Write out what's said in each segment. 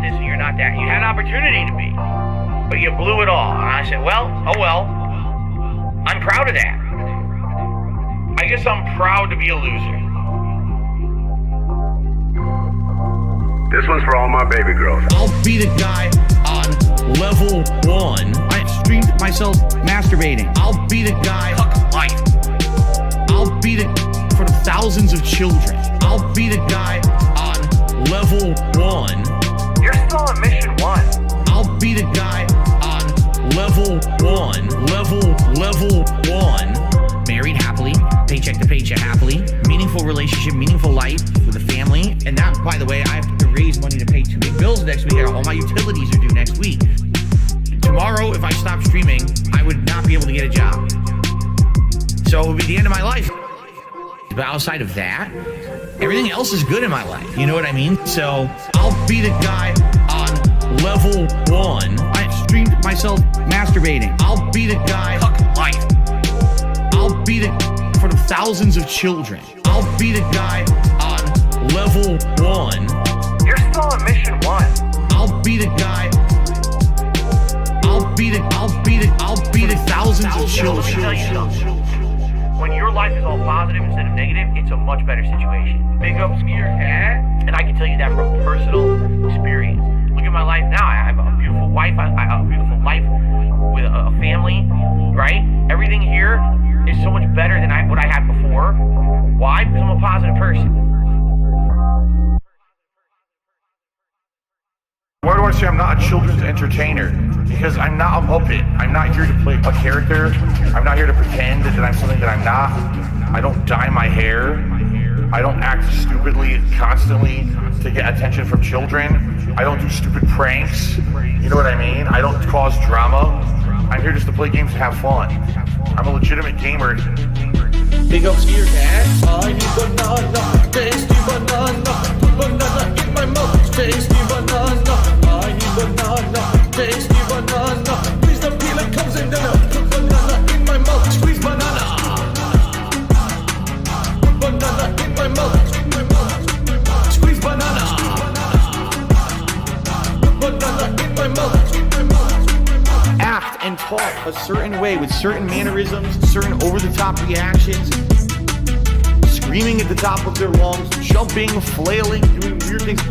this and you're not that. You had an opportunity to be, but you blew it all. And I said, well, oh well. I'm proud of that. I guess I'm proud to be a loser. This one's for all my baby girls. I'll be the guy on level 1. I streamed myself masturbating. I'll be the guy. Fuck life. I'll be the for the thousands of children. I'll be the guy on level 1. You're still on mission 1. I'll be the guy on level 1. Level 1. Married happily, paycheck to paycheck happily, meaningful relationship, meaningful life with a family. And that, by the way, I have to raise money to pay 2 big bills next week. All my utilities are due next week. Tomorrow, if I stop streaming, I would not be able to get a job. So it would be the end of my life. But outside of that, everything else is good in my life. You know what I mean? So I'll be the guy on level 1. I streamed myself masturbating. I'll be the guy. Fuck life. I'll be the for the thousands of children. I'll be the guy on level 1. You're still on mission 1. I'll be the guy. I'll be the thousands of children. Let me tell you something. When your life is all positive instead of negative, it's a much better situation. Big up, Skeeter Cat. And I can tell you that from personal experience. Look at my life now. I have a beautiful wife. I have a beautiful life with a family, right? Everything here is so much better than what I had before. Why? Because I'm a positive person. Why do I say I'm not a children's entertainer? Because I'm not a Muppet. I'm not here to play a character. I'm not here to pretend that I'm something that I'm not. I don't dye my hair. I don't act stupidly constantly to get attention from children. I don't do stupid pranks. You know what I mean? I don't cause drama. I'm here just to play games and have fun. I'm a legitimate gamer. Big up Skeeter Cat. I need banana, tasty banana, put banana in my mouth, tasty banana. I need banana, tasty banana. Please don't peel it, comes in then I put banana in my mouth, squeeze banana. Put banana in my mouth, squeeze banana. Put banana in my mouth. Act and talk a certain way with certain mannerisms, certain over-the-top reactions, screaming at the top of their lungs, jumping, flailing, doing weird things,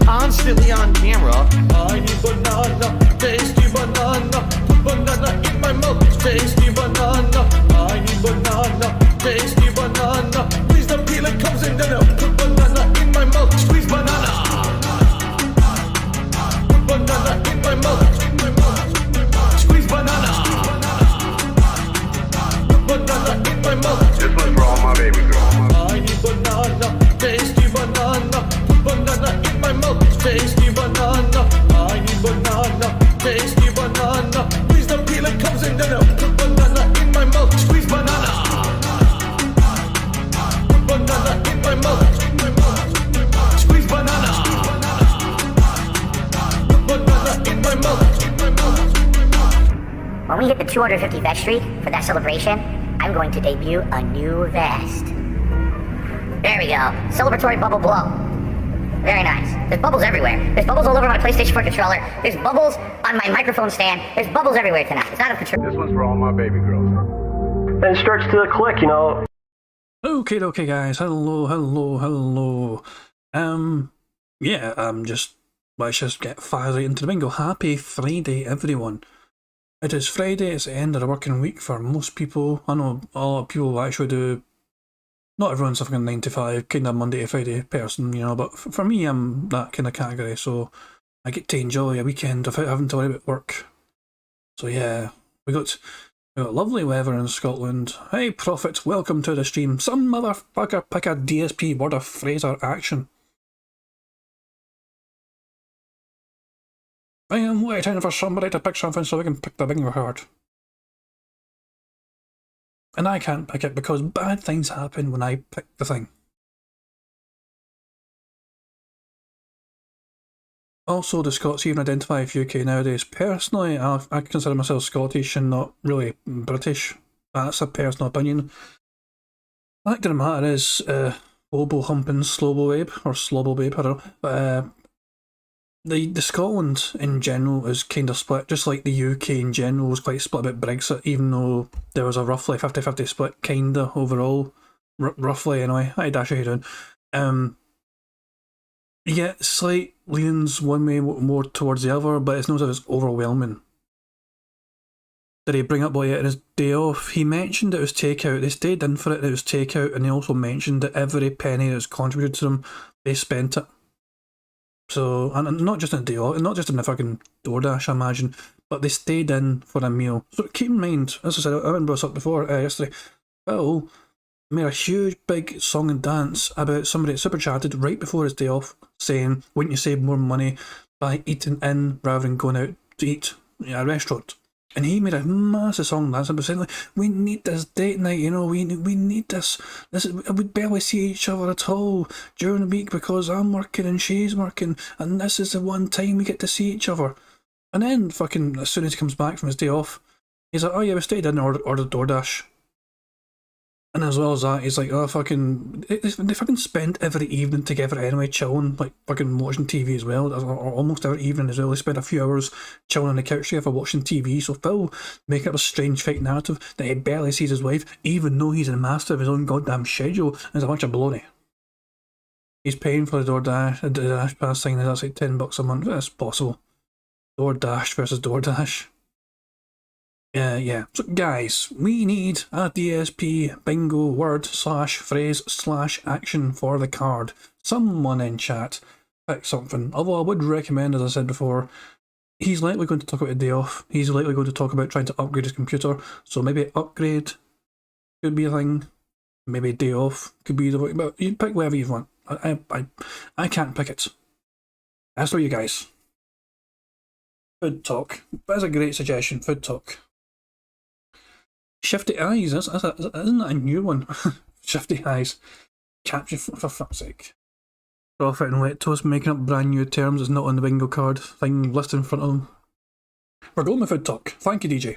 constantly on camera. I need banana, tasty banana, put banana in my mouth, tasty banana. I need banana, tasty banana. Please don't peel it, comes in then I put banana in my mouth, squeeze banana. Put banana in my mouth. This one's for all my baby girls. I need banana, tasty banana, put banana in my mouth, tasty banana. I need banana, tasty banana. Please don't peel it, comes in then I put banana in my mouth, squeeze banana. Put banana in my mouth, squeeze banana. Put banana in my mouth. When we hit the 250 vest streak for that celebration, I'm going to debut a new vest. There we go. Celebratory bubble blow. Very nice. There's bubbles everywhere. There's bubbles all over my PlayStation 4 controller. There's bubbles on my microphone stand. There's bubbles everywhere tonight. It's not a control. This one's for all my baby girls. And it starts to click, you know. Okay, guys. Hello. Let's just get fired right into the bingo. Happy Friday, everyone. It is Friday, it's the end of the working week for most people. I know a lot of people actually do, not everyone's a fucking 9 to 5, kind of Monday to Friday person, you know, but for me, I'm that kind of category, so I get to enjoy a weekend without having to worry about work. So yeah, we got lovely weather in Scotland. Hey Prophet, welcome to the stream. Some motherfucker pick a DSP word or phrase or action. I am waiting for somebody to pick something so we can pick the bingo card. And I can't pick it because bad things happen when I pick the thing. Also, the Scots even identify with UK nowadays. Personally, I consider myself Scottish and not really British. That's a personal opinion. The fact of the matter is, Obo humping Slobo Babe, or Slobo Babe, I don't know. But, the Scotland in general is kind of split, just like the UK in general was quite split about Brexit, even though there was a roughly 50-50 split, kinda overall, roughly anyway. Hi Dash, how you doing? You get slight leanings one way more towards the other, but it's not as if it's overwhelming. Did he bring up what he had his day off? He mentioned it was takeout. They stayed in for it, it was takeout, and he also mentioned that every penny that was contributed to them, they spent it. So, and not just in a day off, not just in a fucking DoorDash, I imagine, but they stayed in for a meal. So keep in mind, as I said, I remember this up before yesterday, Phil made a huge big song and dance about somebody that super chatted right before his day off, saying, wouldn't you save more money by eating in rather than going out to eat at a restaurant? And he made a massive song and dance about saying, like, we need this date night, you know, we need this. We barely see each other at all during the week because I'm working and she's working, and this is the one time we get to see each other. And then fucking as soon as he comes back from his day off, he's like, oh yeah, we stayed in and ordered DoorDash. And as well as that, he's like, oh fucking, they fucking spend every evening together anyway, chilling, like fucking watching TV as well, or almost every evening as well. They spend a few hours chilling on the couch together watching TV. So Phil making up a strange fake narrative that he barely sees his wife, even though he's a master of his own goddamn schedule, is a bunch of baloney. He's paying for the DoorDash pass thing, that's like $10 a month. That's possible. DoorDash versus DoorDash. Yeah. So guys, we need a DSP Bingo word / phrase / action for the card. Someone in chat pick something. Although I would recommend, as I said before, he's likely going to talk about a day off. He's likely going to talk about trying to upgrade his computer. So maybe upgrade could be a thing. Maybe day off could be the way. But you pick whatever you want. I can't pick it. That's for you guys. Food talk. That's a great suggestion. Food talk. Shifty eyes, isn't that a new one? Shifty eyes. Capture for fuck's sake. Profit and wet toast making up brand new terms is not on the bingo card thing listed in front of them. We're going with food talk. Thank you, DJ.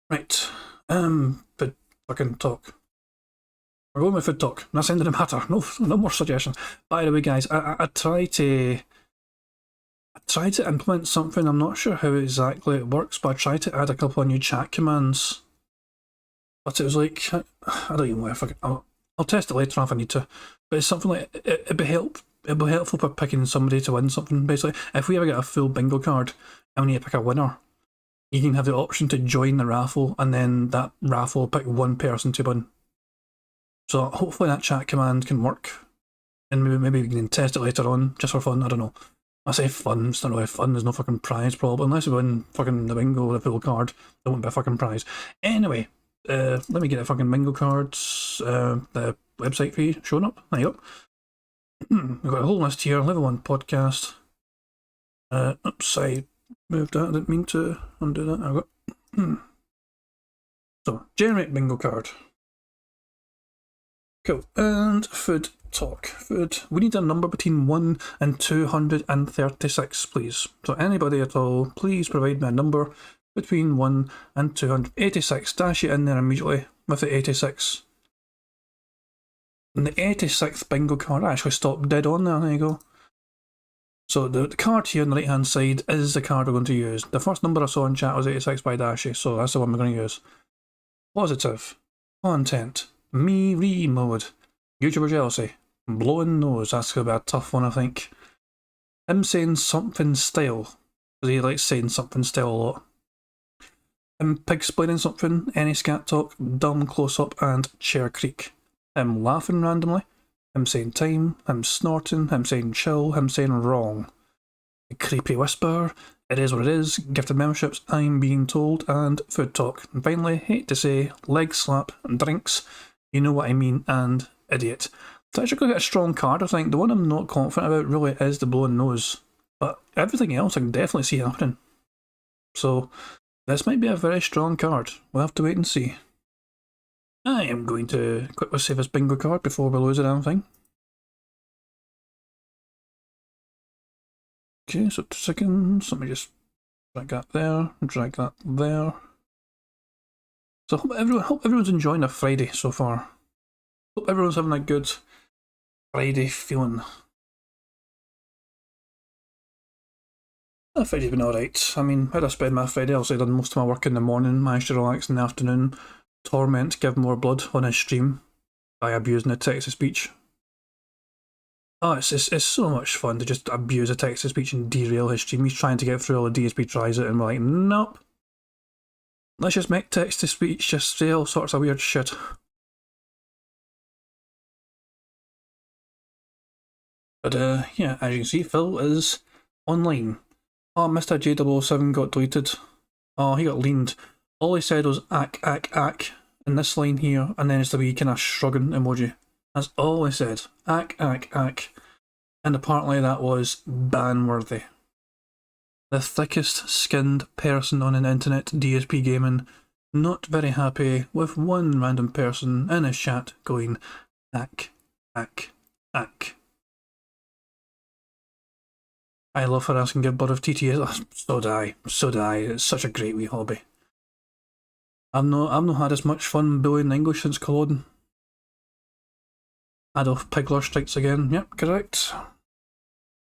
Right. Food fucking talk. We're going with food talk. That's the end of the matter. No more suggestions. By the way, guys, I tried to implement something. I'm not sure how exactly it works, but I tried to add a couple of new chat commands. But it was like, I don't even know if I'll test it later on if I need to. But it's something like, it'd be helpful for picking somebody to win something. Basically, if we ever get a full bingo card and we need to pick a winner, you can have the option to join the raffle, and then that raffle will pick one person to win. So hopefully that chat command can work, and maybe we can test it later on, just for fun, I don't know. I say fun, it's not really fun, there's no fucking prize probably, unless we win fucking the bingo, the full card, there won't be a fucking prize. Anyway, let me get the fucking bingo cards, the website for you showing up, there you go. We've got a whole list here, level 1 podcast. Oops, I moved that, I didn't mean to undo that, I've got... So, generate bingo card. Cool, and food talk. Food. We need a number between 1 and 236, please. So anybody at all, please provide me a number between 1 and 286. Dash it in there immediately with the 86. And the 86th bingo card actually stopped dead on there, there you go. So the card here on the right hand side is the card we're going to use. The first number I saw in chat was 86 by Dashy, so that's the one we're going to use. Positive. Content. Me mode. YouTuber jealousy. Blowing nose. That's going to be a tough one, I think. Him saying something style. Because he likes saying something style a lot. Him pig-splaining something. Any scat talk. Dumb close-up. And chair creak. Him laughing randomly. Him saying time. Him snorting. Him saying chill. Him saying wrong. A creepy whisper. It is what it is. Gifted memberships. I'm being told. And food talk. And finally, hate to say, leg slap. And drinks. You know what I mean. And idiot. It's actually going to get a strong card, I think. The one I'm not confident about really is the blowing nose. But everything else I can definitely see happening. So, this might be a very strong card. We'll have to wait and see. I am going to quickly save this bingo card before we lose it or anything. Okay, so 2 seconds. Let me just drag that there, drag that there. So hope everyone's enjoying their Friday so far. Hope everyone's having a good Friday feeling. Friday's been alright. I mean, how'd I spend my Friday? Obviously, done most of my work in the morning, managed to relax in the afternoon, torment Give More Blood on his stream by abusing the text-to-speech. Oh, it's so much fun to just abuse a text-to-speech and derail his stream. He's trying to get through all the DSP tries it, and we're like, nope. Let's just make text-to-speech just say all sorts of weird shit. But yeah, as you can see, Phil is online. Oh, Mr. J007 got deleted. Oh, he got leaned. All he said was ack, ack, ack in this line here, and then it's the wee kind of shrugging emoji. That's all he said. Ack, ack, ack. And apparently that was ban-worthy. The thickest skinned person on an internet DSP gaming, not very happy with one random person in his chat going ack, ack, ack. I love harassing Give Blood of TTS. Oh, so do I. It's such a great wee hobby. I've not had as much fun bullying English since Culloden. Adolf Pigler strikes again. Yep, correct.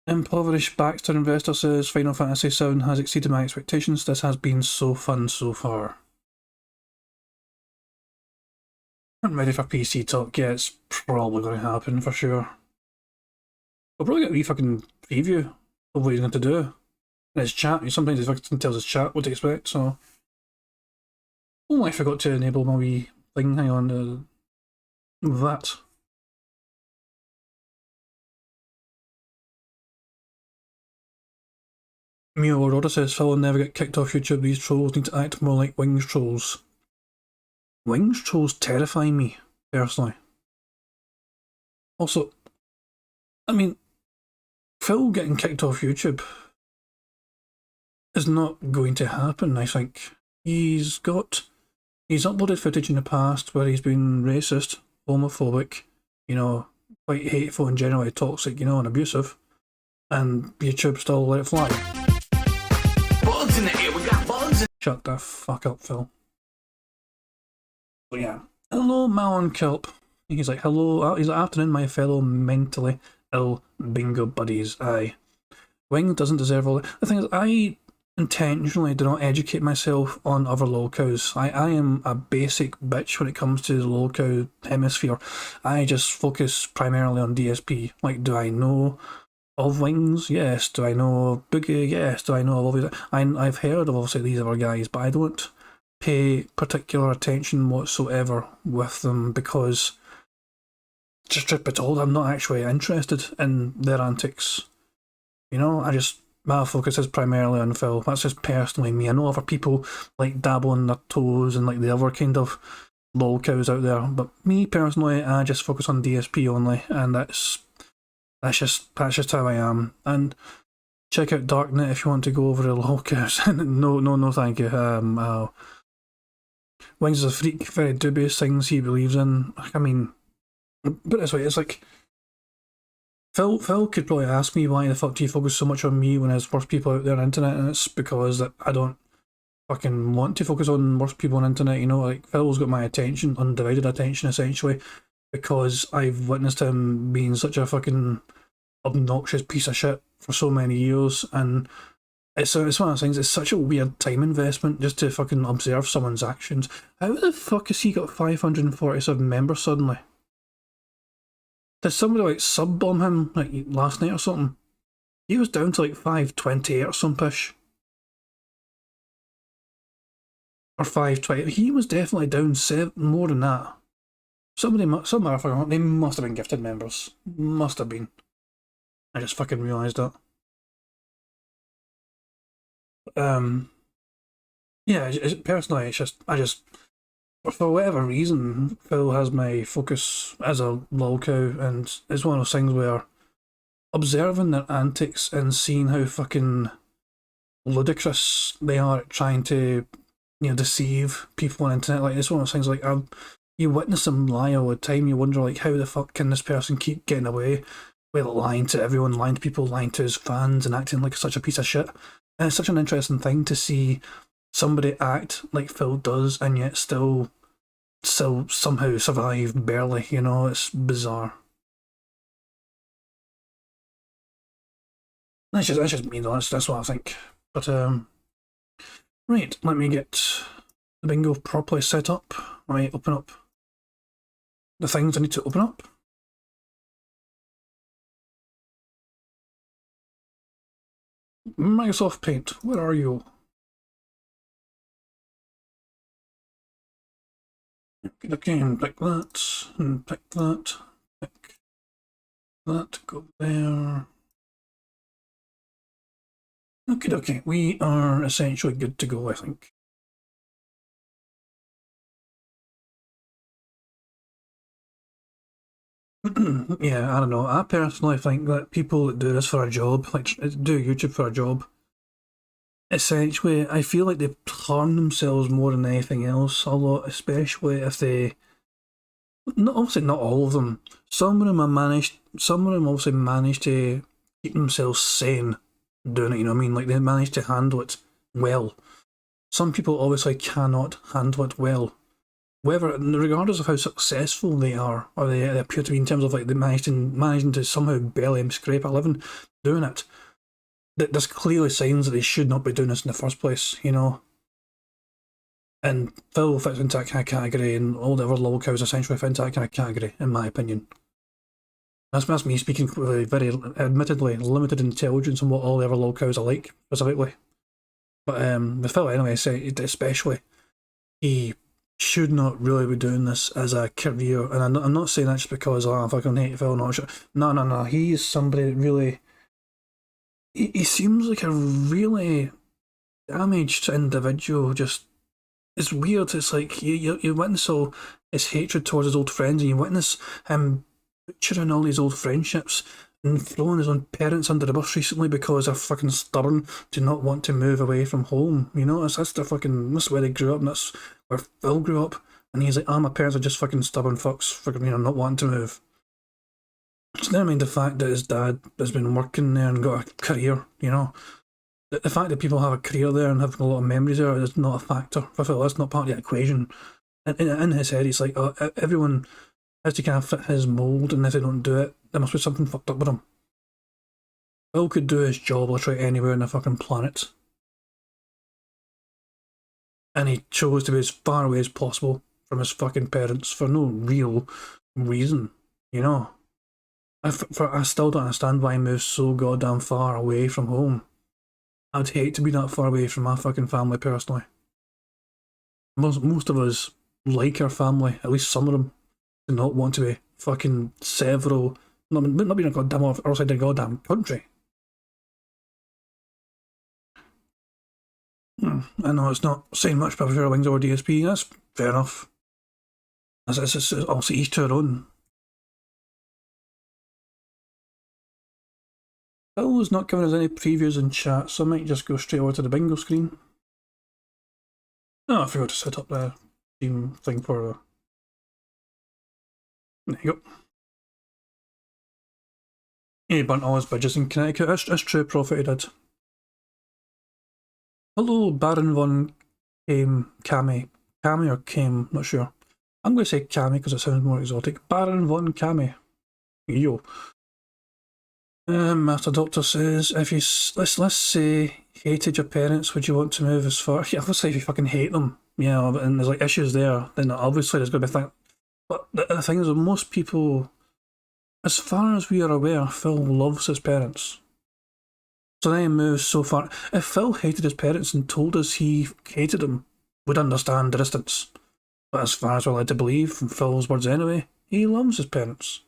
Impoverished Baxter Investor says Final Fantasy VII has exceeded my expectations. This has been so fun so far. I'm ready for PC talk. Yeah, it's probably going to happen for sure. We'll probably get a wee fucking preview of what he's going to do in his chat. Sometimes he fucking tells his chat what to expect, so... Oh, I forgot to enable my wee thing. Hang on, that. Mio Aurora says Phil will never get kicked off YouTube. These trolls need to act more like Wings trolls. Wings trolls terrify me, personally. Also, I mean, Phil getting kicked off YouTube is not going to happen, I think. He's uploaded footage in the past where he's been racist, homophobic, you know, quite hateful and generally toxic, you know, and abusive. And YouTube still let it fly. Bugs in the air, we got bugs. Shut the fuck up, Phil. But yeah. Hello, Malon Kelp. He's like, hello, he's like, afternoon, my fellow mentally ill bingo buddies. Aye. Wing doesn't deserve all that. The thing is, I intentionally do not educate myself on other lolcows. I am a basic bitch when it comes to the lolcow hemisphere. I just focus primarily on DSP. Like, do I know of Wings? Yes. Do I know of Boogie? Yes. Do I know of all these? I've heard of obviously these other guys, but I don't pay particular attention whatsoever with them because, just truth be told, I'm not actually interested in their antics. You know, my focus is primarily on Phil. That's just personally me. I know other people like dabbling their toes and like the other kind of lolcows out there, but me personally, I just focus on DSP only, and that's just how I am. And check out Darknet if you want to go over the lolcows. no, thank you. Wings is a freak, very dubious things he believes in. I mean, put it this way, it's like Phil could probably ask me why the fuck do you focus so much on me when there's worse people out there on the internet, and it's because that I don't fucking want to focus on worse people on the internet, you know, like Phil's got my attention, undivided attention essentially, because I've witnessed him being such a fucking obnoxious piece of shit for so many years, and it's one of those things, it's such a weird time investment just to fucking observe someone's actions. How the fuck has he got 547 members suddenly? Did somebody like sub-bomb him like last night or something? He was down to like 528 or some pish. Or 520. He was definitely down more than that. Some motherfucker, they must have been gifted members. Must have been. I just fucking realised that. Yeah, personally, I just, for whatever reason, Phil has my focus as a lolcow, and it's one of those things where observing their antics and seeing how fucking ludicrous they are at trying to, you know, deceive people on the internet, like, it's one of those things, like, you witness them lie all the time, you wonder, like, how the fuck can this person keep getting away with lying to everyone, lying to people, lying to his fans, and acting like such a piece of shit. And it's such an interesting thing to see somebody act like Phil does and yet still somehow survive barely, you know, it's bizarre. That's just me though, that's what I think. But right, let me get the bingo properly set up. Let me open up the things I need to open up. Microsoft Paint, where are you? Okay, and pick that, and pick that, pick that, go there. Okay, we are essentially good to go, I think. Yeah, I don't know. I personally think that people that do this for a job, like do YouTube for a job, essentially, I feel like they harm themselves more than anything else a lot, especially if they, obviously not all of them, some of them obviously manage to keep themselves sane doing it, you know what I mean? Like they manage to handle it well. Some people obviously cannot handle it well. Whether, regardless of how successful they are, or they appear to be in terms of like they managing to somehow barely scrape a living doing it, there's clearly signs that they should not be doing this in the first place, you know. And Phil fits into that kind of category, and all the other lolcows essentially fit into that kind of category, in my opinion. That's me speaking with very admittedly limited intelligence on what all the other lolcows are like, specifically. But with Phil anyway, especially, he should not really be doing this as a career, and I'm not saying that just because I fucking hate Phil. No. He is somebody that really. He seems like a really damaged individual. Just it's weird. It's like you witness all his hatred towards his old friends, and you witness him butchering all these old friendships and throwing his own parents under the bus recently because they're fucking stubborn to not want to move away from home. You know, that's where they grew up, and that's where Phil grew up. And he's like, my parents are just fucking stubborn fucks, fucking, you know, not wanting to move. It's never mind the fact that his dad has been working there and got a career, you know. The fact that people have a career there and have a lot of memories there is not a factor for Phil. That's not part of the equation. And in his head, he's like, oh, everyone has to kind of fit his mould, and if they don't do it, there must be something fucked up with him. Phil could do his job literally anywhere on the fucking planet. And he chose to be as far away as possible from his fucking parents for no real reason, you know. I still don't understand why he moved so goddamn far away from home. I'd hate to be that far away from my fucking family personally. Most of us like our family, at least some of them, do not want to be fucking several, not being a goddamn outside the goddamn country. I know it's not saying much, but I prefer Wings over DSP. That's fair enough. It's also each to their own. Phil's not giving us any previews in chat, so I might just go straight over to the bingo screen. Oh, I forgot to set up the team thing for. There you go. He burnt all his bridges in Connecticut. That's true, Prophet, he did. Hello, Baron von Kami. Kami or Kame, not sure. I'm going to say Kami because it sounds more exotic. Baron von Kami. Yo. Master Doctor says, if you, let's say, hated your parents, would you want to move as far? Yeah, obviously if you fucking hate them, yeah, and there's like issues there, then obviously there's going to be things. But the thing is, most people, as far as we are aware, Phil loves his parents. So then he moves so far. If Phil hated his parents and told us he hated them, we'd understand the distance. But as far as we're led to believe, from Phil's words anyway, he loves his parents.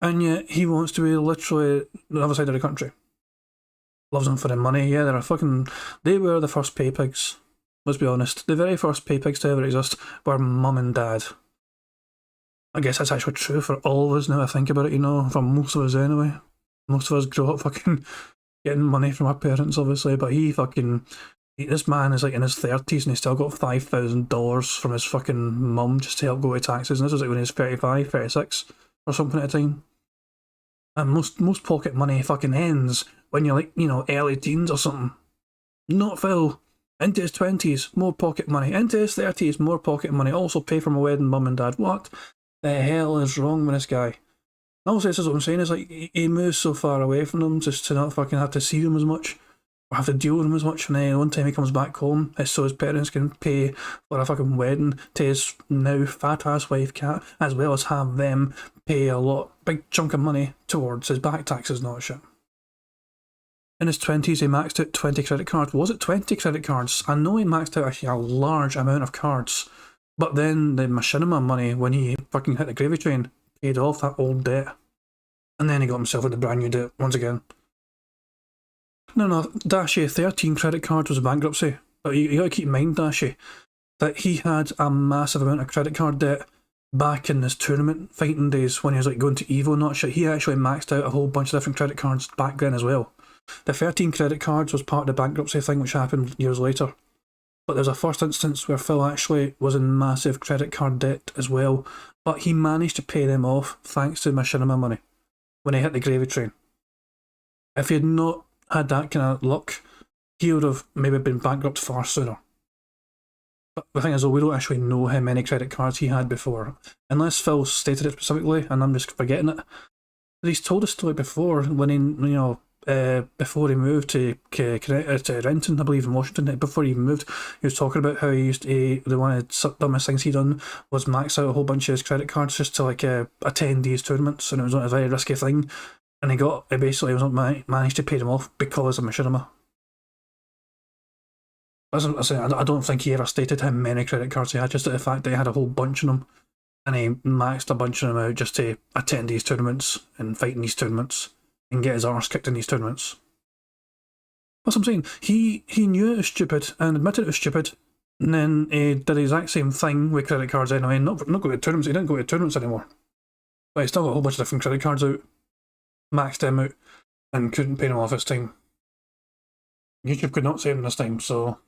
And yet he wants to be literally the other side of the country. Loves them for the money. Yeah, they were the first pay pigs. Let's be honest. The very first pay pigs to ever exist were mum and dad. I guess that's actually true for all of us now I think about it, you know, for most of us anyway. Most of us grow up fucking getting money from our parents, obviously, but this man is like in his 30s and he's still got $5,000 from his fucking mum just to help go to taxes, and this was like when he was 35, 36 or something at the time. And most pocket money fucking ends when you're like, you know, early teens or something. Not Phil. Into his 20s, more pocket money. Into his 30s, more pocket money. Also pay for my wedding, mum and dad. What the hell is wrong with this guy? Also, this is what I'm saying, is like he moves so far away from them just to not fucking have to see them as much. have to deal with him as much. And then one time he comes back home, it's so his parents can pay for a fucking wedding to his now fat ass wife Cat, as well as have them pay a big chunk of money towards his back taxes and all that shit. In his 20s, he maxed out 20 credit cards. Was it 20 credit cards? I know he maxed out actually a large amount of cards, but then the machinima money, when he fucking hit the gravy train, paid off that old debt. And then he got himself into brand new debt once again. No, Dashi, 13 credit cards was bankruptcy. But you gotta keep in mind, Dashi, that he had a massive amount of credit card debt back in his tournament fighting days when he was like going to Evo and not shit. He actually maxed out a whole bunch of different credit cards back then as well. The 13 credit cards was part of the bankruptcy thing which happened years later. But there's a first instance where Phil actually was in massive credit card debt as well, but he managed to pay them off thanks to machinima money when he hit the gravy train. If he had not had that kind of luck, he would have maybe been bankrupt far sooner. But the thing is, though, we don't actually know how many credit cards he had before, unless Phil stated it specifically, and I'm just forgetting it. But he's told a story before when he, before he moved to Renton, I believe in Washington. Before he even moved, he was talking about how he used to, the one of the dumbest things he done was max out a whole bunch of his credit cards just to attend these tournaments, and it was not a very risky thing. And he basically was not managed to pay them off because of machinima. I don't think he ever stated how many credit cards he had, just the fact that he had a whole bunch of them, and he maxed a bunch of them out just to attend these tournaments and fight in these tournaments and get his arse kicked in these tournaments. That's what I'm saying. He knew it was stupid and admitted it was stupid, and then he did the exact same thing with credit cards anyway. Not go to tournaments. He didn't go to tournaments anymore, but he still got a whole bunch of different credit cards out, maxed them out, and couldn't pay them off this time. YouTube could not save him this time, so.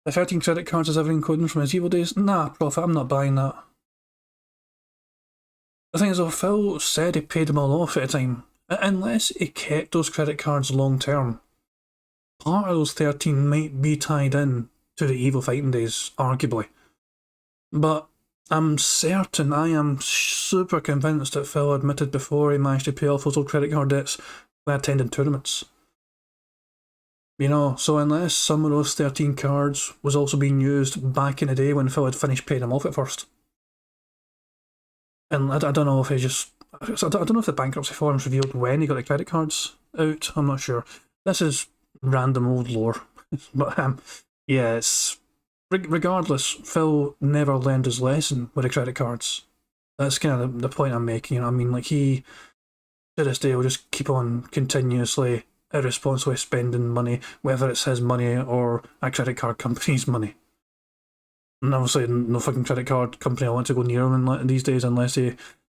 The 13 credit cards is everything coding from his evil days? Nah, Prophet, I'm not buying that. The thing is, though, Phil said he paid them all off at a time. Unless he kept those credit cards long term, part of those 13 might be tied in to the evil fighting days, arguably. But I'm certain, I am super convinced that Phil admitted before he managed to pay off those old credit card debts by attending tournaments. You know, so unless some of those 13 cards was also being used back in the day when Phil had finished paying them off at first. And I don't know if he just... I don't know if the bankruptcy forms revealed when he got the credit cards out. I'm not sure. This is random old lore. But yeah, it's... Regardless, Phil never learned his lesson with the credit cards. That's kind of the point I'm making, you know what I mean? Like, he, to this day, will just keep on continuously irresponsibly spending money, whether it's his money or a credit card company's money. And obviously, no fucking credit card company I want to go near him these days unless they're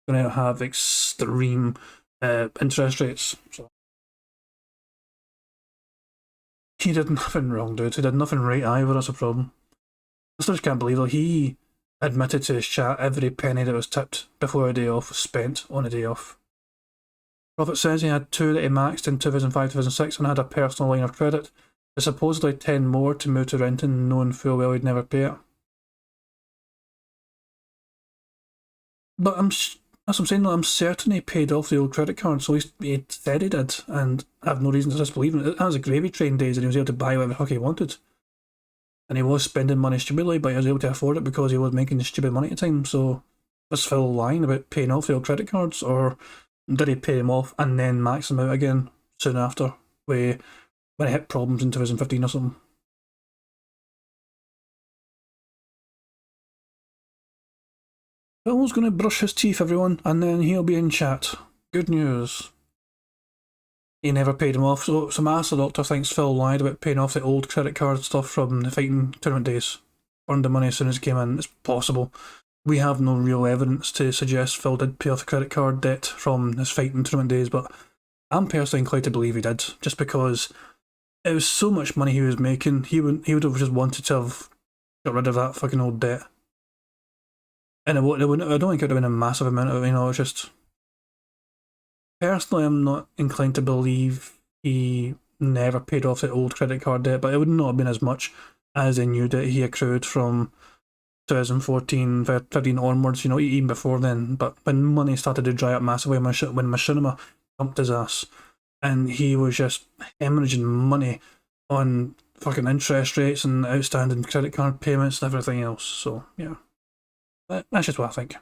going to have extreme interest rates. So. He did nothing wrong, dude. He did nothing right either, that's a problem. I still just can't believe it. He admitted to his chat every penny that was tipped before a day off was spent on a day off. Prophet says he had 2 that he maxed in 2005-2006 and had a personal line of credit. There's supposedly 10 more to move to Renton, knowing full well he'd never pay it. But that's what I'm saying, I'm certain he paid off the old credit cards, so he said he did, and I have no reason to disbelieve it. That was a gravy train days and he was able to buy whatever the fuck he wanted. And he was spending money stupidly, but he was able to afford it because he was making the stupid money at the time, so was Phil lying about paying off the old credit cards, or did he pay them off and then max them out again soon after, when he hit problems in 2015 or something? Phil's going to brush his teeth, everyone, and then he'll be in chat. Good news. He never paid them off, so some ass doctor thinks Phil lied about paying off the old credit card stuff from the fighting tournament days. Earned the money as soon as it came in. It's possible. We have no real evidence to suggest Phil did pay off the credit card debt from his fighting tournament days, but I'm personally inclined to believe he did, just because it was so much money he was making, he would have just wanted to have got rid of that fucking old debt. And I don't think it would have been a massive amount of, it's just... Personally, I'm not inclined to believe he never paid off the old credit card debt, but it would not have been as much as the new debt he accrued from 2014, 15 onwards, even before then. But when money started to dry up massively, when machinima pumped his ass, and he was just hemorrhaging money on fucking interest rates and outstanding credit card payments and everything else. So yeah, that's just what I think.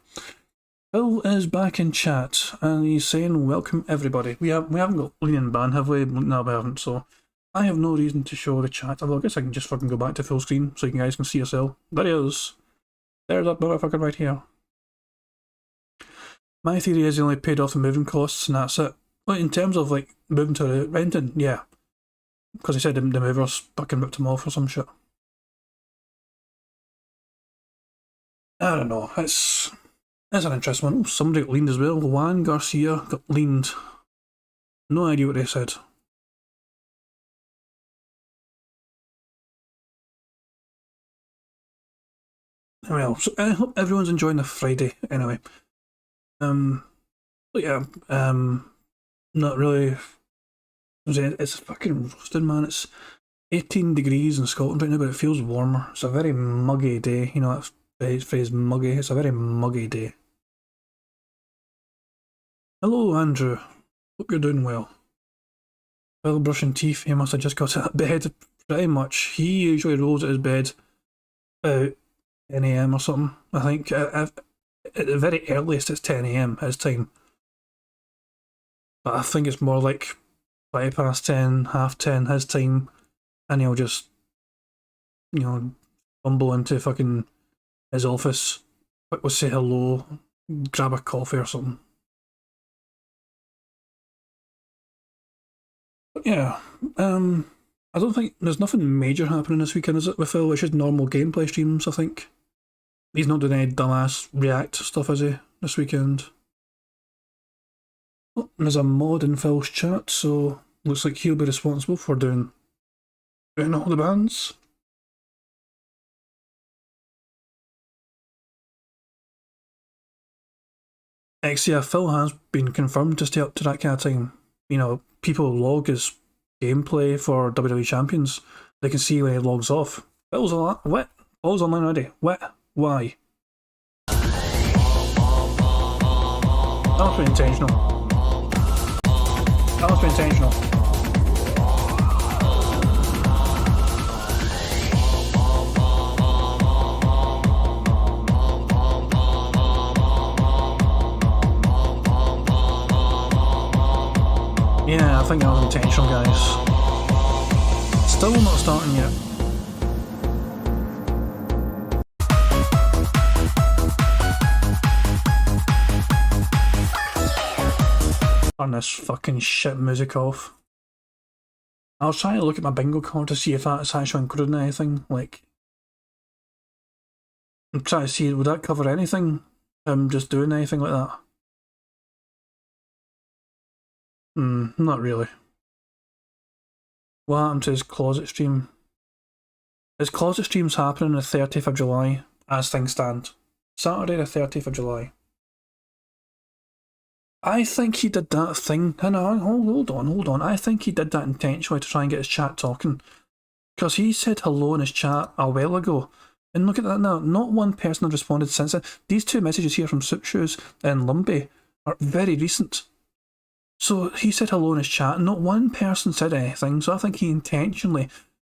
Phil is back in chat and he's saying welcome everybody. We haven't got Lean and Ban, have we? No, we haven't. So I have no reason to show the chat. Although I guess I can just fucking go back to full screen so you guys can see yourself. There he is. There's that motherfucker right here. My theory is he only paid off the moving costs and that's it. Well, in terms of like moving to renting, yeah. Because he said the movers fucking ripped him off or some shit. I don't know. It's an interesting one. Oh, somebody got leaned as well. Juan Garcia got leaned. No idea what they said. Well, so I hope everyone's enjoying the Friday anyway. But yeah, not really. It's fucking roasting, man. It's 18 degrees in Scotland right now, but it feels warmer. It's a very muggy day. You know that phrase muggy? It's a very muggy day. Hello, Andrew. Hope you're doing well. While brushing teeth, he must have just got out of bed. Pretty much. He usually rolls out his bed about 10 AM or something. I think at the very earliest it's 10 AM his time. But I think it's more like 10, half 10 his time, and he'll just, you know, bumble into fucking his office, quickly say hello, grab a coffee or something. But yeah, I don't think there's nothing major happening this weekend, is it, with Phil? It's just normal gameplay streams, I think. He's not doing any dumbass React stuff, is he, this weekend? Oh, there's a mod in Phil's chat, so looks like he'll be responsible for doing all the bans. Yeah, Phil has been confirmed to stay up to that kind of time. You know, people log his gameplay for WWE Champions. They can see when he logs off. Phil's online. What? Phil's online already. What? Why? That was pretty intentional. That was intentional. Yeah, I think that was intentional, guys. Still not starting yet. Turn this fucking shit music off. I was trying to look at my bingo card to see if that's actually included in anything. Like, I'm trying to see, would that cover anything? Just doing anything like that? Not really. What happened to his closet stream? His closet stream's happening the 30th of July, as things stand. Saturday the 30th of July. I think he did that thing. Hold on. I think he did that intentionally to try and get his chat talking. Because he said hello in his chat a while ago. And look at that now. Not one person has responded since then. These two messages here from Soup Shoes and Lumbay are very recent. So he said hello in his chat. Not one person said anything. So I think he intentionally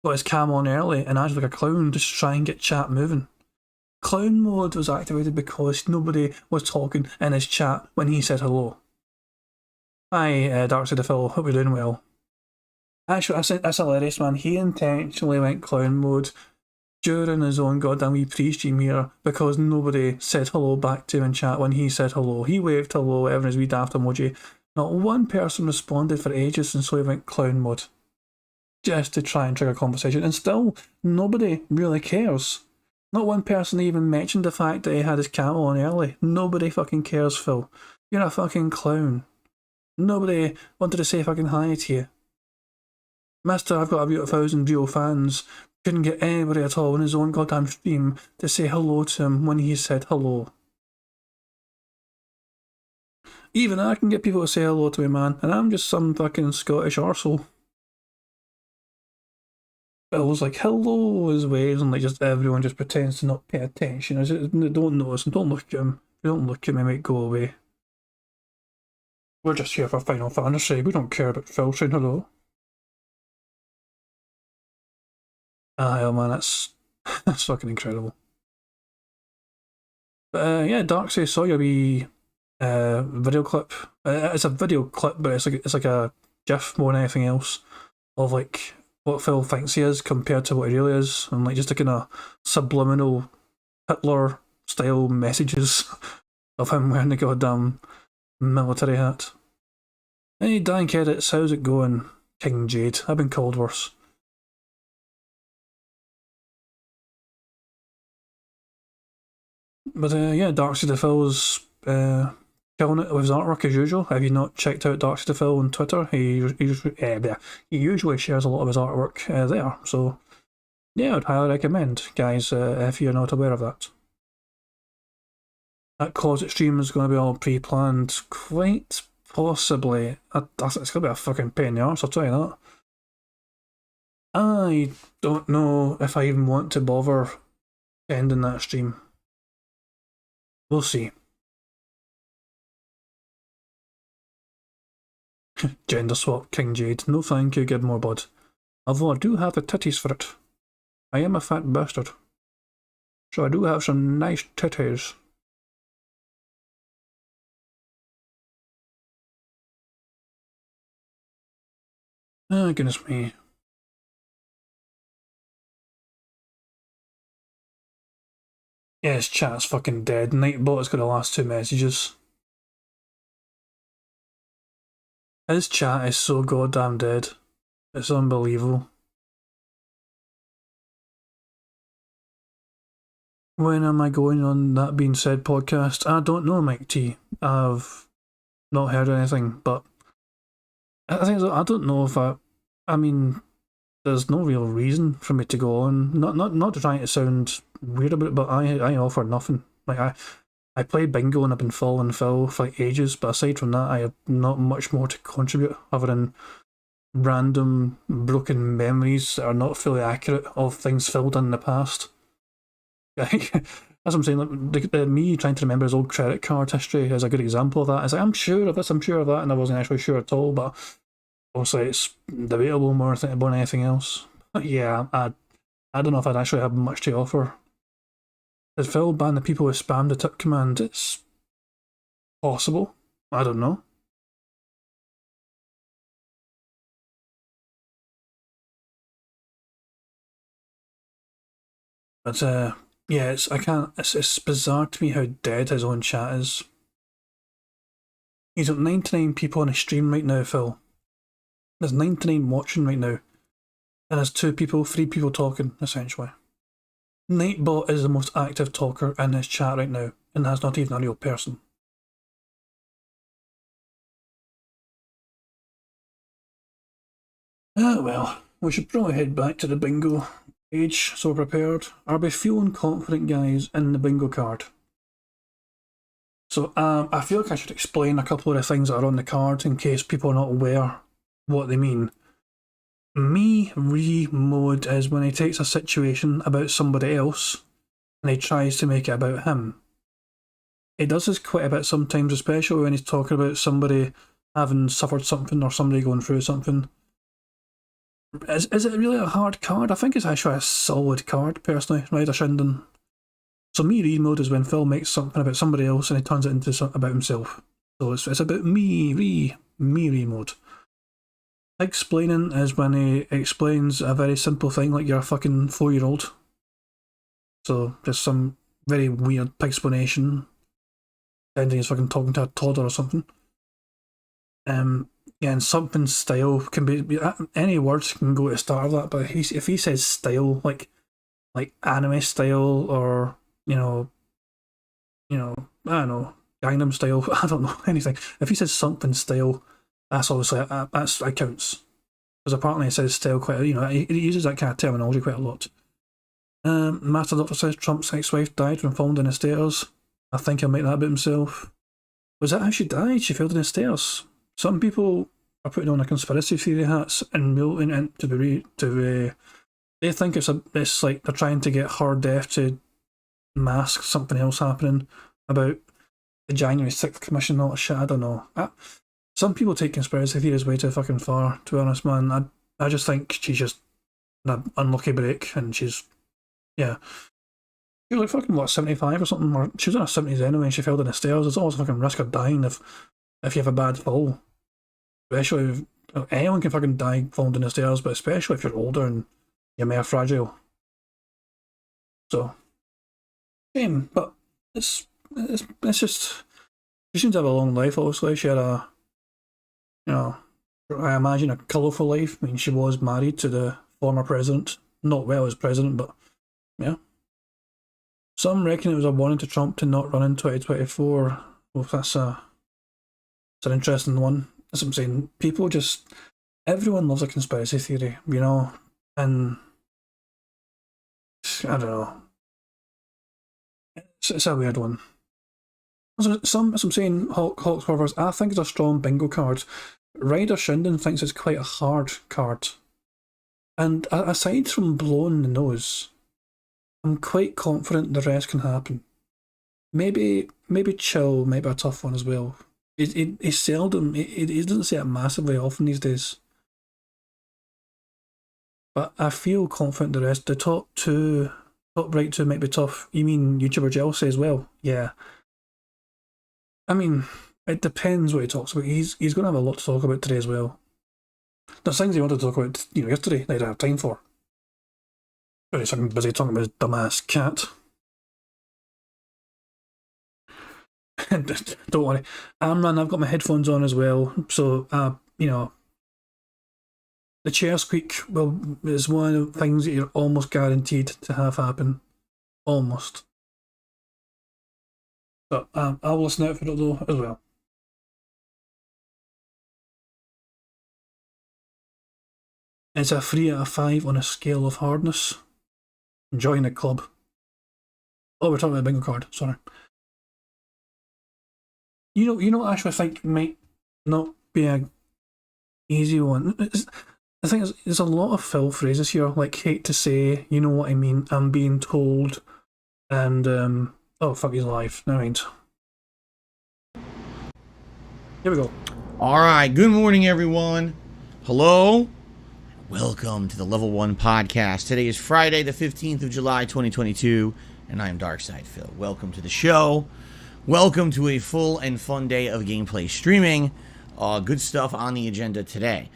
got his cam on early and acted like a clown just to try and get chat moving. Clown mode was activated because nobody was talking in his chat when he said hello. Hi, Dark Side of Phil, hope you're doing well. Actually, that's hilarious, man. He intentionally went clown mode during his own goddamn wee pre-stream here because nobody said hello back to him in chat when he said hello. He waved hello, whatever his wee daft emoji. Not one person responded for ages, and so he went clown mode. Just to try and trigger conversation, and still, nobody really cares. Not one person even mentioned the fact that he had his cam on early. Nobody fucking cares, Phil. You're a fucking clown. Nobody wanted to say fucking hi to you. Mister, I've got about 1,000 real fans. Couldn't get anybody at all in his own goddamn stream to say hello to him when he said hello. Even I can get people to say hello to me, man, and I'm just some fucking Scottish arsehole. Bill's like, hello, his waves, and like just everyone just pretends to not pay attention. They don't notice and don't look at him. If they don't look at me, they might go away. We're just here for Final Fantasy. We don't care about Phil saying hello. Oh man, that's that's fucking incredible. But yeah, Darksey, saw your wee video clip. It's a video clip, but it's like a GIF more than anything else of like what Phil thinks he is compared to what he really is, and like just the kind of subliminal Hitler style messages of him wearing the goddamn military hat. Hey, Dank Edits, how's it going? King Jade, I've been called worse. But yeah, Darksey the Phil's killing it with his artwork as usual. Have you not checked out Darksey the Phil on Twitter? He usually shares a lot of his artwork there. So yeah, I'd highly recommend, guys, if you're not aware of that. That closet stream is going to be all pre-planned, quite possibly. It's going to be a fucking pain in the arse, I'll tell you that. I don't know if I even want to bother ending that stream. We'll see. Gender swap, King Jade. No thank you, Gidmore bud. Although I do have the titties for it. I am a fat bastard. So I do have some nice titties. Oh, goodness me. Yeah, his chat's fucking dead. Nightbot has got the last 2 messages. His chat is so goddamn dead. It's unbelievable. When am I going on That Being Said podcast? I don't know, Mike T. I've not heard anything, but I think I don't know if I mean, there's no real reason for me to go on. Not trying to sound weird about it, but I offer nothing. Like I played bingo and I've been following Phil for like ages, but aside from that, I have not much more to contribute other than random broken memories that are not fully accurate of things Phil done in the past. That's what I'm saying. Like, me trying to remember his old credit card history is a good example of that. It's like, I'm sure of this, I'm sure of that, and I wasn't actually sure at all, but obviously it's debatable more than anything else. But yeah, I don't know if I'd actually have much to offer. Did Phil ban the people who spammed the tip command? It's possible. I don't know. But yeah, it's bizarre to me how dead his own chat is. He's got 99 people on his stream right now, Phil. There's 99 watching right now. And there's 3 people talking, essentially. Nightbot is the most active talker in his chat right now, and that's not even a real person. Ah well, we should probably head back to the bingo page, so we're prepared. Are we feeling confident, guys, in the bingo card? So I feel like I should explain a couple of the things that are on the card in case people are not aware what they mean. Me-re mode is when he takes a situation about somebody else and he tries to make it about him. He does this quite a bit sometimes, especially when he's talking about somebody having suffered something or somebody going through something. Is it really a hard card? I think it's actually a solid card, personally, Rider Shinden. So me-re mode is when Phil makes something about somebody else and he turns it into something about himself. So it's about me-re mode. Explaining is when he explains a very simple thing like you're a fucking 4-year-old. So just some very weird explanation. Pretending he's fucking talking to a toddler or something. Yeah, and something style can be any words can go to the start of that, but if he says style, like anime style or you know, I don't know, Gangnam style, I don't know, anything. If he says something style, that's obviously that counts. Because apparently it says style quite, he uses that kind of terminology quite a lot. Master Doctor says Trump's ex-wife died when falling down the stairs. I think he'll make that about himself. Was that how she died? She fell down the stairs. Some people are putting on a conspiracy theory hats and they think it's like they're trying to get her death to mask something else happening about the January 6th commission and all that shit. I don't know. some people take conspiracy theories way too fucking far, to be honest, man. I just think she's just an unlucky break, and she's, yeah. She was like fucking, what, 75 or something? Or she was in her 70s anyway, and she fell down the stairs. There's always a fucking risk of dying if you have a bad fall. Especially if, anyone can fucking die falling down the stairs, but especially if you're older and you're more fragile. So, shame, but it's just, she seems to have a long life, obviously. She had a, you know, I imagine a colourful life. I mean, she was married to the former president. Not well as president, but yeah. Some reckon it was a warning to Trump to not run in 2024. Well, that's an interesting one. That's what I'm saying. People just, everyone loves a conspiracy theory, you know, and I don't know. It's a weird one. As I'm saying, Hawks Covers, I think it's a strong bingo card. Ryder Shinden thinks it's quite a hard card. And aside from blowing the nose, I'm quite confident the rest can happen. Maybe Chill might be a tough one as well. It's seldom, it doesn't say it massively often these days. But I feel confident the rest. The top right two might be tough. You mean YouTuber Chelsea as well? Yeah. I mean, it depends what he talks about. He's going to have a lot to talk about today as well. There's things he wanted to talk about, you know, yesterday that I didn't have time for. But he's fucking busy talking about his dumbass cat. Don't worry. Amran, I've got my headphones on as well, so, you know, the chair squeak, well, is one of the things that you're almost guaranteed to have happen. Almost. But I'll listen out for it though, as well. It's a 3 out of 5 on a scale of hardness. Join the club. Oh, we're talking about the bingo card, sorry. You know what I actually think might not be a easy one. I think there's a lot of fill phrases here, like hate to say, you know what I mean, I'm being told, and oh fuck, he's alive. Never mind. Here we go. All right, good morning, everyone. Hello. Welcome to the Level 1 Podcast. Today is Friday, the 15th of July, 2022, and I am Darkside Phil. Welcome to the show. Welcome to a full and fun day of gameplay streaming. Good stuff on the agenda today.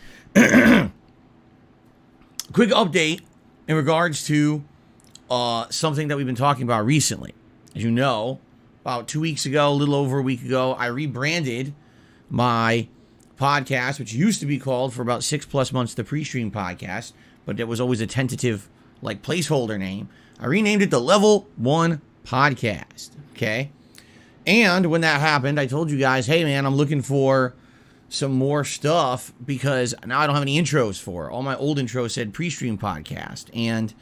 Quick update in regards to something that we've been talking about recently. As you know, about 2 weeks ago, a little over a week ago, I rebranded my podcast, which used to be called for about 6+ months the Pre-Stream Podcast, but it was always a tentative, like, placeholder name. I renamed it the Level 1 Podcast, okay? And when that happened, I told you guys, hey man, I'm looking for some more stuff because now I don't have any intros for. All my old intros said Pre-Stream Podcast, and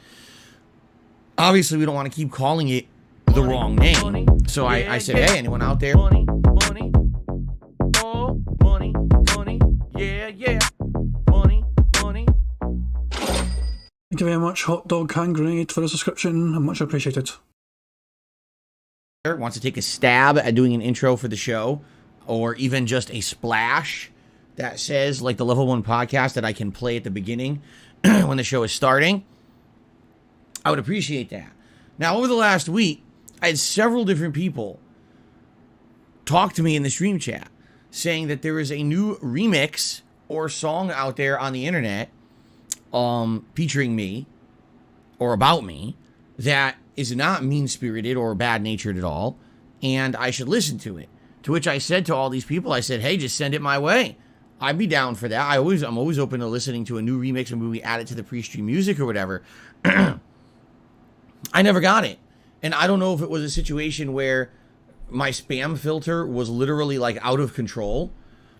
obviously we don't want to keep calling it the wrong name. So I said, hey, anyone out there? Money, oh, money, yeah, money. Thank you very much, Hot Dog Hand Grenade, for the subscription. Much appreciated. Wants to take a stab at doing an intro for the show, or even just a splash that says, like, the Level 1 Podcast that I can play at the beginning when the show is starting, I would appreciate that. Now, over the last week, I had several different people talk to me in the stream chat saying that there is a new remix or song out there on the internet featuring me or about me that is not mean-spirited or bad-natured at all, and I should listen to it. To which I said to all these people, I said, hey, just send it my way. I'd be down for that. I'm always open to listening to a new remix and maybe add it to the pre-stream music or whatever. I never got it. And I don't know if it was a situation where my spam filter was literally, like, out of control,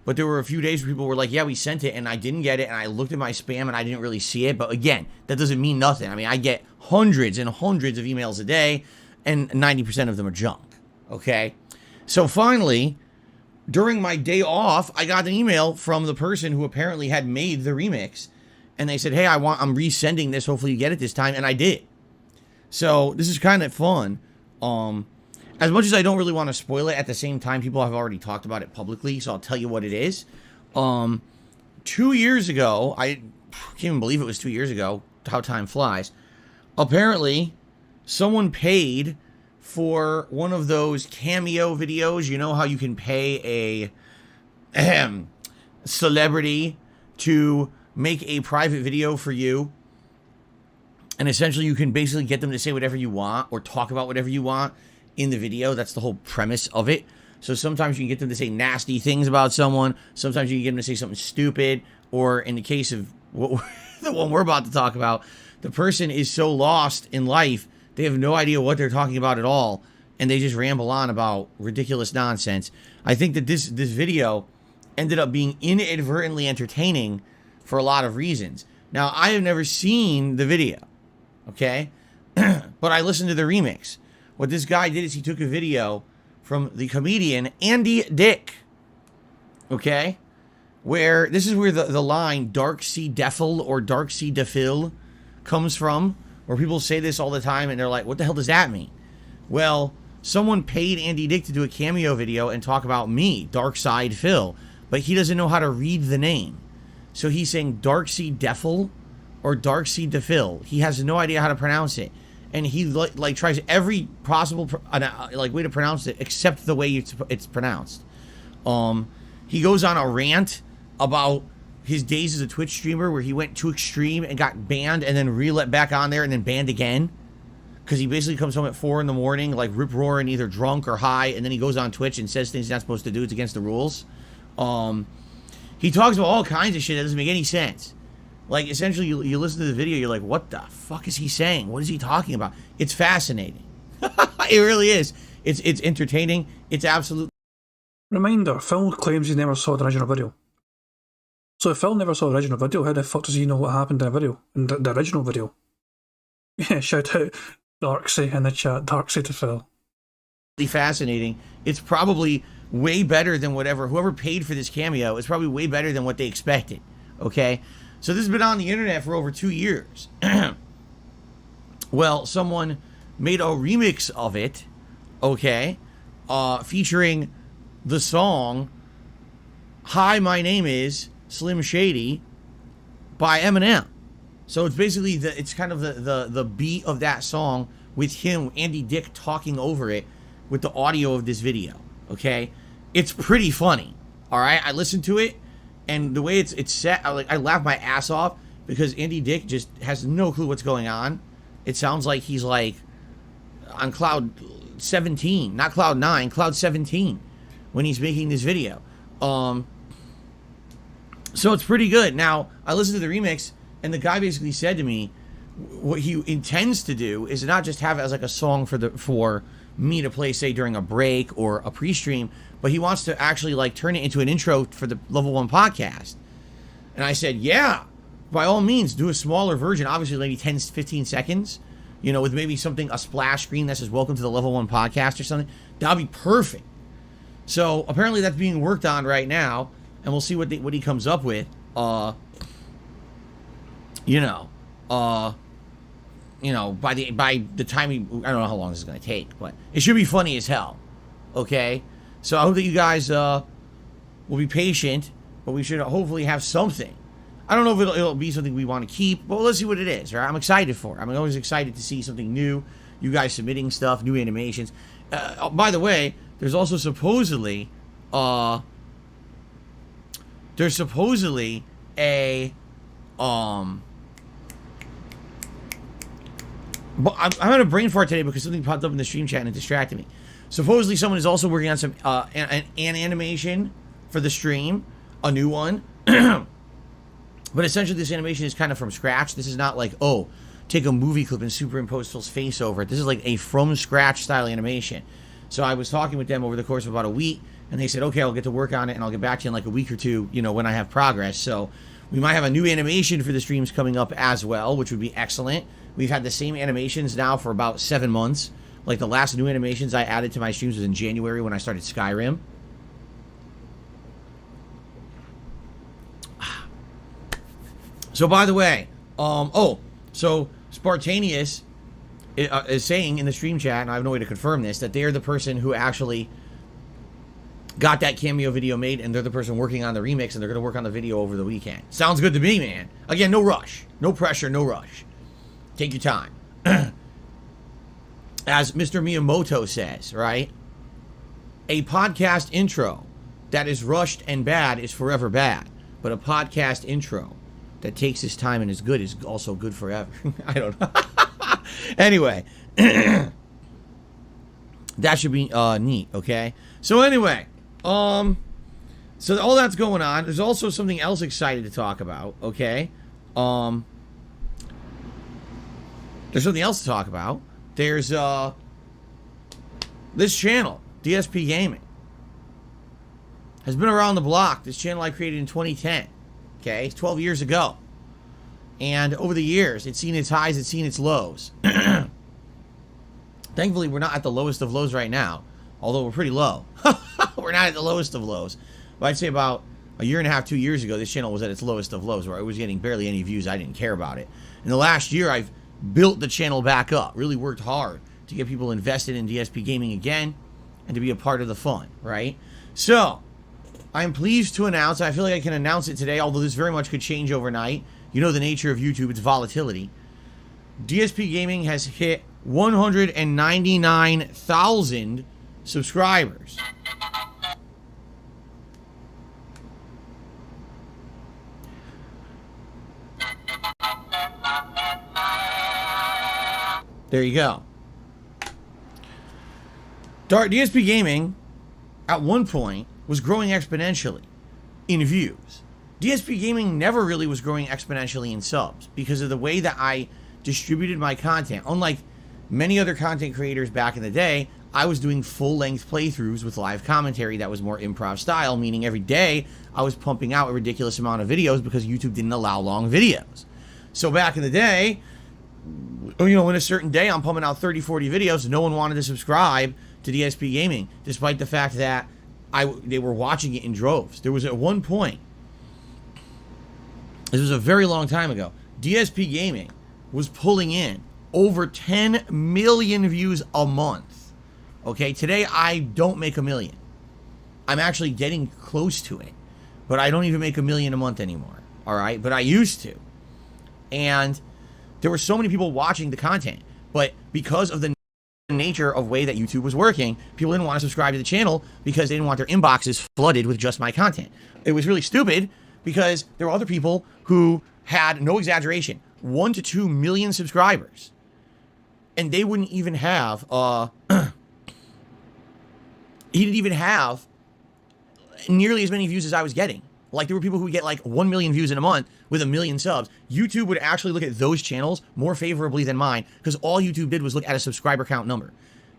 but there were a few days where people were like, yeah, we sent it, and I didn't get it, and I looked at my spam, and I didn't really see it. But again, that doesn't mean nothing. I mean, I get hundreds and hundreds of emails a day, and 90% of them are junk, okay? So finally, during my day off, I got an email from the person who apparently had made the remix, and they said, hey, I'm resending this, hopefully you get it this time, and I did. So this is kind of fun. As much as I don't really want to spoil it, at the same time, people have already talked about it publicly, so I'll tell you what it is. 2 years ago, I can't even believe it was 2 years ago, how time flies. Apparently, someone paid for one of those cameo videos. You know how you can pay a celebrity to make a private video for you? And essentially, you can basically get them to say whatever you want or talk about whatever you want in the video. That's the whole premise of it. So sometimes you can get them to say nasty things about someone. Sometimes you can get them to say something stupid. Or in the case of the one we're about to talk about, the person is so lost in life, they have no idea what they're talking about at all. And they just ramble on about ridiculous nonsense. I think that this video ended up being inadvertently entertaining for a lot of reasons. Now, I have never seen the video. Okay, but I listened to the remix. What this guy did is he took a video from the comedian Andy Dick. Okay, where this is where the line "Dark Sea Defil" or "Dark Sea Defil" comes from, where people say this all the time and they're like, "What the hell does that mean?" Well, someone paid Andy Dick to do a cameo video and talk about me, Dark Side Phil, but he doesn't know how to read the name, so he's saying Dark Sea Defil or Dark Sea Defil. He has no idea how to pronounce it, and he like tries every possible way to pronounce it except the way it's pronounced. He goes on a rant about his days as a Twitch streamer where he went too extreme and got banned and then re-let back on there and then banned again, because he basically comes home at 4 in the morning like rip roaring, either drunk or high, and then he goes on Twitch and says things he's not supposed to do. It's against the rules. He talks about all kinds of shit that doesn't make any sense. Like, essentially, you listen to the video, you're like, what the fuck is he saying? What is he talking about? It's fascinating. It really is. It's entertaining. It's absolute. Reminder, Phil claims he never saw the original video. So if Phil never saw the original video, how the fuck does he know what happened in the video? In the original video? Yeah, shout out Darksy in the chat. Darksy to Phil. Fascinating. It's probably way better than whoever paid for this cameo. It's probably way better than what they expected. Okay? So this has been on the internet for over 2 years. Well, someone made a remix of it, okay, featuring the song "Hi, My Name Is Slim Shady" by Eminem. So it's basically it's kind of the beat of that song with him, Andy Dick, talking over it with the audio of this video. Okay, it's pretty funny. All right, I listened to it. And the way it's set, I laugh my ass off because Andy Dick just has no clue what's going on. It sounds like he's like on cloud 17, not cloud 9, cloud 17 when he's making this video. So it's pretty good. Now, I listened to the remix, and the guy basically said to me, what he intends to do is not just have it as like a song for me to play, say, during a break or a pre-stream, but he wants to actually like turn it into an intro for the Level 1 podcast. And I said, yeah, by all means, do a smaller version, obviously maybe 10, 15 seconds, with maybe something, a splash screen that says welcome to the Level 1 podcast or something. That'll be perfect. So apparently that's being worked on right now, and we'll see what he comes up with. By the time I don't know how long this is going to take, but it should be funny as hell. Okay? So I hope that you guys will be patient, but we should hopefully have something. I don't know if it'll be something we want to keep, but let's see what it is. Right? I'm excited for it. I'm always excited to see something new. You guys submitting stuff, new animations. By the way, there's also supposedly a but I'm having a brain fart today because something popped up in the stream chat and it distracted me. Supposedly someone is also working on some an animation for the stream, a new one. But essentially this animation is kind of from scratch. This is not like, oh, take a movie clip and superimpose Phil's face over it. This is like a from scratch style animation. So I was talking with them over the course of about a week, and they said, okay, I'll get to work on it and I'll get back to you in like a week or two, when I have progress. So we might have a new animation for the streams coming up as well, which would be excellent. We've had the same animations now for about 7 months. Like the last new animations I added to my streams was in January when I started Skyrim. So by the way, so Spartanius is saying in the stream chat, and I have no way to confirm this, that they are the person who actually got that cameo video made, and they're the person working on the remix, and they're going to work on the video over the weekend. Sounds good to me, man. Again, no rush. No pressure, no rush. Take your time. As Mr. Miyamoto says, right? A podcast intro that is rushed and bad is forever bad. But a podcast intro that takes its time and is good is also good forever. I don't know. Anyway. That should be neat, okay? So anyway, so all that's going on. There's also something else exciting to talk about, okay? There's something else to talk about. There's this channel, DSP Gaming, has been around the block. This channel I created in 2010, okay? 12 years ago. And over the years, it's seen its highs, it's seen its lows. Thankfully, we're not at the lowest of lows right now, although we're pretty low. We're not at the lowest of lows. But I'd say about a year and a half, 2 years ago, this channel was at its lowest of lows, where I was getting barely any views. I didn't care about it. In the last year, I've built the channel back up, really worked hard to get people invested in DSP Gaming again and to be a part of the fun, right? So, I'm pleased to announce, I feel like I can announce it today, although this very much could change overnight. You know the nature of YouTube, it's volatility. DSP Gaming has hit 199,000 subscribers. There you go. DSP Gaming, at one point, was growing exponentially in views. DSP Gaming never really was growing exponentially in subs because of the way that I distributed my content. Unlike many other content creators back in the day, I was doing full-length playthroughs with live commentary that was more improv style, meaning every day I was pumping out a ridiculous amount of videos because YouTube didn't allow long videos. So back in the day, you know, in a certain day I'm pumping out 30, 40 videos, no one wanted to subscribe to DSP Gaming, despite the fact that they were watching it in droves. There was at one point, this was a very long time ago, DSP Gaming was pulling in over 10 million views a month. Okay, today I don't make a million. I'm actually getting close to it, but I don't even make a million a month anymore. All right, but I used to. And there were so many people watching the content, but because of the nature of way that YouTube was working, people didn't want to subscribe to the channel because they didn't want their inboxes flooded with just my content. It was really stupid because there were other people who had, no exaggeration, 1 to 2 million subscribers, and they wouldn't even have he didn't even have nearly as many views as I was getting. Like, there were people who would get like 1 million views in a month with 1 million subs. YouTube would actually look at those channels more favorably than mine because all YouTube did was look at a subscriber count number.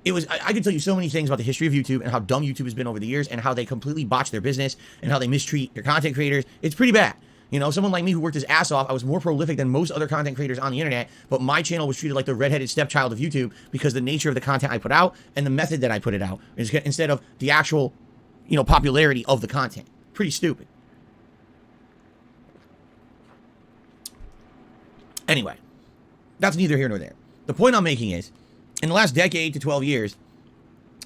It was, I could tell you so many things about the history of YouTube and how dumb YouTube has been over the years and how they completely botch their business and how they mistreat their content creators. It's pretty bad. You know, someone like me who worked his ass off, I was more prolific than most other content creators on the internet, but my channel was treated like the redheaded stepchild of YouTube because the nature of the content I put out and the method that I put it out instead of the actual, you know, popularity of the content. Pretty stupid. Anyway, that's neither here nor there. The point I'm making is, in the last decade to 12 years,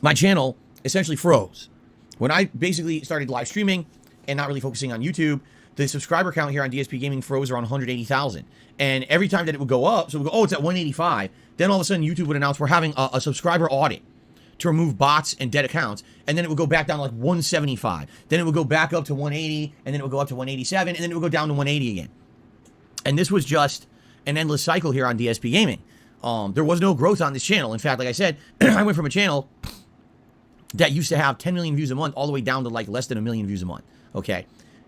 my channel essentially froze. When I basically started live streaming and not really focusing on YouTube, the subscriber count here on DSP Gaming froze around 180,000. And every time that it would go up, so it would go, oh, it's at 185. Then all of a sudden, YouTube would announce we're having a subscriber audit to remove bots and dead accounts. And then it would go back down to like 175. Then it would go back up to 180. And then it would go up to 187. And then it would go down to 180 again. And this was just an endless cycle here on DSP Gaming. There was no growth on this channel. In fact, like I said, I went from a channel that used to have 10 million views a month all the way down to like less than 1 million views a month. Okay.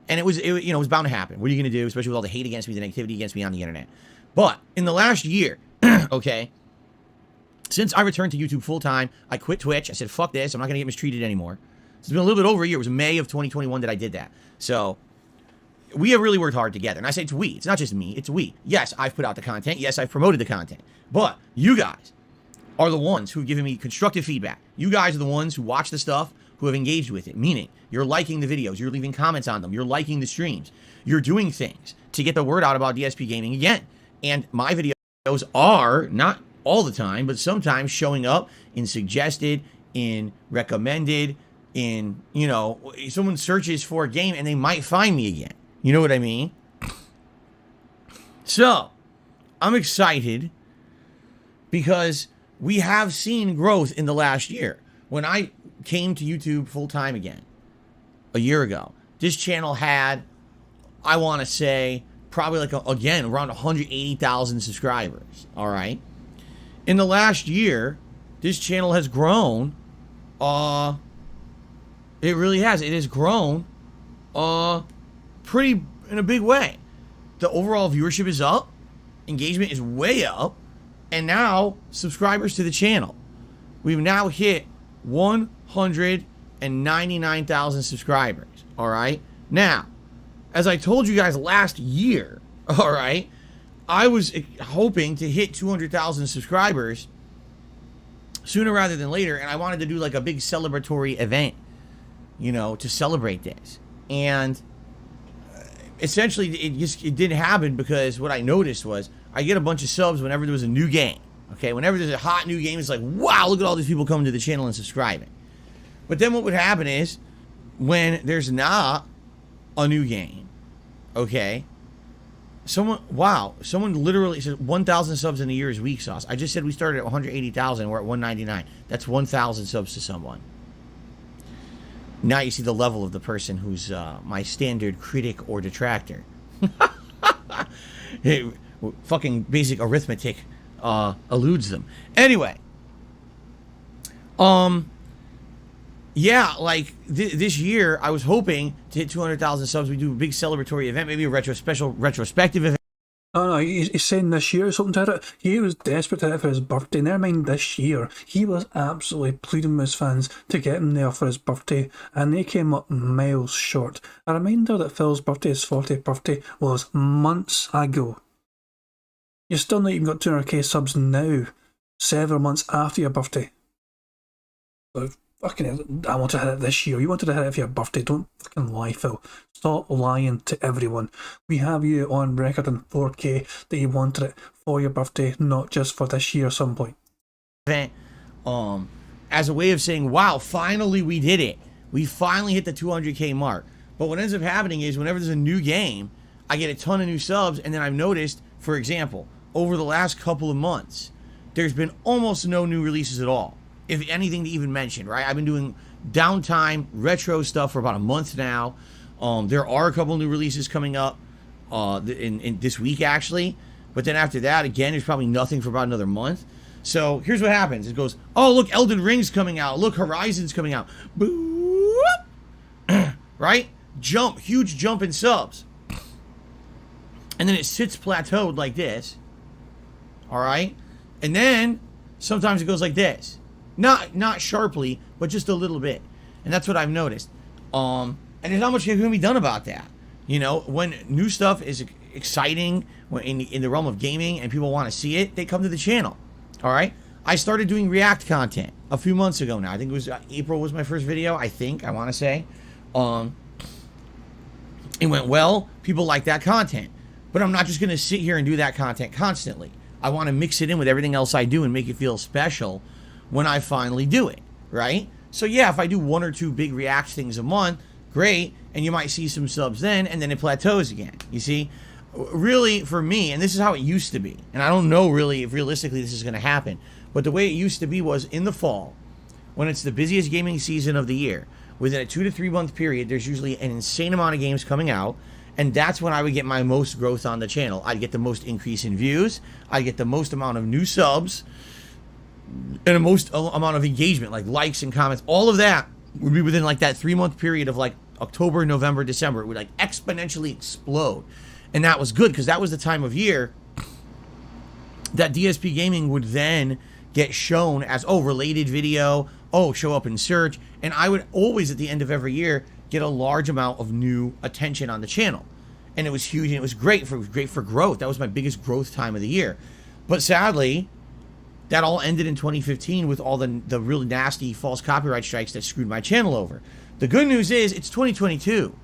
And it was bound to happen. What are you going to do, especially with all the hate against me, the negativity against me on the internet? But in the last year, okay, since I returned to YouTube full time, I quit Twitch. I said, fuck this. I'm not going to get mistreated anymore. It's been a little bit over a year. It was May of 2021 that I did that. So we have really worked hard together. And I say it's we. It's not just me. It's we. Yes, I've put out the content. Yes, I've promoted the content. But you guys are the ones who've given me constructive feedback. You guys are the ones who watch the stuff, who have engaged with it, meaning you're liking the videos, you're leaving comments on them, you're liking the streams, you're doing things to get the word out about DSP Gaming again. And my videos are, not all the time, but sometimes showing up in suggested, in recommended, in, you know, someone searches for a game and they might find me again. You know what I mean? So, I'm excited because we have seen growth in the last year. When I came to YouTube full time again a year ago, this channel had, I want to say, probably like, again, around 180,000 subscribers. All right. In the last year, this channel has grown. It really has. It has grown pretty in a big way. The overall viewership is up. Engagement is way up. And now, subscribers to the channel. We've now hit 199,000 subscribers. All right. Now, as I told you guys last year, all right, I was hoping to hit 200,000 subscribers sooner rather than later. And I wanted to do like a big celebratory event, you know, to celebrate this. And essentially, it didn't happen because what I noticed was I get a bunch of subs whenever there was a new game. Okay, whenever there's a hot new game, it's like, wow, look at all these people coming to the channel and subscribing. But then what would happen is when there's not a new game, okay, someone literally says 1,000 subs in a year is weak sauce. I just said we started at 180,000, we're at 199. That's 1,000 subs to someone. Now you see the level of the person who's my standard critic or detractor. Fucking basic arithmetic eludes them. Anyway, yeah, like this year I was hoping to hit 200,000 subs. We do a big celebratory event, maybe a retrospective event. Oh no, he's saying this year something to it. He was desperate to hit it for his birthday. Never mind this year. He was absolutely pleading with his fans to get him there for his birthday, and they came up miles short. A reminder that Phil's birthday, his 40th birthday, was months ago. You're still not even got 200k subs now, several months after your birthday. So fucking, I wanted to hit it this year. You wanted to hit it for your birthday. Don't fucking lie, Phil. Stop lying to everyone. We have you on record in 4K that you wanted it for your birthday, not just for this year at some point. As a way of saying, wow, finally we did it. We finally hit the 200k mark. But what ends up happening is whenever there's a new game, I get a ton of new subs, and then I've noticed, for example, over the last couple of months, there's been almost no new releases at all. If anything to even mention, right? I've been doing downtime retro stuff for about a month now. There are a couple new releases coming up in this week, actually. But then after that, again, there's probably nothing for about another month. So here's what happens. It goes, oh, look, Elden Ring's coming out. Look, Horizon's coming out. Boop. Right? Jump. Huge jump in subs. And then it sits plateaued like this. All right? And then sometimes it goes like this. Not sharply, but just a little bit. And that's what I've noticed. And there's not much can be done about that. You know, when new stuff is exciting in the realm of gaming and people want to see it, they come to the channel. All right? I started doing React content a few months ago now. I think it was April was my first video, I want to say. It went well. People like that content. But I'm not just going to sit here and do that content constantly. I want to mix it in with everything else I do and make it feel special when I finally do it, right? So yeah, if I do 1 or 2 big React things a month, great, and you might see some subs then, and then it plateaus again. You see, really for me, and this is how it used to be, and I don't know really if realistically this is going to happen, but the way it used to be was in the fall, when it's the busiest gaming season of the year, within a 2 to 3 month period, there's usually an insane amount of games coming out, and that's when I would get my most growth on the channel. I'd get the most increase in views, I'd get the most amount of new subs, and the most amount of engagement, like likes and comments. All of that would be within like that 3 month period of like October, November, December. It would like exponentially explode. And that was good because that was the time of year that DSP Gaming would then get shown as, oh, related video, oh, show up in search. And I would always at the end of every year get a large amount of new attention on the channel. And it was huge and it was great for growth. That was my biggest growth time of the year. But sadly, that all ended in 2015 with all the really nasty false copyright strikes that screwed my channel over. The good news is it's 2022.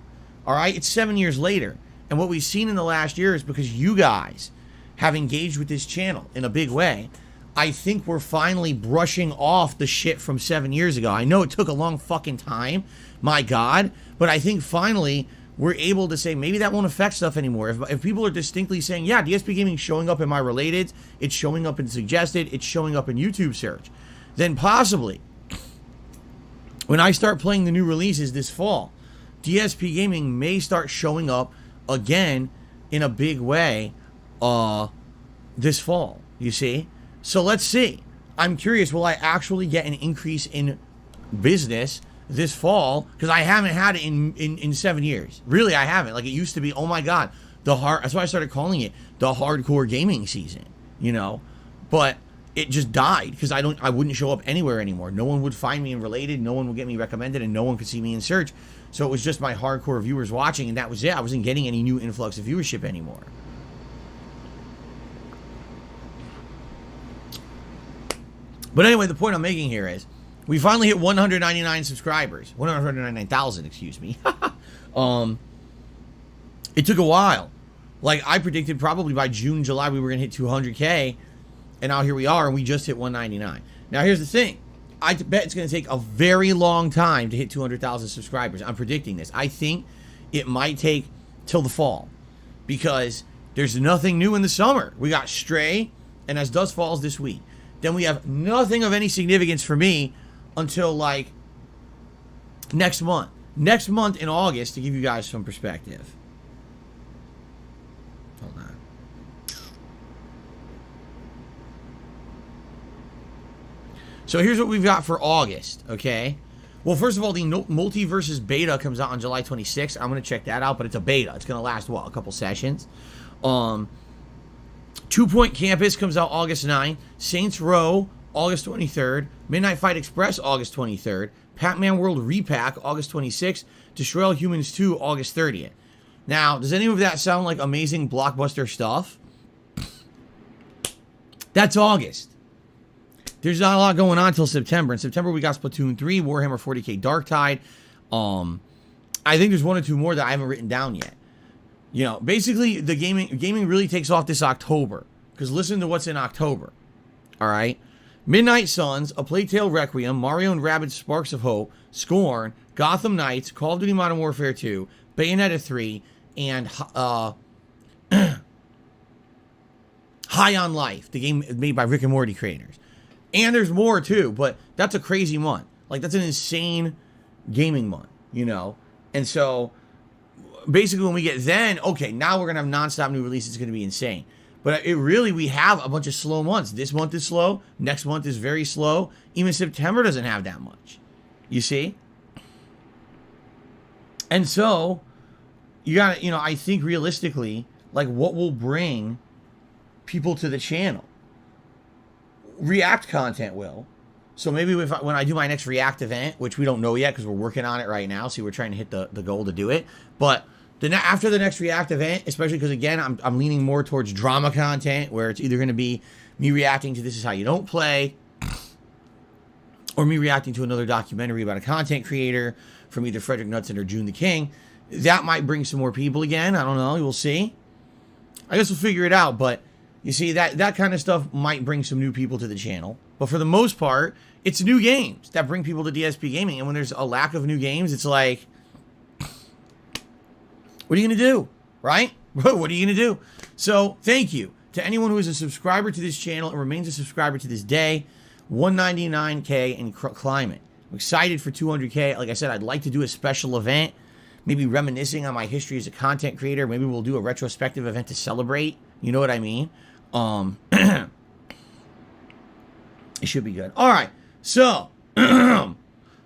All right, it's 7 years later. And what we've seen in the last year is because you guys have engaged with this channel in a big way, I think we're finally brushing off the shit from 7 years ago. I know it took a long fucking time, my God, but I think finally we're able to say maybe that won't affect stuff anymore. If people are distinctly saying, yeah, DSP Gaming's showing up in my related, it's showing up in suggested, it's showing up in YouTube search, then possibly when I start playing the new releases this fall, DSP Gaming may start showing up again in a big way this fall, you see? So let's see. I'm curious, will I actually get an increase in business this fall? Because I haven't had it in 7 years. Really, I haven't. Like, it used to be, oh my God, that's why I started calling it the hardcore gaming season, you know? But it just died because I wouldn't show up anywhere anymore. No one would find me in related, no one would get me recommended, and no one could see me in search. So it was just my hardcore viewers watching, and that was it. I wasn't getting any new influx of viewership anymore. But anyway, the point I'm making here is we finally hit 199 subscribers. 199,000, excuse me. It took a while. Like, I predicted probably by June, July, we were going to hit 200K. And now here we are, and we just hit 199. Now, here's the thing. I bet it's going to take a very long time to hit 200,000 subscribers. I'm predicting this. I think it might take till the fall because there's nothing new in the summer. We got Stray and As Dusk Falls this week. Then we have nothing of any significance for me until, like, next month. Next month in August, to give you guys some perspective. Hold on. So here's what we've got for August, okay? Well, first of all, the Multiverses beta comes out on July 26th. I'm going to check that out, but it's a beta. It's going to last, what, a couple sessions? 2 Point Campus comes out August 9th. Saints Row, August 23rd. Midnight Fight Express, August 23rd. Pac-Man World Repack, August 26th. Destroy All Humans 2, August 30th. Now, does any of that sound like amazing blockbuster stuff? That's August. There's not a lot going on until September. In September, we got Splatoon 3, Warhammer 40k Darktide. I think there's one or two more that I haven't written down yet. You know, basically, the gaming really takes off this October. Because listen to what's in October. All right? Midnight Suns, A Plague Tale Requiem, Mario and Rabbids Sparks of Hope, Scorn, Gotham Knights, Call of Duty Modern Warfare 2, Bayonetta 3, and High on Life, the game made by Rick and Morty creators. And there's more, too, but that's a crazy month. Like, that's an insane gaming month, you know? And so, basically, when we get then, okay, now we're going to have nonstop new releases. It's going to be insane. But we have a bunch of slow months. This month is slow. Next month is very slow. Even September doesn't have that much. You see? And so, you got to, I think realistically, like, what will bring people to the channel? React content will. So maybe when I do my next React event, which we don't know yet because we're working on it right now. See, we're trying to hit the goal to do it. But after the next React event, especially because, again, I'm leaning more towards drama content where it's either going to be me reacting to This Is How You Don't Play or me reacting to another documentary about a content creator from either Frederick Knudsen or June the King. That might bring some more people again. I don't know. We'll see. I guess we'll figure it out. But you see, that kind of stuff might bring some new people to the channel. But for the most part, it's new games that bring people to DSP Gaming. And when there's a lack of new games, it's like, what are you going to do? Right? What are you going to do? So, thank you to anyone who is a subscriber to this channel and remains a subscriber to this day. 199K and climbing. I'm excited for 200K. Like I said, I'd like to do a special event. Maybe reminiscing on my history as a content creator. Maybe we'll do a retrospective event to celebrate. You know what I mean? It should be good. All right. So,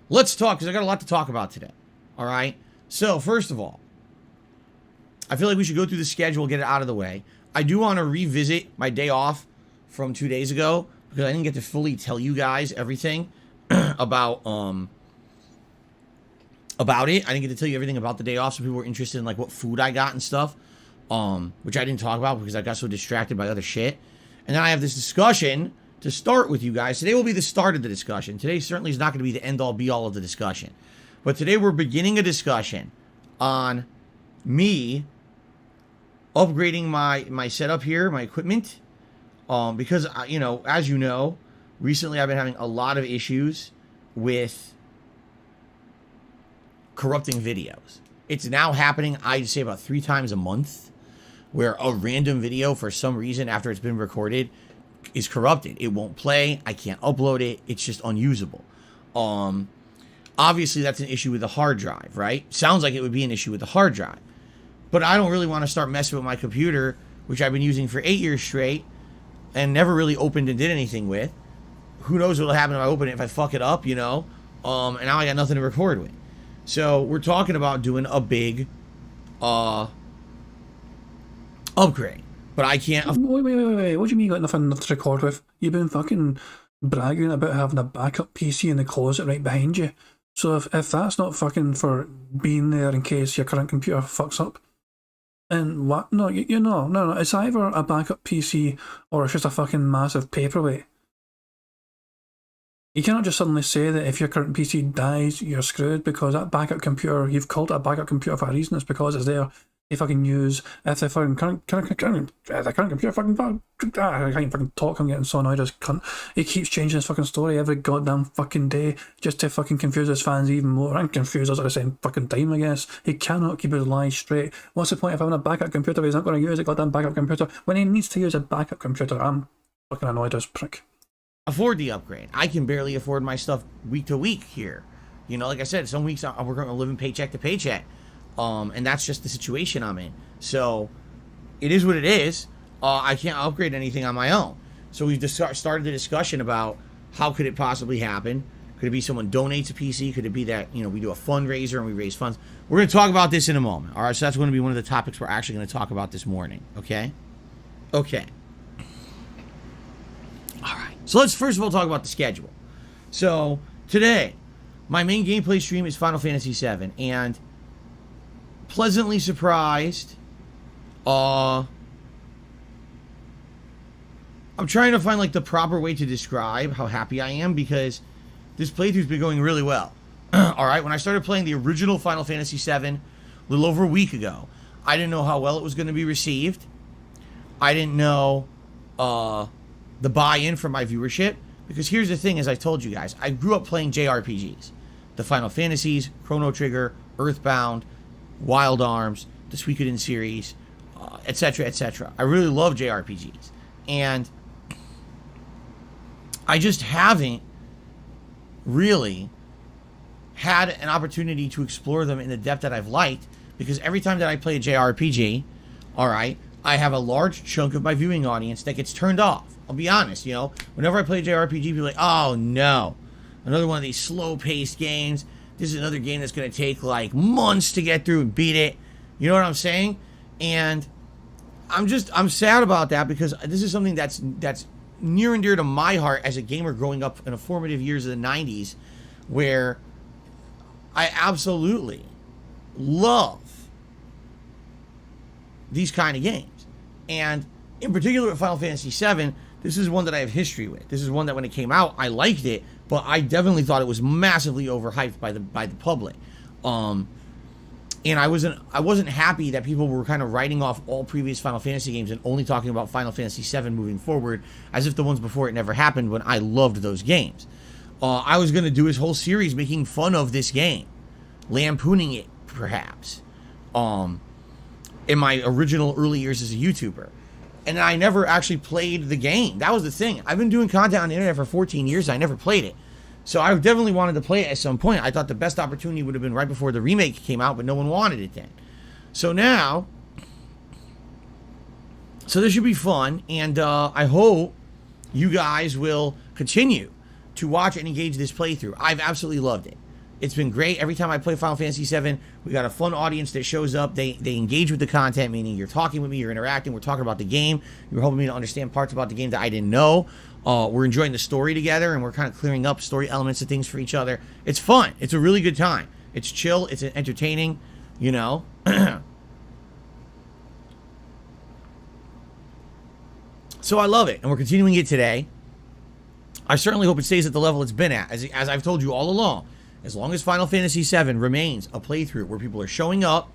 let's talk, because I got a lot to talk about today. All right? So, first of all, I feel like we should go through the schedule, get it out of the way. I do want to revisit my day off from 2 days ago, because I didn't get to fully tell you guys everything about it. I didn't get to tell you everything about the day off, so people were interested in, like, what food I got and stuff, which I didn't talk about because I got so distracted by other shit. And then I have this discussion to start with you guys. Today will be the start of the discussion. Today certainly is not going to be the end-all, be-all of the discussion. But today we're beginning a discussion on me upgrading my setup here, my equipment, Because, you know, as you know, recently I've been having a lot of issues with corrupting videos. It's now happening, I'd say, about 3 times a month, where a random video, for some reason, after it's been recorded, is corrupted. It won't play. I can't upload it. It's just unusable. Obviously, that's an issue with the hard drive, right? Sounds like it would be an issue with the hard drive. But I don't really want to start messing with my computer, which I've been using for 8 years straight, and never really opened and did anything with. Who knows what'll happen if I open it, if I fuck it up, you know? And now I got nothing to record with. So we're talking about doing a big upgrade. But I can't... Wait. What do you mean you got nothing to record with? You've been fucking bragging about having a backup PC in the closet right behind you. So if that's not fucking for being there in case your current computer fucks up, and what? No, you know, no. It's either a backup PC or it's just a fucking massive paperweight. You cannot just suddenly say that if your current PC dies, you're screwed, because that backup computer, you've called it a backup computer for a reason. It's because it's there. They fucking use, if the fucking current computer fucking, I can't fucking talk, I'm getting so annoyed as cunt. He keeps changing his fucking story every goddamn fucking day just to fucking confuse his fans even more, and confuse us at the same fucking time, I guess. He cannot keep his lies straight. What's the point of having a backup computer if he's not going to use a goddamn backup computer when he needs to use a backup computer? I'm fucking annoyed as prick. Afford the upgrade. I can barely afford my stuff week to week here. You know, like I said, some weeks we're going to live in paycheck to paycheck. And that's just the situation I'm in. So it is what it is. I can't upgrade anything on my own. So we've just started the discussion about how could it possibly happen. Could it be someone donates a PC? Could it be that, you know, we do a fundraiser and we raise funds? We're going to talk about this in a moment. All right, so that's going to be one of the topics we're actually going to talk about this morning. Okay? Okay. All right. So let's first of all talk about the schedule. So today, my main gameplay stream is Final Fantasy VII, and pleasantly surprised. I'm trying to find like the proper way to describe how happy I am, because this playthrough's been going really well. All right, when I started playing the original Final Fantasy VII a little over a week ago, I didn't know how well it was going to be received. I didn't know the buy-in from my viewership, because here's the thing, as I told you guys, I grew up playing JRPGs. The Final Fantasies, Chrono Trigger, Earthbound, Wild Arms, the Suikoden series, etc., etc. I really love JRPGs, and I just haven't really had an opportunity to explore them in the depth that I've liked, because every time that I play a JRPG, all right, I have a large chunk of my viewing audience that gets turned off. I'll be honest, you know, whenever I play a JRPG, people are like, oh no, another one of these slow-paced games. This is another game that's going to take like months to get through and beat it. You know what I'm saying? And I'm sad about that, because this is something that's near and dear to my heart as a gamer growing up in the formative years of the 90s, where I absolutely love these kind of games. And in particular with Final Fantasy VII, this is one that I have history with. This is one that when it came out, I liked it, but I definitely thought it was massively overhyped by the public. And I wasn't happy that people were kind of writing off all previous Final Fantasy games and only talking about Final Fantasy VII moving forward, as if the ones before it never happened, when I loved those games. I was going to do his whole series making fun of this game, lampooning it, perhaps, in my original early years as a YouTuber. And I never actually played the game. That was the thing. I've been doing content on the internet for 14 years. I never played it. So I definitely wanted to play it at some point. I thought the best opportunity would have been right before the remake came out, but no one wanted it then. So now, this should be fun. And I hope you guys will continue to watch and engage this playthrough. I've absolutely loved it. It's been great. Every time I play Final Fantasy VII, we got a fun audience that shows up. They engage with the content, meaning you're talking with me, you're interacting, we're talking about the game. You're helping me to understand parts about the game that I didn't know. We're enjoying the story together, and we're kind of clearing up story elements and things for each other. It's fun. It's a really good time. It's chill. It's entertaining, you know. So I love it, and we're continuing it today. I certainly hope it stays at the level it's been at, as I've told you all along. As long as Final Fantasy VII remains a playthrough where people are showing up,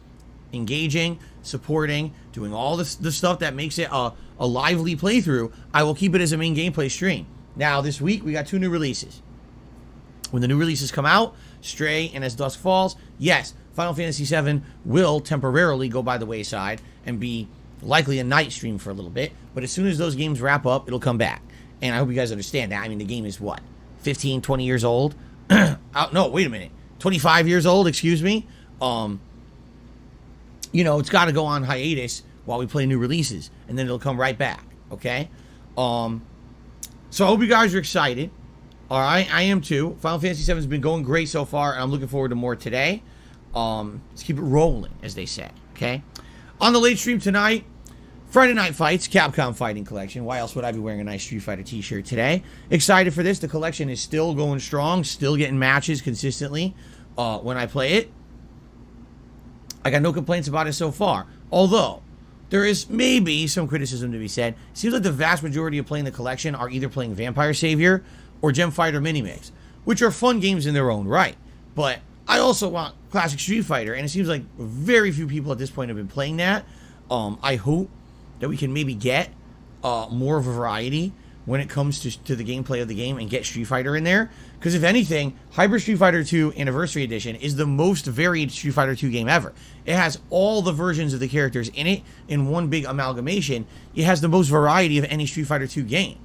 engaging, supporting, doing all the stuff that makes it a lively playthrough, I will keep it as a main gameplay stream. Now, this week, we got 2 new releases. When the new releases come out, Stray and As Dusk Falls, yes, Final Fantasy VII will temporarily go by the wayside and be likely a night stream for a little bit, but as soon as those games wrap up, it'll come back. And I hope you guys understand that. I mean, the game is what? 15, 20 years old? No, wait a minute. 25 years old, excuse me. You know, it's got to go on hiatus while we play new releases, and then it'll come right back, okay? So I hope you guys are excited. All right, I am too. Final Fantasy VII has been going great so far, and I'm looking forward to more today. Let's keep it rolling, as they say, okay? On the late stream tonight, Friday Night Fights, Capcom Fighting Collection. Why else would I be wearing a nice Street Fighter t-shirt today? Excited for this. The collection is still going strong, still getting matches consistently when I play it. I got no complaints about it so far. Although, there is maybe some criticism to be said. It seems like the vast majority of playing the collection are either playing Vampire Savior or Gem Fighter Minimix, which are fun games in their own right. But I also want classic Street Fighter, and it seems like very few people at this point have been playing that. I hope that we can maybe get more variety when it comes to the gameplay of the game and get Street Fighter in there. Because if anything, Hyper Street Fighter 2 Anniversary Edition is the most varied Street Fighter 2 game ever. It has all the versions of the characters in it in one big amalgamation. It has the most variety of any Street Fighter 2 game.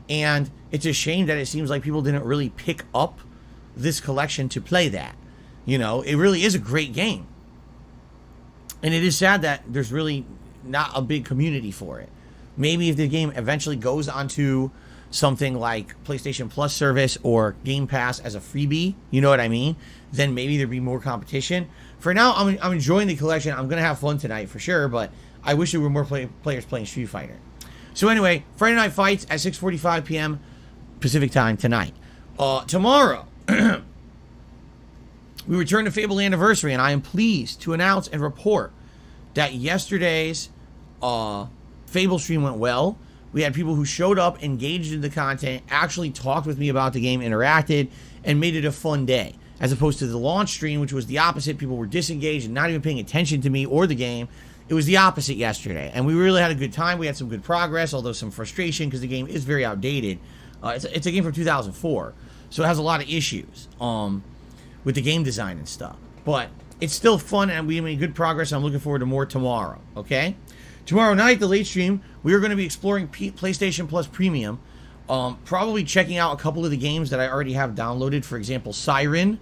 And it's a shame that it seems like people didn't really pick up this collection to play that. You know, it really is a great game. And it is sad that there's really not a big community for it. Maybe if the game eventually goes onto something like PlayStation Plus service or Game Pass as a freebie, you know what I mean? Then maybe there'd be more competition. For now, I'm enjoying the collection. I'm going to have fun tonight for sure, but I wish there were more players playing Street Fighter. So anyway, Friday Night Fights at 6:45 p.m. Pacific time tonight. Tomorrow, we return to Fable Anniversary, and I am pleased to announce and report that yesterday's Fable stream went well. We had people who showed up, engaged in the content, actually talked with me about the game, interacted, and made it a fun day. As opposed to the launch stream, which was the opposite. People were disengaged and not even paying attention to me or the game. It was the opposite yesterday. And we really had a good time. We had some good progress, although some frustration because the game is very outdated. It's a game from 2004. So it has a lot of issues with the game design and stuff. But it's still fun, and we made good progress. And I'm looking forward to more tomorrow, okay? Tomorrow night, the late stream, we are going to be exploring PlayStation Plus Premium. Probably checking out a couple of the games that I already have downloaded. For example, Siren,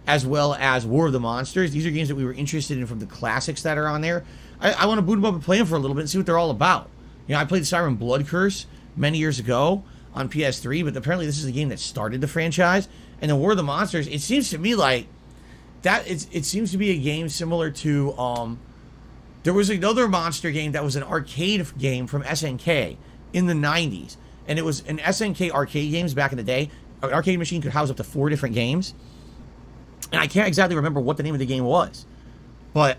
as well as War of the Monsters. These are games that we were interested in from the classics that are on there. I want to boot them up and play them for a little bit and see what they're all about. You know, I played Siren Blood Curse many years ago on PS3, but apparently this is the game that started the franchise. And the War of the Monsters, it seems to me like that it seems to be a game similar to there was another monster game that was an arcade game from SNK in the 90s. And it was an SNK arcade games back in the day. An arcade machine could house up to 4 different games. And I can't exactly remember what the name of the game was. But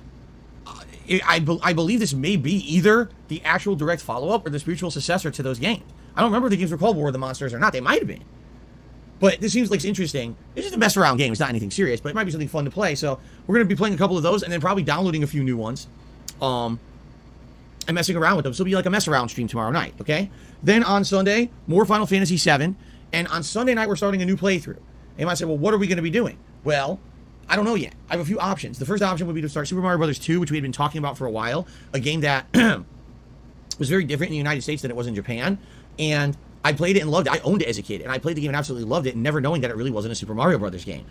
I believe this may be either the actual direct follow-up or the spiritual successor to those games. I don't remember if the games were called War of the Monsters or not. They might have been. But this seems like it's interesting. It's just a mess-around game. It's not anything serious, but it might be something fun to play. So we're going to be playing a couple of those and then probably downloading a few new ones. And messing around with them. So it'll be like a mess-around stream tomorrow night, okay? Then on Sunday, more Final Fantasy VII. And on Sunday night, we're starting a new playthrough. And you might say, well, what are we going to be doing? Well, I don't know yet. I have a few options. The first option would be to start Super Mario Bros. 2, which we had been talking about for a while. A game that was very different in the United States than it was in Japan. And I played it and loved it. I owned it as a kid. And I played the game and absolutely loved it, never knowing that it really wasn't a Super Mario Bros. Game.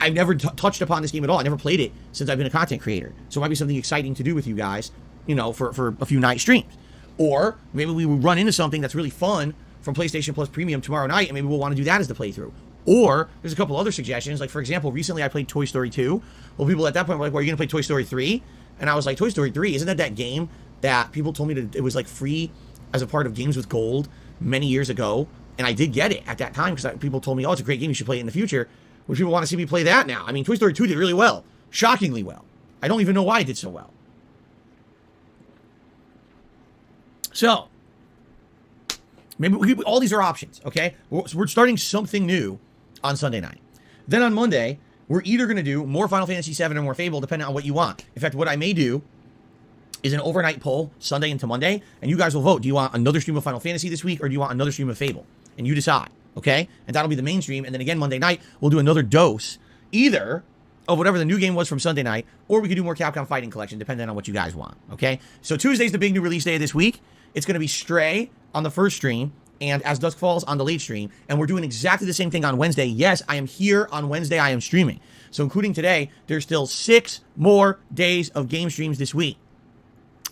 I've never touched upon this game at all. I never played it since I've been a content creator. So it might be something exciting to do with you guys, you know, for a few night streams. Or maybe we will run into something that's really fun from PlayStation Plus Premium tomorrow night, and maybe we'll want to do that as the playthrough. Or there's a couple other suggestions. Like, for example, recently I played Toy Story 2. Well, people at that point were like, well, are you going to play Toy Story 3? And I was like, Toy Story 3? Isn't that game that people told me it was like free as a part of Games with Gold many years ago? And I did get it at that time because people told me, oh, it's a great game. You should play it in the future. Would people want to see me play that now? I mean, Toy Story 2 did really well. Shockingly well. I don't even know why it did so well. So, maybe all these are options, okay? We're starting something new on Sunday night. Then on Monday, we're either going to do more Final Fantasy VII or more Fable, depending on what you want. In fact, what I may do is an overnight poll Sunday into Monday, and you guys will vote. Do you want another stream of Final Fantasy this week, or do you want another stream of Fable? And you decide, okay? And that'll be the main stream. And then again, Monday night, we'll do another dose, either of whatever the new game was from Sunday night, or we could do more Capcom Fighting Collection, depending on what you guys want, okay? So Tuesday's the big new release day of this week. It's going to be Stray on the first stream, and As Dusk Falls on the late stream, and we're doing exactly the same thing on Wednesday. Yes, I am here on Wednesday. I am streaming. So including today, there's still 6 more days of game streams this week.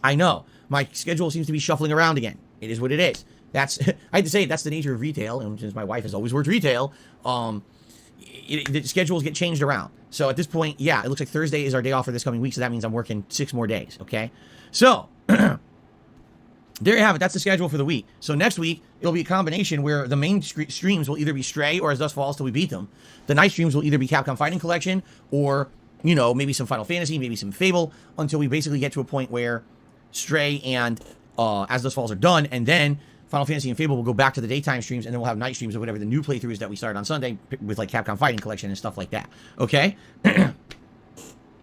I know. My schedule seems to be shuffling around again. It is what it is. That's, I had to say, that's the nature of retail, and since my wife has always worked retail, the schedules get changed around. So at this point, yeah, it looks like Thursday is our day off for this coming week, so that means I'm working 6 more days, okay? So, there you have it. That's the schedule for the week. So next week, it'll be a combination where the main streams will either be Stray or As Dusk Falls till we beat them. The night streams will either be Capcom Fighting Collection or, you know, maybe some Final Fantasy, maybe some Fable, until we basically get to a point where Stray and As Dusk Falls are done, and then Final Fantasy and Fable will go back to the daytime streams, and then we'll have night streams or whatever the new playthroughs that we started on Sunday with like Capcom Fighting Collection and stuff like that. Okay?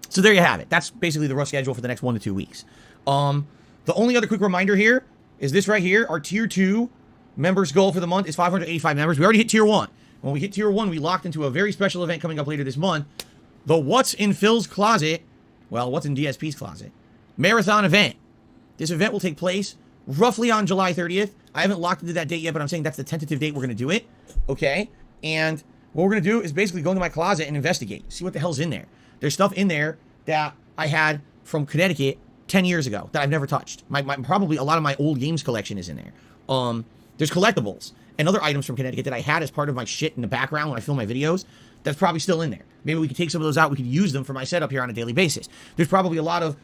So there you have it. That's basically the rough schedule for the next 1 to 2 weeks. The only other quick reminder here is this right here. Our Tier 2 members goal for the month is 585 members. We already hit Tier 1. When we hit Tier 1, we locked into a very special event coming up later this month. The What's in Phil's Closet, well, what's in DSP's Closet, marathon event. This event will take place roughly on July 30th. I haven't locked into that date yet, but I'm saying that's the tentative date we're going to do it. Okay? And what we're going to do is basically go into my closet and investigate. See what the hell's in there. There's stuff in there that I had from Connecticut 10 years ago that I've never touched. Probably a lot of my old games collection is in there. There's collectibles and other items from Connecticut that I had as part of my shit in the background when I film my videos. That's probably still in there. Maybe we could take some of those out. We could use them for my setup here on a daily basis. There's probably a lot of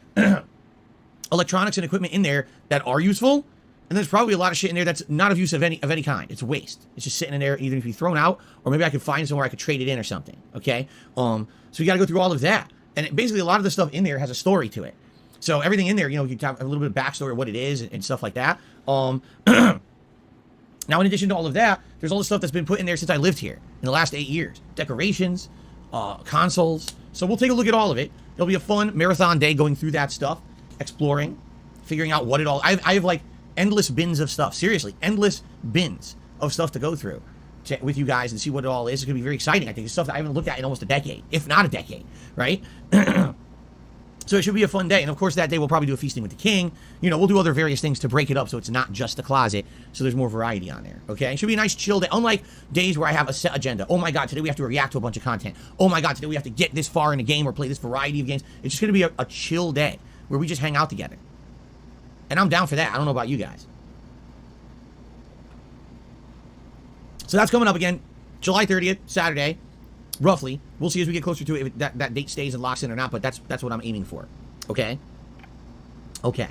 electronics and equipment in there that are useful. And there's probably a lot of shit in there that's not of use of any kind. It's waste. It's just sitting in there, either to be thrown out, or maybe I could find somewhere I could trade it in or something. Okay? So we got to go through all of that. And basically, a lot of the stuff in there has a story to it. So everything in there, you know, you have a little bit of backstory of what it is and stuff like that. Now, in addition to all of that, there's all the stuff that's been put in there since I lived here in the last 8 years. Decorations, consoles. So we'll take a look at all of it. It'll be a fun marathon day going through that stuff, exploring, figuring out what it all... I have like endless bins of stuff. Seriously, endless bins of stuff to go through with you guys and see what it all is. It's going to be very exciting. I think it's stuff that I haven't looked at in almost a decade, if not a decade, right? So it should be a fun day. And of course, that day we'll probably do a feasting with the king. You know, we'll do other various things to break it up so it's not just the closet. So there's more variety on there. Okay? It should be a nice chill day. Unlike days where I have a set agenda. Oh my God, today we have to react to a bunch of content. Oh my God, today we have to get this far in a game or play this variety of games. It's just going to be a chill day where we just hang out together. And I'm down for that. I don't know about you guys. So that's coming up again. July 30th, Saturday. Roughly. We'll see as we get closer to it if that date stays and locks in or not, but that's what I'm aiming for. Okay? Okay.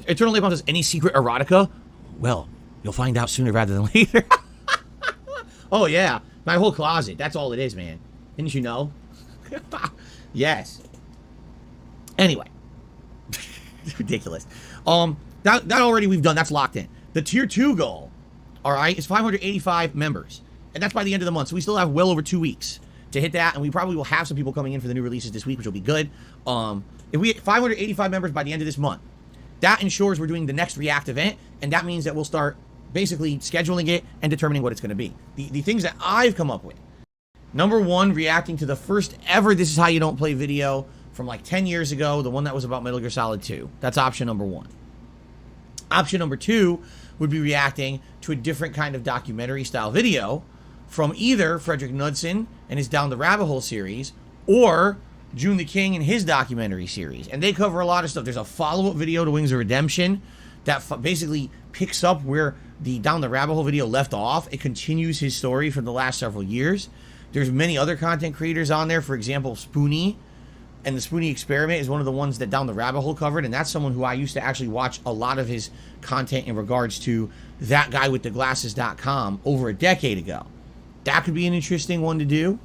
Eternal Napalm says, any secret erotica? Well, you'll find out sooner rather than later. Oh, yeah. My whole closet. That's all it is, man. Didn't you know? Yes. Anyway. Ridiculous. That already we've done. That's locked in. The Tier 2 goal, all right, is 585 members. And that's by the end of the month. So we still have well over 2 weeks to hit that. And we probably will have some people coming in for the new releases this week, which will be good. If we hit 585 members by the end of this month, that ensures we're doing the next React event. And that means that we'll start basically scheduling it and determining what it's going to be. The things that I've come up with. Number one, reacting to the first ever This Is How You Don't Play video from like 10 years ago. The one that was about Metal Gear Solid 2. That's option number one. Option number two would be reacting to a different kind of documentary style video from either Frederick Knudsen and his Down the Rabbit Hole series or June the King and his documentary series. And they cover a lot of stuff. There's a follow-up video to Wings of Redemption that basically picks up where the Down the Rabbit Hole video left off. It continues his story from the last several years. There's many other content creators on there. For example, Spoonie. And the Spoonie Experiment is one of the ones that Down the Rabbit Hole covered. And that's someone who I used to actually watch a lot of his content in regards to that guy with the glasses.com over a decade ago. That could be an interesting one to do.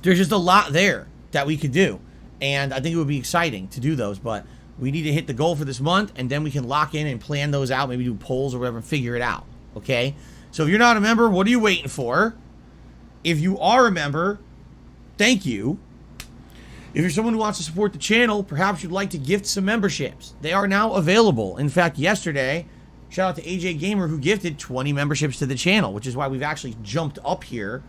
There's just a lot there that we could do. And I think it would be exciting to do those. But we need to hit the goal for this month. And then we can lock in and plan those out. Maybe do polls or whatever and figure it out. Okay? So if you're not a member, what are you waiting for? If you are a member, thank you. If you're someone who wants to support the channel, perhaps you'd like to gift some memberships. They are now available. In fact, yesterday, shout out to AJ Gamer who gifted 20 memberships to the channel, which is why we've actually jumped up here.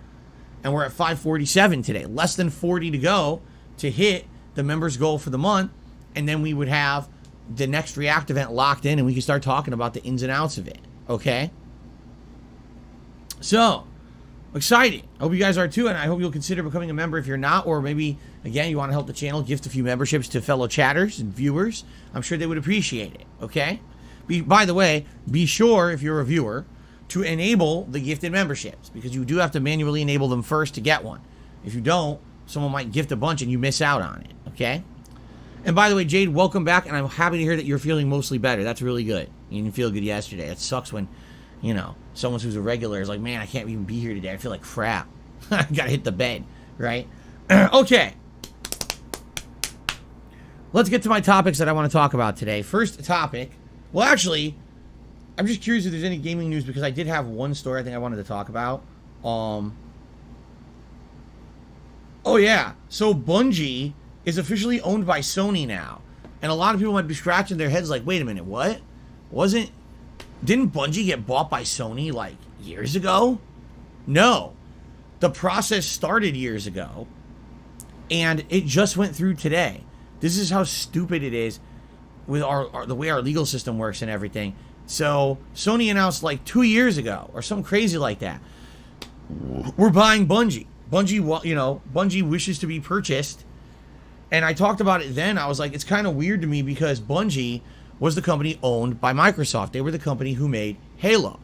And we're at 547 today. Less than 40 to go to hit the members goal for the month. And then we would have the next React event locked in and we can start talking about the ins and outs of it. Okay? So, exciting. I hope you guys are too, and I hope you'll consider becoming a member if you're not, or maybe, again, you want to help the channel, gift a few memberships to fellow chatters and viewers. I'm sure they would appreciate it, okay? By the way, be sure, if you're a viewer, to enable the gifted memberships, because you do have to manually enable them first to get one. If you don't, someone might gift a bunch and you miss out on it, okay? And by the way, Jade, welcome back, and I'm happy to hear that you're feeling mostly better. That's really good. You didn't feel good yesterday. It sucks when, you know, someone who's a regular is like, man, I can't even be here today. I feel like crap. I gotta hit the bed, right? Okay. Let's get to my topics that I want to talk about today. First topic. Well, actually, I'm just curious if there's any gaming news because I did have one story I think I wanted to talk about. Oh, yeah. So Bungie is officially owned by Sony now. And a lot of people might be scratching their heads like, wait a minute, what? Didn't Bungie get bought by Sony like years ago? No. The process started years ago and it just went through today. This is how stupid it is with the way our legal system works and everything. So Sony announced like 2 years ago or something crazy like that, we're buying Bungie. Bungie wishes to be purchased. And I talked about it then. I was like, it's kind of weird to me because Bungie was the company owned by Microsoft. They were the company who made Halo.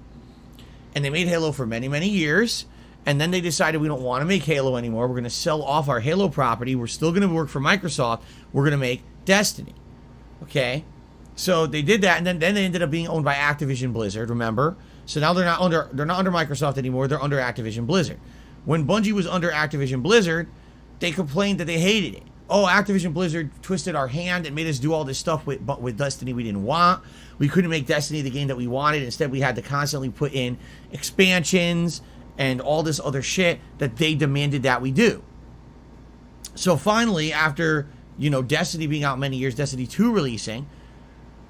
And they made Halo for many, many years. And then they decided we don't want to make Halo anymore. We're going to sell off our Halo property. We're still going to work for Microsoft. We're going to make Destiny. Okay? So they did that, and then they ended up being owned by Activision Blizzard, remember? So now they're not under Microsoft anymore. They're under Activision Blizzard. When Bungie was under Activision Blizzard, they complained that they hated it. Oh, Activision Blizzard twisted our hand and made us do all this stuff with Destiny we didn't want. We couldn't make Destiny the game that we wanted. Instead, we had to constantly put in expansions and all this other shit that they demanded that we do. So finally, after, Destiny being out many years, Destiny 2 releasing,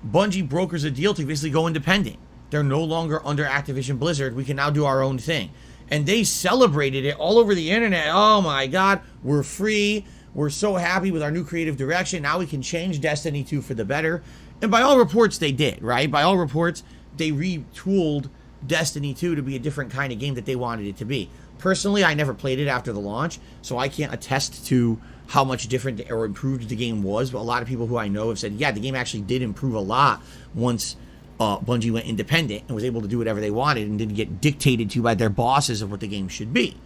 Bungie brokers a deal to basically go independent. They're no longer under Activision Blizzard. We can now do our own thing. And they celebrated it all over the internet. Oh my God, we're free. We're so happy with our new creative direction. Now we can change Destiny 2 for the better. And by all reports, they did, right? By all reports, they retooled Destiny 2 to be a different kind of game that they wanted it to be. Personally, I never played it after the launch, so I can't attest to how much different or improved the game was. But a lot of people who I know have said, yeah, the game actually did improve a lot once Bungie went independent and was able to do whatever they wanted and didn't get dictated to by their bosses of what the game should be.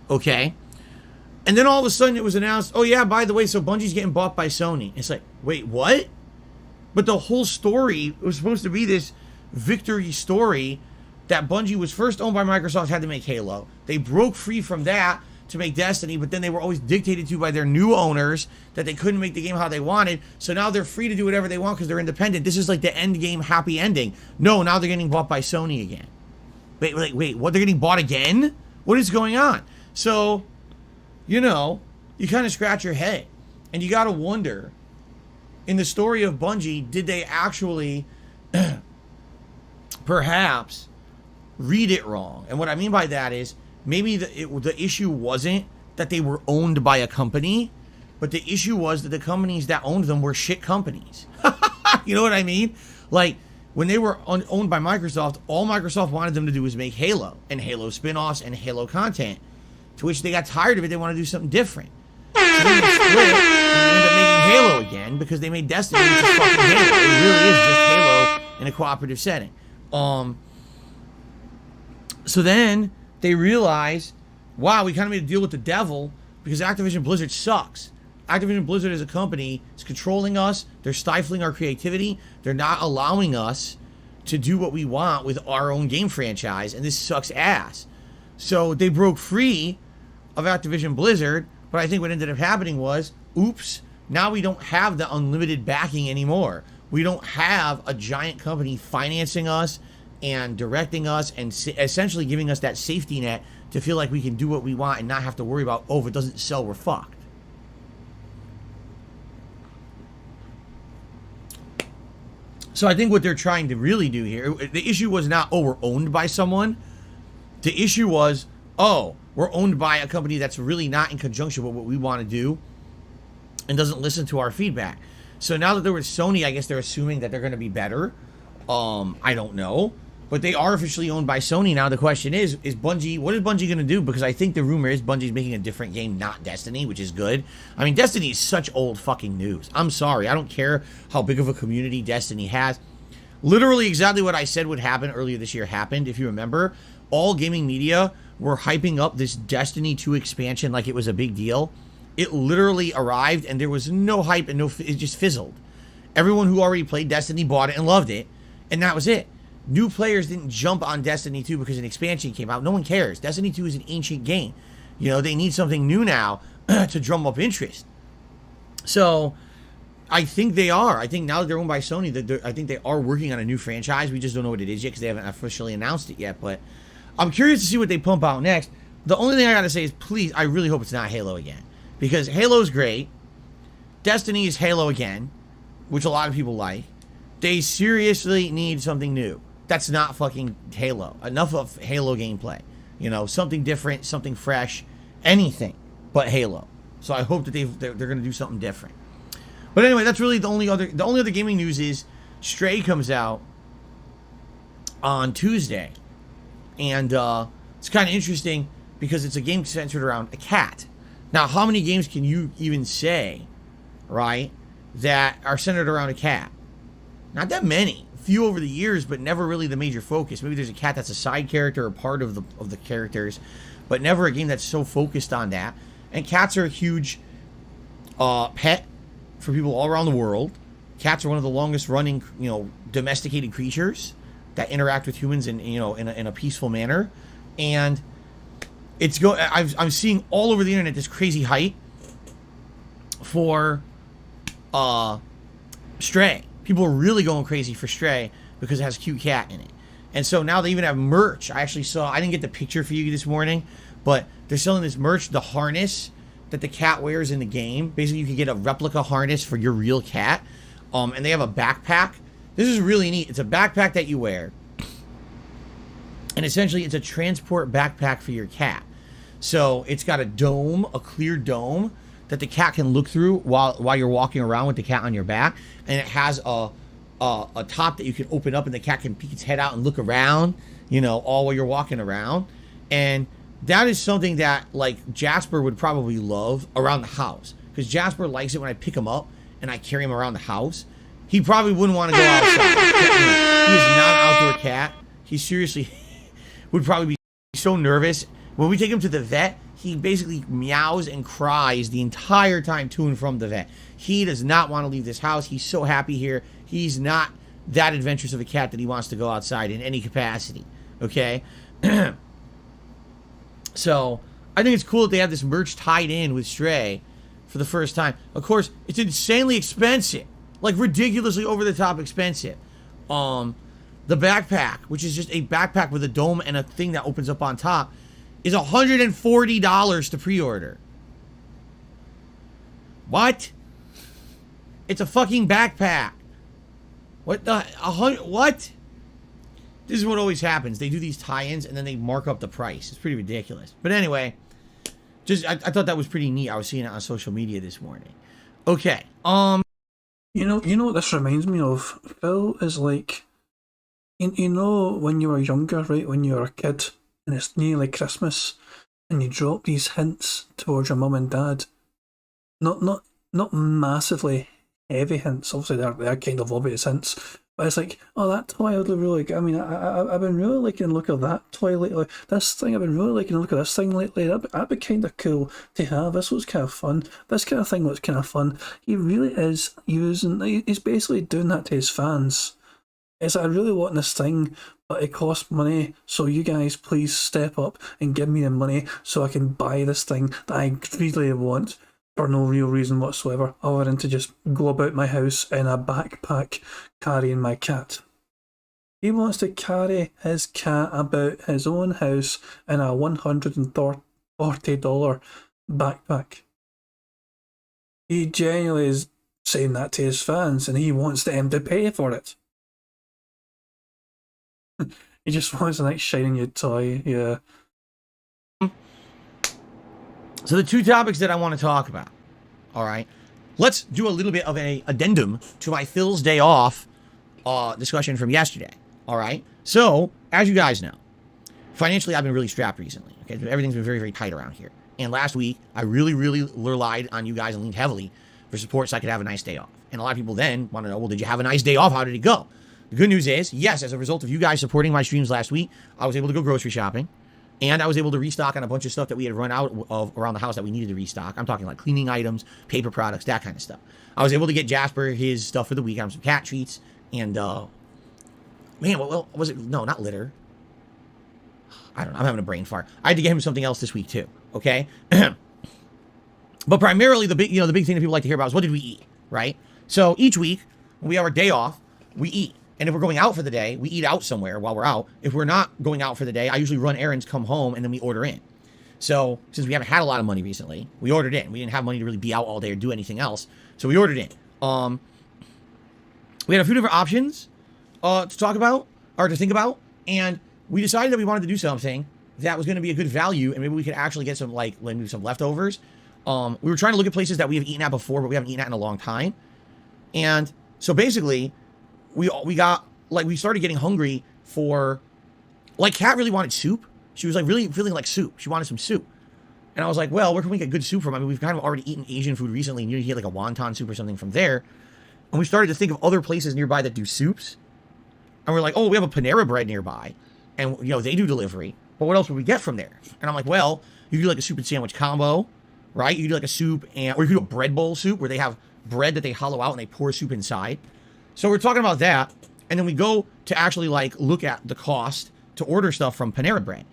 Okay? And then all of a sudden it was announced, oh yeah, by the way, so Bungie's getting bought by Sony. It's like, wait, what? But the whole story was supposed to be this victory story that Bungie was first owned by Microsoft, had to make Halo. They broke free from that to make Destiny, but then they were always dictated to by their new owners that they couldn't make the game how they wanted. So now they're free to do whatever they want because they're independent. This is like the end game happy ending. No, now they're getting bought by Sony again. Wait, what? They're getting bought again? What is going on? So, you kind of scratch your head and you got to wonder, in the story of Bungie, did they actually perhaps read it wrong? And what I mean by that is maybe the issue wasn't that they were owned by a company, but the issue was that the companies that owned them were shit companies. You know what I mean? Like, when they were owned by Microsoft, all Microsoft wanted them to do was make Halo and Halo spin-offs and Halo content, to which they got tired of it. They want to do something different. So they split and they ended up making Halo again because they made Destiny, which is fucking Halo. It really is just Halo in a cooperative setting. So then they realized, wow, we kind of made a deal with the devil because Activision Blizzard sucks. Activision Blizzard as a company is controlling us. They're stifling our creativity. They're not allowing us to do what we want with our own game franchise, and this sucks ass. So they broke free of Activision Blizzard, but I think what ended up happening was, oops, now we don't have the unlimited backing anymore. We don't have a giant company financing us and directing us and essentially giving us that safety net to feel like we can do what we want and not have to worry about, oh, if it doesn't sell, we're fucked. So I think what they're trying to really do here, the issue was not, oh, we're owned by someone. The issue was, oh, we're owned by a company that's really not in conjunction with what we want to do and doesn't listen to our feedback. So now that they're with Sony, I guess they're assuming that they're going to be better. I don't know. But they are officially owned by Sony now. The question is Bungie, what is Bungie going to do? Because I think the rumor is Bungie's making a different game, not Destiny, which is good. I mean, Destiny is such old fucking news. I'm sorry. I don't care how big of a community Destiny has. Literally exactly what I said would happen earlier this year happened. If you remember, all gaming media were hyping up this Destiny 2 expansion like it was a big deal. It literally arrived and there was no hype and it just fizzled. Everyone who already played Destiny bought it and loved it. And that was it. New players didn't jump on Destiny 2 because an expansion came out. No one cares. Destiny 2 is an ancient game. You know, they need something new now to drum up interest. So, I think they are. I think now that they're owned by Sony, I think they are working on a new franchise. We just don't know what it is yet because they haven't officially announced it yet. But I'm curious to see what they pump out next. The only thing I got to say is, please, I really hope it's not Halo again. Because Halo's great. Destiny is Halo again, which a lot of people like. They seriously need something new. That's not fucking Halo. Enough of Halo gameplay. You know, something different, something fresh, anything but Halo. So I hope that they're going to do something different. But anyway, that's really the only other gaming news is Stray comes out on Tuesday. And it's kind of interesting because it's a game centered around a cat. Now, how many games can you even say, right, that are centered around a cat? Not that many. Few over the years, but never really the major focus. Maybe there's a cat that's a side character or part of the characters, but never a game that's so focused on that. And cats are a huge pet for people all around the world. Cats are one of the longest running, you know, domesticated creatures that interact with humans in, you know, in a peaceful manner. And I'm seeing all over the internet this crazy hype for Stray. People are really going crazy for Stray because it has a cute cat in it. And so now they even have merch. I didn't get the picture for you this morning, but they're selling this merch, the harness that the cat wears in the game. Basically, you can get a replica harness for your real cat. And they have a backpack. This is really neat. It's a backpack that you wear. And essentially, it's a transport backpack for your cat. So it's got a dome, a clear dome, that the cat can look through while you're walking around with the cat on your back, and it has a top that you can open up, and the cat can peek its head out and look around, you know, all while you're walking around. And that is something that like Jasper would probably love around the house, because Jasper likes it when I pick him up and I carry him around the house. He probably wouldn't want to go outside. He is not an outdoor cat. He seriously would probably be so nervous. When we take him to the vet, he basically meows and cries the entire time to and from the vet. He does not want to leave this house. He's so happy here. He's not that adventurous of a cat that he wants to go outside in any capacity. Okay? So, I think it's cool that they have this merch tied in with Stray for the first time. Of course, it's insanely expensive. Like, ridiculously over-the-top expensive. The backpack, which is just a backpack with a dome and a thing that opens up on top, is $140 to pre-order. What? It's a fucking backpack. What the? What? This is what always happens. They do these tie-ins and then they mark up the price. It's pretty ridiculous. But anyway, I thought that was pretty neat. I was seeing it on social media this morning. Okay. You know what this reminds me of? Phil is like, you know when you were younger, right? When you were a kid, and it's nearly Christmas, and you drop these hints towards your mum and dad. Not massively heavy hints. Obviously, they're kind of obvious hints. But it's like, oh, that toy I would really like. I mean, I've been really liking the look of that toy lately. This thing, I've been really liking the look of this thing lately. That'd be kind of cool to have. This looks kind of fun. This kind of thing looks kind of fun. He really is he's basically doing that to his fans. It's like, I really want this thing, but it costs money, so you guys please step up and give me the money so I can buy this thing that I really want for no real reason whatsoever, other than to just go about my house in a backpack carrying my cat. He wants to carry his cat about his own house in a $140 backpack. He genuinely is saying that to his fans, and he wants them to pay for it. He just wants a nice shiny new toy, yeah. So the two topics that I want to talk about, all right? Let's do a little bit of an addendum to my Phil's Day Off discussion from yesterday, all right? So, as you guys know, financially I've been really strapped recently, okay? Everything's been very, very tight around here. And last week, I really, really relied on you guys and leaned heavily for support so I could have a nice day off. And a lot of people then want to know, well, did you have a nice day off? How did it go? The good news is, yes, as a result of you guys supporting my streams last week, I was able to go grocery shopping. And I was able to restock on a bunch of stuff that we had run out of around the house that we needed to restock. I'm talking like cleaning items, paper products, that kind of stuff. I was able to get Jasper his stuff for the week. Some cat treats and, man, what was it? No, not litter. I don't know. I'm having a brain fart. I had to get him something else this week too. Okay. But primarily the big thing that people like to hear about is what did we eat, right? So each week when we have our day off, we eat. And if we're going out for the day, we eat out somewhere while we're out. If we're not going out for the day, I usually run errands, come home, and then we order in. So since we haven't had a lot of money recently, we ordered in. We didn't have money to really be out all day or do anything else. So we ordered in. We had a few different options to talk about or to think about. And we decided that we wanted to do something that was going to be a good value. And maybe we could actually get some maybe some leftovers. We were trying to look at places that we have eaten at before, but we haven't eaten at in a long time. And so basically, we started getting hungry for, like, Kat really wanted soup. She was like really feeling like soup. She wanted some soup. And I was like, well, where can we get good soup from? I mean, we've kind of already eaten Asian food recently, and you get like a wonton soup or something from there. And we started to think of other places nearby that do soups. And we're like, oh, we have a Panera Bread nearby. And, they do delivery. But what else would we get from there? And I'm like, well, you do like a soup and sandwich combo, right? You do like a soup or you do a bread bowl soup where they have bread that they hollow out and they pour soup inside. So we're talking about that, and then we go to actually look at the cost to order stuff from Panera Bread,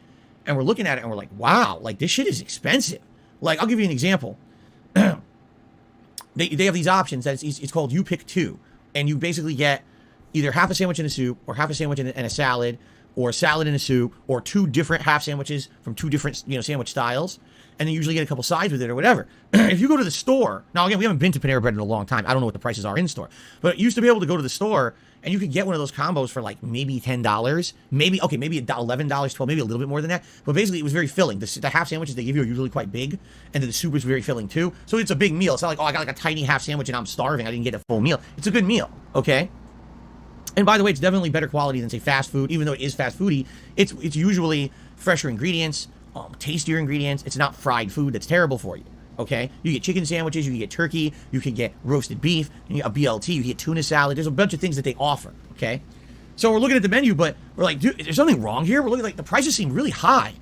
and we're looking at it and we're like, wow, this shit is expensive. I'll give you an example. They have these options that it's called you pick two, and you basically get either half a sandwich in a soup, or half a sandwich in a salad, or a salad in a soup, or two different half sandwiches from two different sandwich styles. And then you usually get a couple sides with it or whatever. If you go to the store, now again, we haven't been to Panera Bread in a long time. I don't know what the prices are in store. But you used to be able to go to the store and you could get one of those combos for maybe $10. Maybe $11, $12, maybe a little bit more than that. But basically, it was very filling. The half sandwiches they give you are usually quite big. And then the soup is very filling too. So it's a big meal. It's not like, oh, I got a tiny half sandwich and I'm starving. I didn't get a full meal. It's a good meal, okay? And by the way, it's definitely better quality than, say, fast food. Even though it is fast foody, it's usually fresher ingredients, tastier ingredients. It's not fried food that's terrible for you, okay? You get chicken sandwiches, you can get turkey, you can get roasted beef, you get a BLT, you get tuna salad. There's a bunch of things that they offer, okay? So we're looking at the menu, but we're like, dude, is there something wrong here? We're looking the prices seem really high.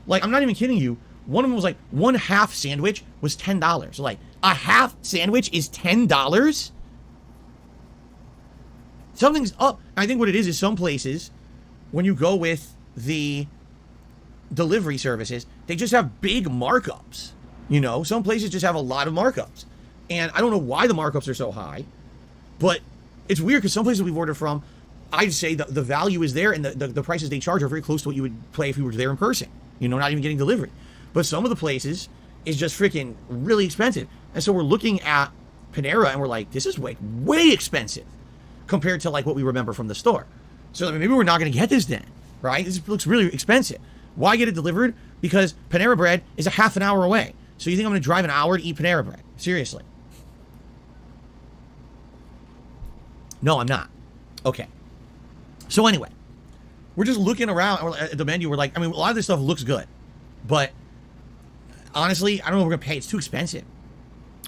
I'm not even kidding you. One of them was one half sandwich was $10. So a half sandwich is $10? Something's up. I think what it is some places, when you go with the delivery services, they just have big markups. Some places just have a lot of markups. And I don't know why the markups are so high, but it's weird because some places we've ordered from, I'd say the value is there and the prices they charge are very close to what you would pay if you were there in person. Not even getting delivery. But some of the places is just freaking really expensive. And so we're looking at Panera and we're like, this is way expensive compared to what we remember from the store. So maybe we're not going to get this then, right? This looks really expensive. Why get it delivered? Because Panera Bread is a half an hour away. So you think I'm going to drive an hour to eat Panera Bread? Seriously. No, I'm not. Okay. So anyway, we're just looking around at the menu. We're like, a lot of this stuff looks good. But honestly, I don't know what we're going to pay. It's too expensive.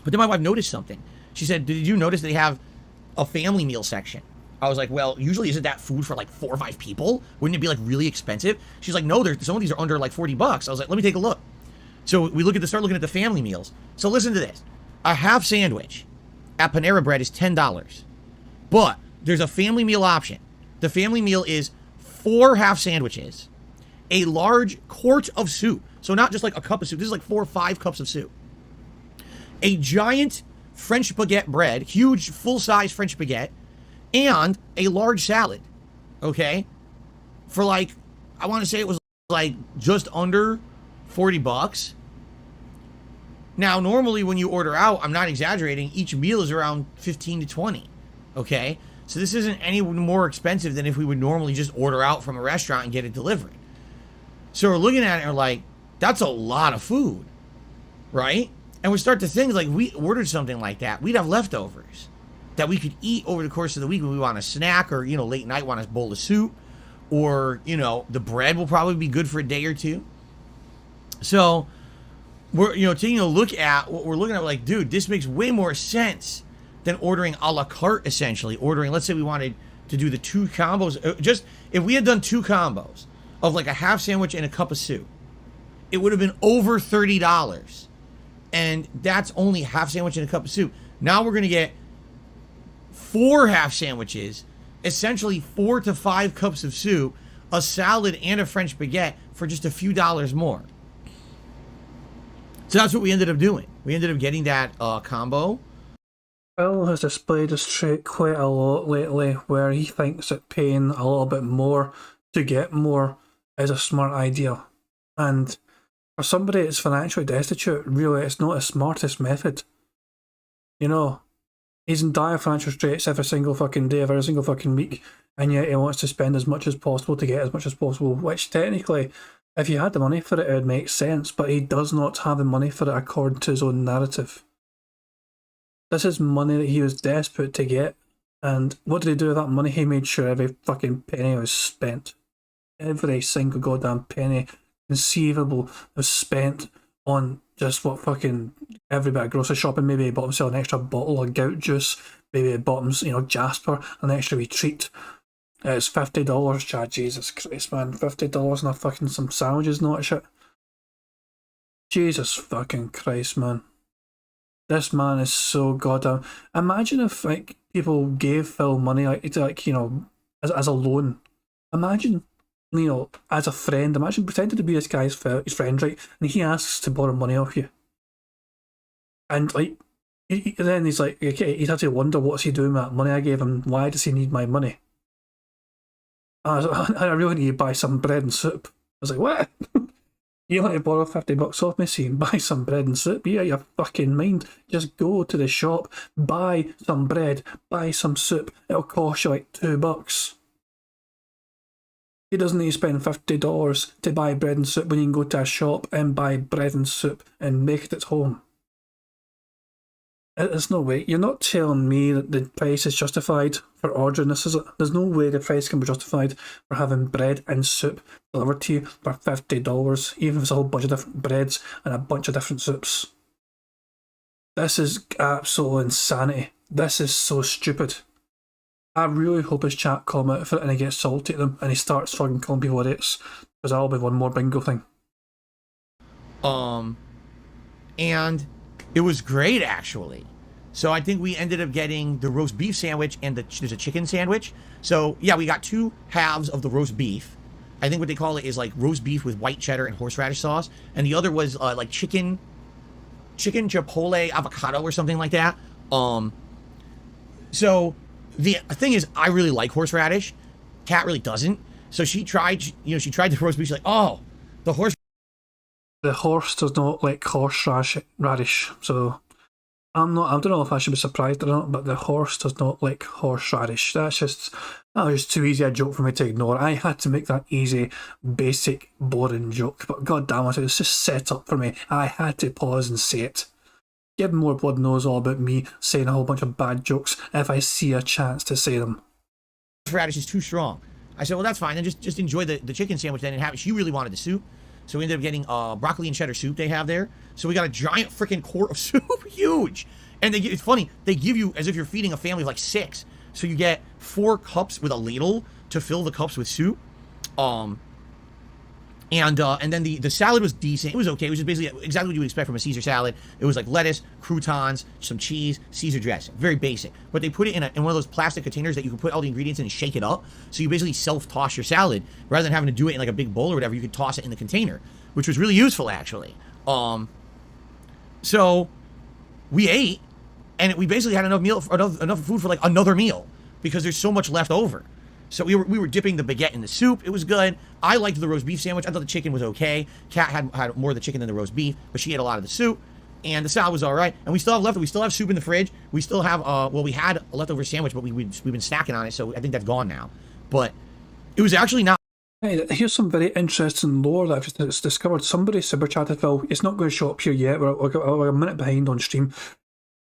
But then my wife noticed something. She said, did you notice they have a family meal section? I was like, well, usually isn't that food for 4 or 5 people? Wouldn't it be really expensive? She's like, no, some of these are under $40. I was like, let me take a look. So we start looking at the family meals. So listen to this. A half sandwich at Panera Bread is $10. But there's a family meal option. The family meal is 4 half sandwiches, a large quart of soup. So not just a cup of soup. This is 4 or 5 cups of soup. A giant French baguette bread, huge full-size French baguette, and a large salad. okay, for like, I want to say it was like just under $40. Now, normally when you order out, I'm not exaggerating, each meal is around 15 to 20, okay? So this isn't any more expensive than if we would normally just order out from a restaurant and get it delivered. So we're looking at it and we're like, that's a lot of food, right? And we start to think, like, we ordered something like that, we'd have leftovers that we could eat over the course of the week when we want a snack, or, you know, late night want a bowl of soup, or, you know, the bread will probably be good for a day or two. So we're, you know, taking a look at what we're looking at, like, dude, this makes way more sense than ordering a la carte, essentially. Ordering, let's say we wanted to do the 2 combos. Just, if we had done 2 combos of like a half sandwich and a cup of soup, it would have been over $30. And that's only half sandwich and a cup of soup. Now we're going to get 4 half sandwiches, essentially 4 to 5 cups of soup, a salad, and a French baguette for just a few dollars more. So that's what we ended up doing. We ended up getting that combo. Phil has displayed his trait quite a lot lately, where he thinks that paying a little bit more to get more is a smart idea. And for somebody that's financially destitute, really, it's not the smartest method. You know, he's in dire financial straits every single fucking day, every single fucking week, and yet he wants to spend as much as possible to get as much as possible, which technically, if you had the money for it, it would make sense, but he does not have the money for it according to his own narrative. This is money that he was desperate to get, and what did he do with that money? He made sure every fucking penny was spent. Every single goddamn penny conceivable was spent on just what fucking every bit of grocery shopping. Maybe he bought himself an extra bottle of gout juice, maybe he bought him, you know, Jasper, an extra wee treat. It's $50, Chad, Jesus Christ, man, $50 and a fucking some sandwiches, not shit. Jesus fucking Christ, man. This man is so goddamn... Imagine if, like, people gave Phil money, like you know, as a loan. Imagine, you know, as a friend, imagine pretending to be this guy's his friend, right? And he asks to borrow money off you. And, like, then he's like, okay, he'd have to wonder, what's he doing with that money I gave him? Why does he need my money? I really need to buy some bread and soup. I was like, what? You want to borrow $50 off me so you can buy some bread and soup? Yeah, your fucking mind. Just go to the shop, buy some bread, buy some soup. It'll cost you like $2. He doesn't need to spend $50 to buy bread and soup when you can go to a shop and buy bread and soup and make it at home. There's no way. You're not telling me that the price is justified for ordering this, is it? There's no way the price can be justified for having bread and soup delivered to you for $50, even if it's a whole bunch of different breads and a bunch of different soups. This is absolute insanity. This is so stupid. I really hope his chat comment for it and he gets salty at them and he starts fucking calling people idiots, because that'll be one more bingo thing. And it was great, actually. So I think we ended up getting the roast beef sandwich and there's a chicken sandwich. So yeah, we got 2 halves of the roast beef. I think what they call it is like roast beef with white cheddar and horseradish sauce. And the other was like chicken chipotle avocado or something like that. So the thing is, I really like horseradish. Kat really doesn't. So she tried the roast beef. She's like, oh, the horse. The horse does not like horseradish, so I don't know if I should be surprised or not, but the horse does not like horseradish. That was just too easy a joke for me to ignore. I had to make that easy, basic, boring joke, but god damn it, it was just set up for me. I had to pause and say it. Give more blood knows all about me saying a whole bunch of bad jokes if I see a chance to say them. Horseradish is too strong. I said, well, that's fine, then just enjoy the chicken sandwich then and have it. She really wanted the soup. So we ended up getting broccoli and cheddar soup they have there. So we got a giant freaking quart of soup, huge. And it's funny, they give you as if you're feeding a family of like 6. So you get 4 cups with a ladle to fill the cups with soup. And then the salad was decent. It was okay. It was just basically exactly what you would expect from a Caesar salad. It was like lettuce, croutons, some cheese, Caesar dressing. Very basic. But they put it in one of those plastic containers that you can put all the ingredients in and shake it up. So you basically self-toss your salad. Rather than having to do it in like a big bowl or whatever, you could toss it in the container, which was really useful, actually. So we ate, and we basically had enough food for like another meal because there's so much left over. So we were dipping the baguette in the soup. It was good. I liked the roast beef sandwich. I thought the chicken was okay. Kat had more of the chicken than the roast beef, but she ate a lot of the soup. And the salad was all right. And we still have left. We still have soup in the fridge. We still have, we had a leftover sandwich, but we've been snacking on it, so I think that's gone now. But it was actually not. Hey, here's some very interesting lore that I've just discovered. Somebody super chatted, Phil. It's not going to show up here yet. We're a minute behind on stream.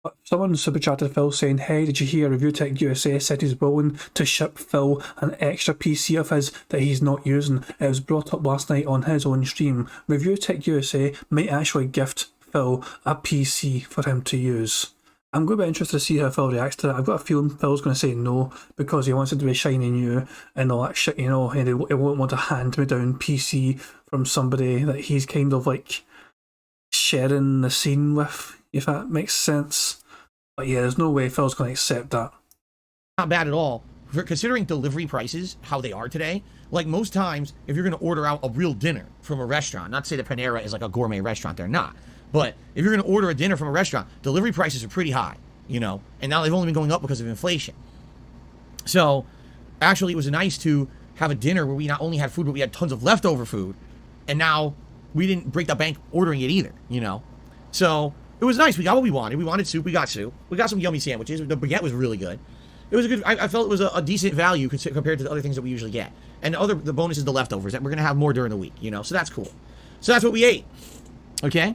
But someone super chatted Phil saying, "Hey, did you hear Review Tech USA said he's willing to ship Phil an extra PC of his that he's not using? It was brought up last night on his own stream. Review Tech USA might actually gift Phil a PC for him to use." I'm going to be interested to see how Phil reacts to that. I've got a feeling Phil's going to say no because he wants it to be shiny new and all that shit, you know, and he won't want a hand-me-down PC from somebody that he's kind of like sharing the scene with, if that makes sense. But yeah, there's no way Phil's going to accept that. Not bad at all. Considering delivery prices, how they are today, like most times, if you're going to order out a real dinner from a restaurant, not to say that Panera is like a gourmet restaurant, they're not. But if you're going to order a dinner from a restaurant, delivery prices are pretty high, you know, and now they've only been going up because of inflation. So actually, it was nice to have a dinner where we not only had food, but we had tons of leftover food. And now we didn't break the bank ordering it either, you know. So it was nice. We got what we wanted. We wanted soup. We got soup. We got some yummy sandwiches. The baguette was really good. It was a good, I felt it was a decent value compared to the other things that we usually get. And the bonus is the leftovers that we're going to have more during the week, you know. So that's cool. So that's what we ate. Okay.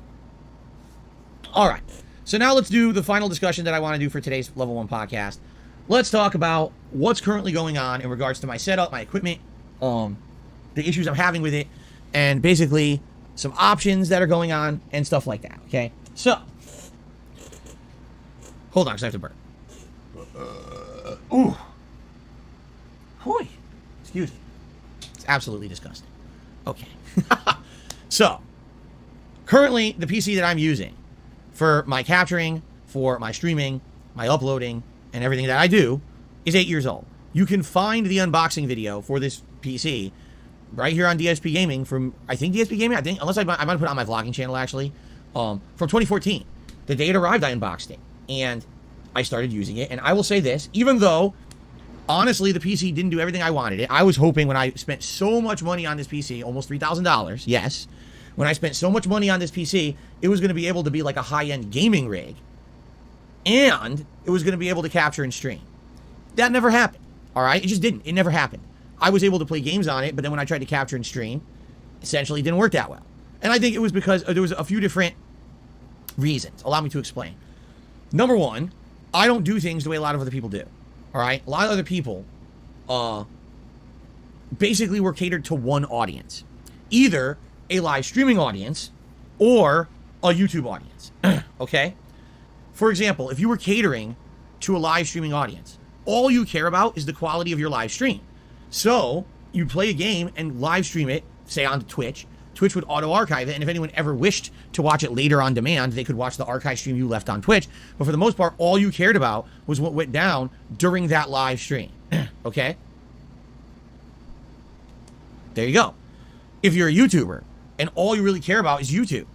All right, so now let's do the final discussion that I want to do for today's Level 1 podcast. Let's talk about what's currently going on in regards to my setup, my equipment, the issues I'm having with it, and basically some options that are going on and stuff like that, okay? So, hold on, because I have to burp. Ooh. Hoy. Excuse me. It's absolutely disgusting. Okay. So, currently, the PC that I'm using for my capturing, for my streaming, my uploading, and everything that I do is 8 years old. You can find the unboxing video for this PC right here on DSP Gaming from, I think DSP Gaming, unless I might put it on my vlogging channel actually, from 2014. The day it arrived, I unboxed it, and I started using it, and I will say this, even though, honestly, the PC didn't do everything I wanted it, I was hoping when I spent so much money on this PC, almost $3,000, yes, when I spent so much money on this PC, it was going to be able to be like a high-end gaming rig, and it was going to be able to capture and stream. That never happened, all right? It just didn't. It never happened. I was able to play games on it, but then when I tried to capture and stream, essentially it didn't work that well. And I think it was because there was a few different reasons. Allow me to explain. Number one, I don't do things the way a lot of other people do, all right? A lot of other people basically were catered to one audience. Either a live streaming audience or a YouTube audience, okay? For example, if you were catering to a live streaming audience, all you care about is the quality of your live stream. So you play a game and live stream it, say on Twitch. Twitch would auto-archive it, and if anyone ever wished to watch it later on demand, they could watch the archive stream you left on Twitch. But for the most part, all you cared about was what went down during that live stream, okay? There you go. If you're a YouTuber, and all you really care about is YouTube,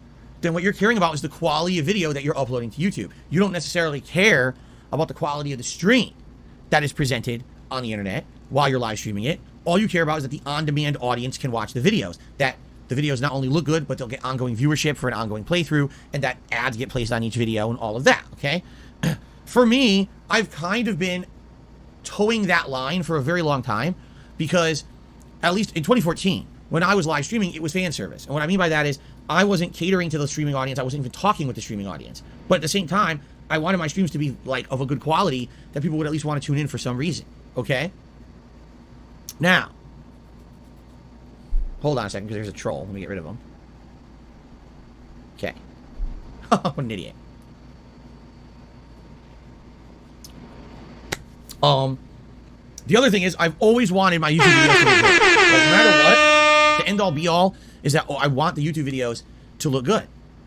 then what you're caring about is the quality of video that you're uploading to YouTube. You don't necessarily care about the quality of the stream that is presented on the internet while you're live streaming it. All you care about is that the on-demand audience can watch the videos, that the videos not only look good, but they'll get ongoing viewership for an ongoing playthrough, and that ads get placed on each video and all of that, okay? For me, I've kind of been towing that line for a very long time because, at least in 2014, when I was live streaming, it was fan service. And what I mean by that is I wasn't catering to the streaming audience. I wasn't even talking with the streaming audience. But at the same time, I wanted my streams to be like of a good quality that people would at least want to tune in for some reason. Okay? Now, hold on a second because there's a troll. Let me get rid of him. Okay. What an idiot. The other thing is I've always wanted my YouTube videos to be good. Like, no matter what, the end-all be-all is that I want the YouTube videos to look good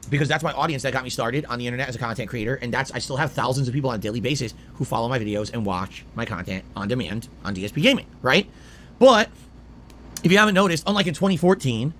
because that's my audience that got me started on the internet as a content creator, and I still have thousands of people on a daily basis who follow my videos and watch my content on demand on DSP Gaming, right? But if you haven't noticed, unlike in 2014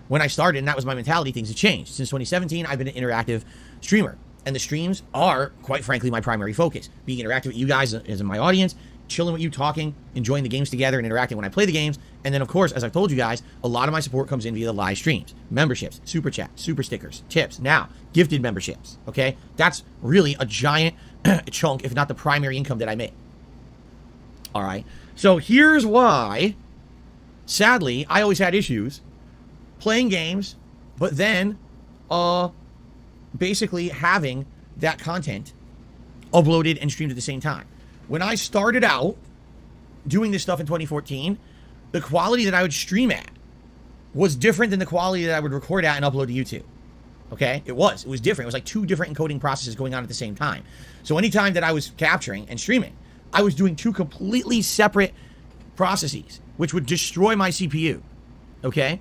when I started, and that was my mentality, things have changed. Since 2017, I've been an interactive streamer, and the streams are, quite frankly, my primary focus. Being interactive with you guys as in my audience, chilling with you, talking, enjoying the games together, and interacting when I play the games. And then, of course, as I've told you guys, a lot of my support comes in via the live streams, memberships, super chat, super stickers, tips, now gifted memberships. Okay, that's really a giant chunk, if not the primary income that I make. All right, so here's why, sadly, I always had issues playing games, but then basically having that content uploaded and streamed at the same time. When I started out doing this stuff in 2014, the quality that I would stream at was different than the quality that I would record at and upload to YouTube. Okay? It was different. It was like two different encoding processes going on at the same time. So anytime that I was capturing and streaming, I was doing two completely separate processes, which would destroy my CPU. Okay?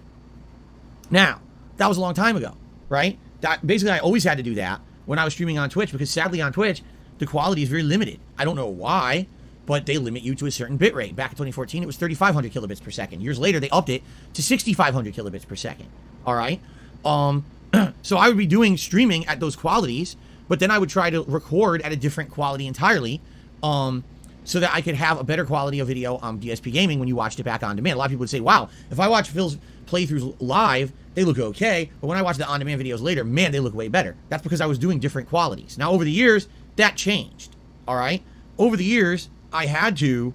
Now, that was a long time ago, right? That basically I always had to do that when I was streaming on Twitch, because sadly on Twitch, the quality is very limited. I don't know why, but they limit you to a certain bit rate. Back in 2014, it was 3,500 kilobits per second. Years later, they upped it to 6,500 kilobits per second. All right? So I would be doing streaming at those qualities, but then I would try to record at a different quality entirely, so that I could have a better quality of video on DSP Gaming when you watched it back on demand. A lot of people would say, wow, if I watch Phil's playthroughs live, they look okay, but when I watch the on-demand videos later, man, they look way better. That's because I was doing different qualities. Now, over the years, that changed, all right? Over the years, I had to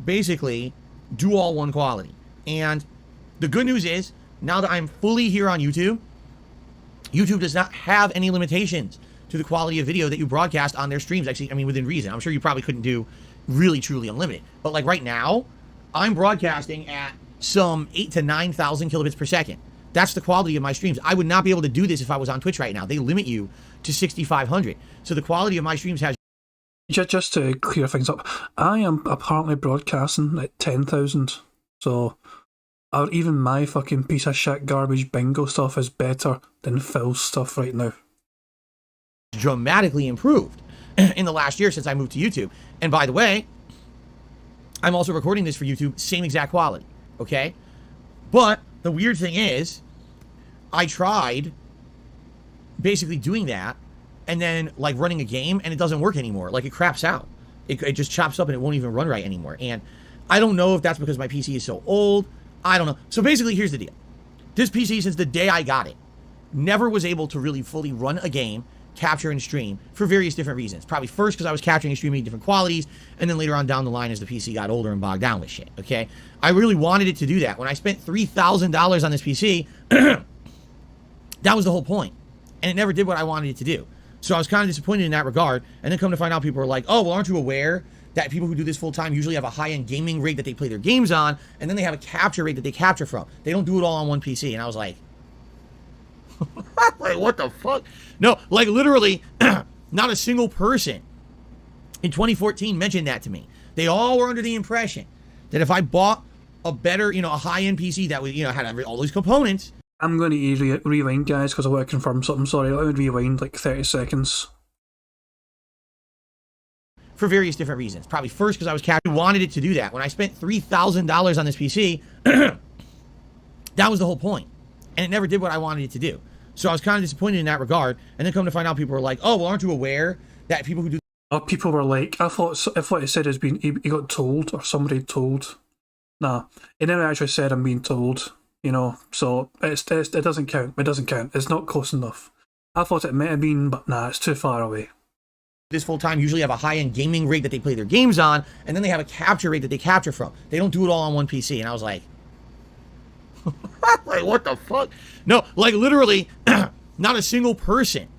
basically do all one quality. And the good news is, now that I'm fully here on YouTube, YouTube does not have any limitations to the quality of video that you broadcast on their streams. Actually, I mean, within reason. I'm sure you probably couldn't do really, truly unlimited. But like right now, I'm broadcasting at some 8,000 to 9,000 kilobits per second. That's the quality of my streams. I would not be able to do this if I was on Twitch right now. They limit you to 6,500. So the quality of my streams has... Just to clear things up, I am apparently broadcasting at 10,000. So, even my fucking piece of shit garbage bingo stuff is better than Phil's stuff right now. Dramatically improved in the last year since I moved to YouTube. And by the way, I'm also recording this for YouTube, same exact quality, okay? But the weird thing is, I tried basically doing that and then like running a game and it doesn't work anymore. Like it craps out. It just chops up and it won't even run right anymore. And I don't know if that's because my PC is so old. I don't know. So basically, here's the deal. This PC, since the day I got it, never was able to really fully run a game, capture and stream for various different reasons. Probably first because I was capturing and streaming different qualities, and then later on down the line as the PC got older and bogged down with shit, okay? I really wanted it to do that. When I spent $3,000 on this PC, that was the whole point. And it never did what I wanted it to do. So I was kind of disappointed in that regard. And then come to find out, people were like, oh, well, aren't you aware that people who do this full-time usually have a high-end gaming rig that they play their games on, and then they have a capture rig that they capture from. They don't do it all on one PC. And I was like, like, what the fuck? No, like literally, not a single person in 2014 mentioned that to me. They all were under the impression that if I bought a better, a high-end PC that was, had all these components. I'm going to rewind, guys, because I want to confirm something. Sorry, let me rewind like 30 seconds. For various different reasons. Probably first because I was wanted it to do that. When I spent $3,000 on this PC, that was the whole point. And it never did what I wanted it to do. So I was kind of disappointed in that regard. And then come to find out, people were like, oh, well, aren't you aware that people who do... People were like, I thought if what he said has been, he got told, or somebody told. Nah, he never actually said I'm being told, so it doesn't count. It doesn't count. It's not close enough. I thought it might have been, but nah, it's too far away. This full-time usually have a high-end gaming rig that they play their games on, and then they have a capture rig that they capture from. They don't do it all on one PC. And I was like, like, what the fuck? No, like literally, not a single person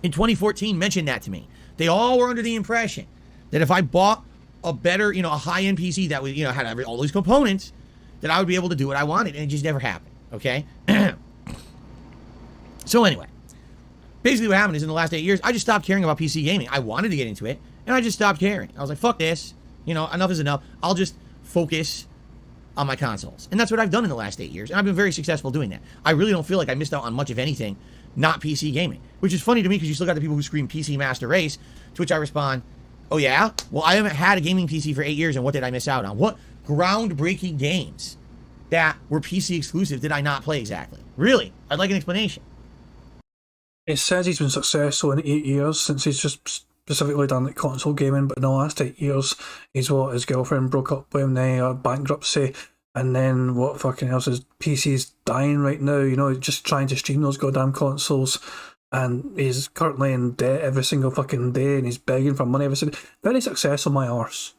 in 2014 mentioned that to me. They all were under the impression that if I bought a better, a high-end PC that was, had all these components, that I would be able to do what I wanted, and it just never happened, okay? So anyway, basically what happened is in the last 8 years, I just stopped caring about PC gaming. I wanted to get into it, and I just stopped caring. I was like, fuck this. Enough is enough. I'll just focus on my consoles. And that's what I've done in the last 8 years, and I've been very successful doing that. I really don't feel like I missed out on much of anything not PC gaming, which is funny to me because you still got the people who scream PC Master Race, to which I respond, oh yeah? Well, I haven't had a gaming PC for 8 years, and what did I miss out on? What groundbreaking games that were PC exclusive did I not play exactly? Really? I'd like an explanation. It says he's been successful in 8 years since he's just specifically done like console gaming, but in the last 8 years, his girlfriend broke up with him, bankruptcy, and then what fucking else is PC's dying right now, you know, just trying to stream those goddamn consoles, and he's currently in debt every single fucking day, and he's begging for money every single day. Very successful, my arse.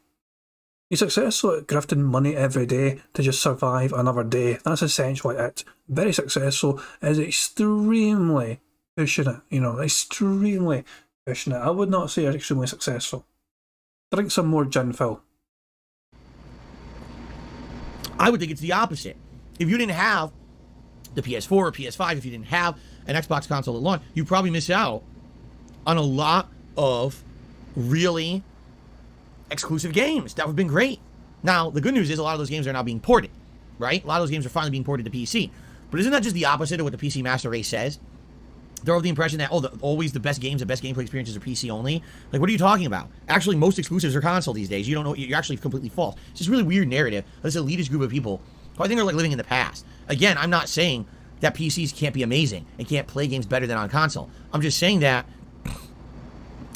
He's successful at grifting money every day to just survive another day. That's essentially it. Very successful, is extremely pushing it, you know, extremely pushing it. I would not say extremely successful. Drink some more gin, Phil. I would think it's the opposite. If you didn't have the PS4 or PS5, if you didn't have an Xbox console at launch, you probably miss out on a lot of really exclusive games that would have been great. Now, the good news is a lot of those games are now being ported, right? A lot of those games are finally being ported to PC. But isn't that just the opposite of what the PC Master Race says? They're of the impression that, always the best games, the best gameplay experiences are PC only. Like, what are you talking about? Actually, most exclusives are console these days. You don't know, you're actually completely false. It's just a really weird narrative. This elitist group of people who I think are like living in the past. Again, I'm not saying that PCs can't be amazing and can't play games better than on console. I'm just saying that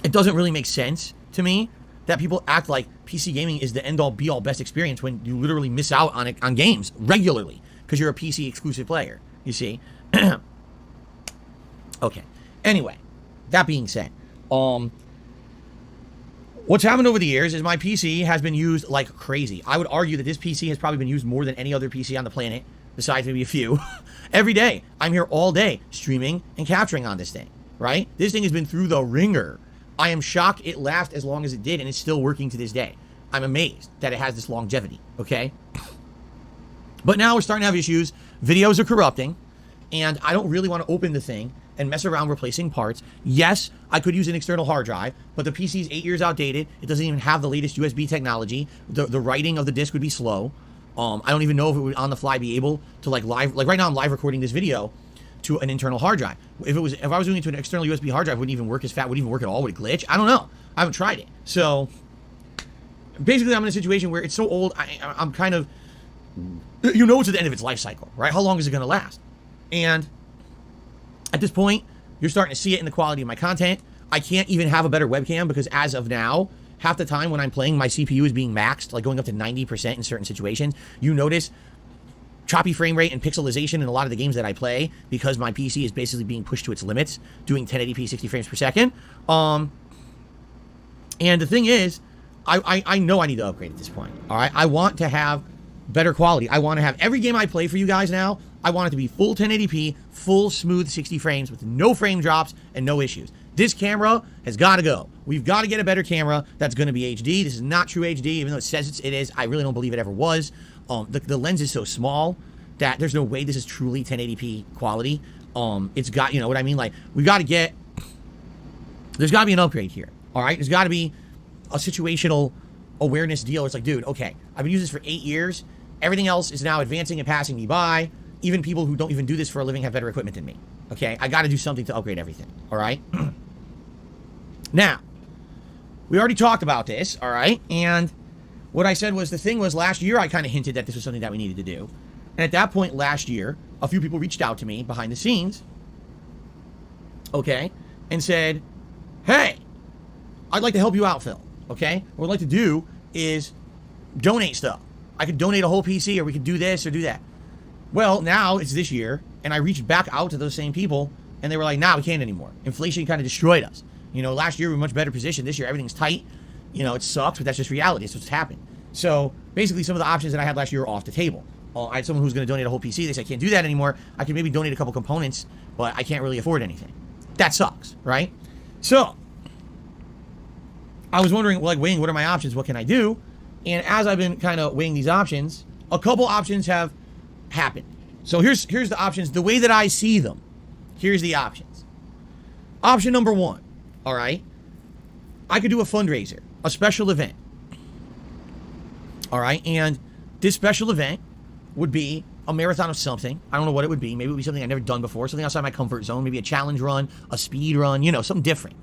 it doesn't really make sense to me that people act like PC gaming is the end-all, be-all, best experience when you literally miss out on it on games regularly because you're a PC exclusive player. You see? Okay. Anyway, that being said, what's happened over the years is my PC has been used like crazy. I would argue that this PC has probably been used more than any other PC on the planet, besides maybe a few. Every day. I'm here all day streaming and capturing on this thing, right? This thing has been through the ringer. I am shocked it lasted as long as it did, and it's still working to this day. I'm amazed that it has this longevity, okay? But now we're starting to have issues. Videos are corrupting, and I don't really want to open the thing and mess around replacing parts. Yes, I could use an external hard drive, but the PC's 8 years outdated. It doesn't even have the latest USB technology. The writing of the disk would be slow. I don't even know if it would on the fly be able to like right now I'm live recording this video to an internal hard drive. If I was doing it to an external USB hard drive, it wouldn't even work as fast, wouldn't even work at all, would it glitch? I don't know. I haven't tried it. So basically I'm in a situation where it's so old, I'm kind of, you know, it's at the end of its life cycle, right? How long is it going to last? And at this point, you're starting to see it in the quality of my content. I can't even have a better webcam because as of now, half the time when I'm playing, my CPU is being maxed, like going up to 90% in certain situations. You notice choppy frame rate and pixelization in a lot of the games that I play because my PC is basically being pushed to its limits, doing 1080p 60 frames per second. And the thing is, I know I need to upgrade at this point. All right, I want to have better quality. I want to have every game I play for you guys now, I want it to be full 1080p, full smooth 60 frames with no frame drops and no issues. This camera has got to go. We've got to get a better camera that's going to be HD. This is not true HD, even though it says it is. I really don't believe it ever was. The lens is so small that there's no way this is truly 1080p quality. It's got, you know what I mean? Like, we've got to get, there's got to be an upgrade here. All right? There's got to be a situational awareness deal. It's like, dude, okay, I've been using this for 8 years. Everything else is now advancing and passing me by. Even people who don't even do this for a living have better equipment than me. Okay? I got to do something to upgrade everything. All right? Now, we already talked about this. All right? And what I said was, the thing was, last year I kind of hinted that this was something that we needed to do. And at that point last year, a few people reached out to me behind the scenes, okay, and said, hey, I'd like to help you out, Phil, okay? What I'd like to do is donate stuff. I could donate a whole PC, or we could do this or do that. Well, now it's this year, and I reached back out to those same people, and they were like, nah, we can't anymore. Inflation kind of destroyed us. You know, last year we were in a much better position. This year everything's tight. You know, it sucks, but that's just reality. It's what's happened. So basically some of the options that I had last year were off the table. I had someone who's going to donate a whole PC. They said, I can't do that anymore. I can maybe donate a couple components, but I can't really afford anything. That sucks, right? So I was wondering, like, weighing, what are my options? What can I do? And as I've been kind of weighing these options, a couple options have happened. So here's the options, the way that I see them. Here's the options. Option number one, all right? I could do a fundraiser, a special event. All right? And this special event would be a marathon of something. I don't know what it would be. Maybe it would be something I've never done before, something outside my comfort zone, maybe a challenge run, a speed run, you know, something different.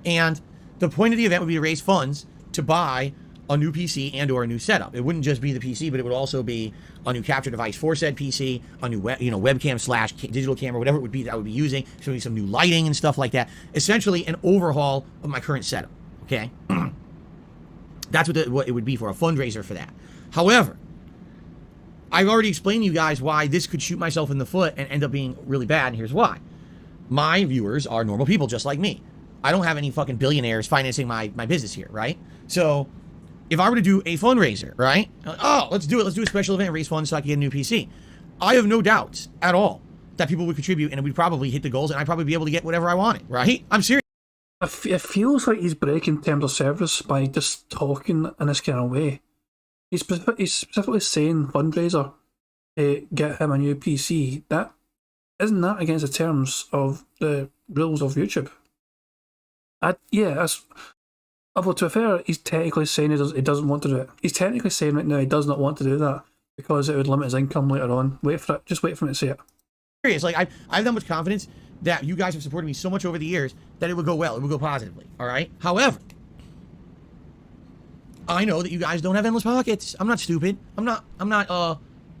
And the point of the event would be to raise funds to buy a new PC and or a new setup. It wouldn't just be the PC, but it would also be a new capture device for said PC, a new webcam slash digital camera, whatever it would be that I would be using. So maybe some new lighting and stuff like that. Essentially an overhaul of my current setup. Okay? That's what it would be for, a fundraiser for that. However, I've already explained to you guys why this could shoot myself in the foot and end up being really bad, and here's why. My viewers are normal people just like me. I don't have any fucking billionaires financing my business here, right? So if I were to do a fundraiser, right? Oh, let's do it. Let's do a special event, raise funds so I can get a new PC. I have no doubts at all that people would contribute, and we'd probably hit the goals, and I'd probably be able to get whatever I wanted, right? I'm serious. It feels like he's breaking terms of service by just talking in this kind of way. He's specifically saying fundraiser, get him a new PC. Isn't that against the terms of the rules of YouTube? Well, to be fair, he's technically saying he doesn't want to do it. He's technically saying right now he does not want to do that because it would limit his income later on. Wait for it. Just wait for him to say it. Serious. Like, I have that much confidence that you guys have supported me so much over the years that it would go well. It would go positively. All right? However, I know that you guys don't have endless pockets. I'm not stupid. I'm not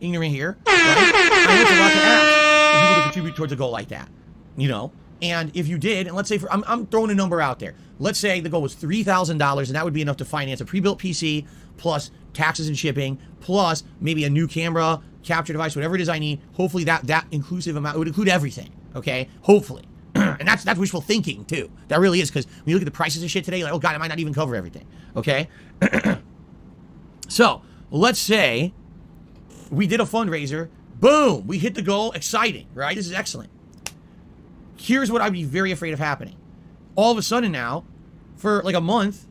ignorant here. Right? I know it's a lot to ask for people to contribute towards a goal like that. You know? And if you did, and let's say I'm throwing a number out there. Let's say the goal was $3,000, and that would be enough to finance a pre-built PC, plus taxes and shipping, plus maybe a new camera, capture device, whatever it is I need. Hopefully that inclusive amount, it would include everything, okay? Hopefully. And that's wishful thinking, too. That really is, because when you look at the prices of shit today, like, oh, God, it might not even cover everything, okay? So, let's say we did a fundraiser. Boom! We hit the goal. Exciting, right? This is excellent. Here's what I'd be very afraid of happening. All of a sudden now, for like a month,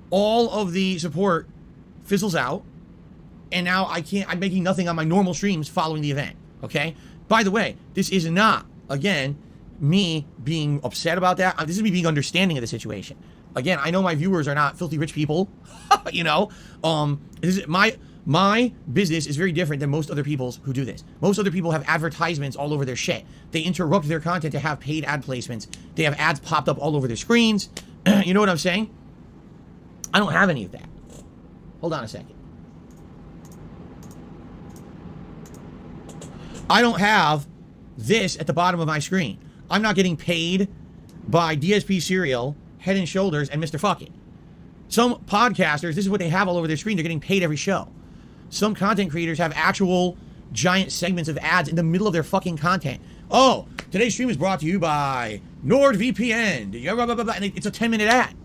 all of the support fizzles out, and now I'm making nothing on my normal streams following the event, okay? By the way, this is not, again, me being upset about that. This is me being understanding of the situation. Again, I know my viewers are not filthy rich people, you know? This is my business is very different than most other people's who do this. Most other people have advertisements all over their shit. They interrupt their content to have paid ad placements. They have ads popped up all over their screens. You know what I'm saying? I don't have any of that. Hold on a second. I don't have this at the bottom of my screen. I'm not getting paid by DSP Serial, Head and Shoulders, and Mr. Fucking. Some podcasters, this is what they have all over their screen. They're getting paid every show. Some content creators have actual giant segments of ads in the middle of their fucking content. Oh, today's stream is brought to you by NordVPN. And it's a 10-minute ad.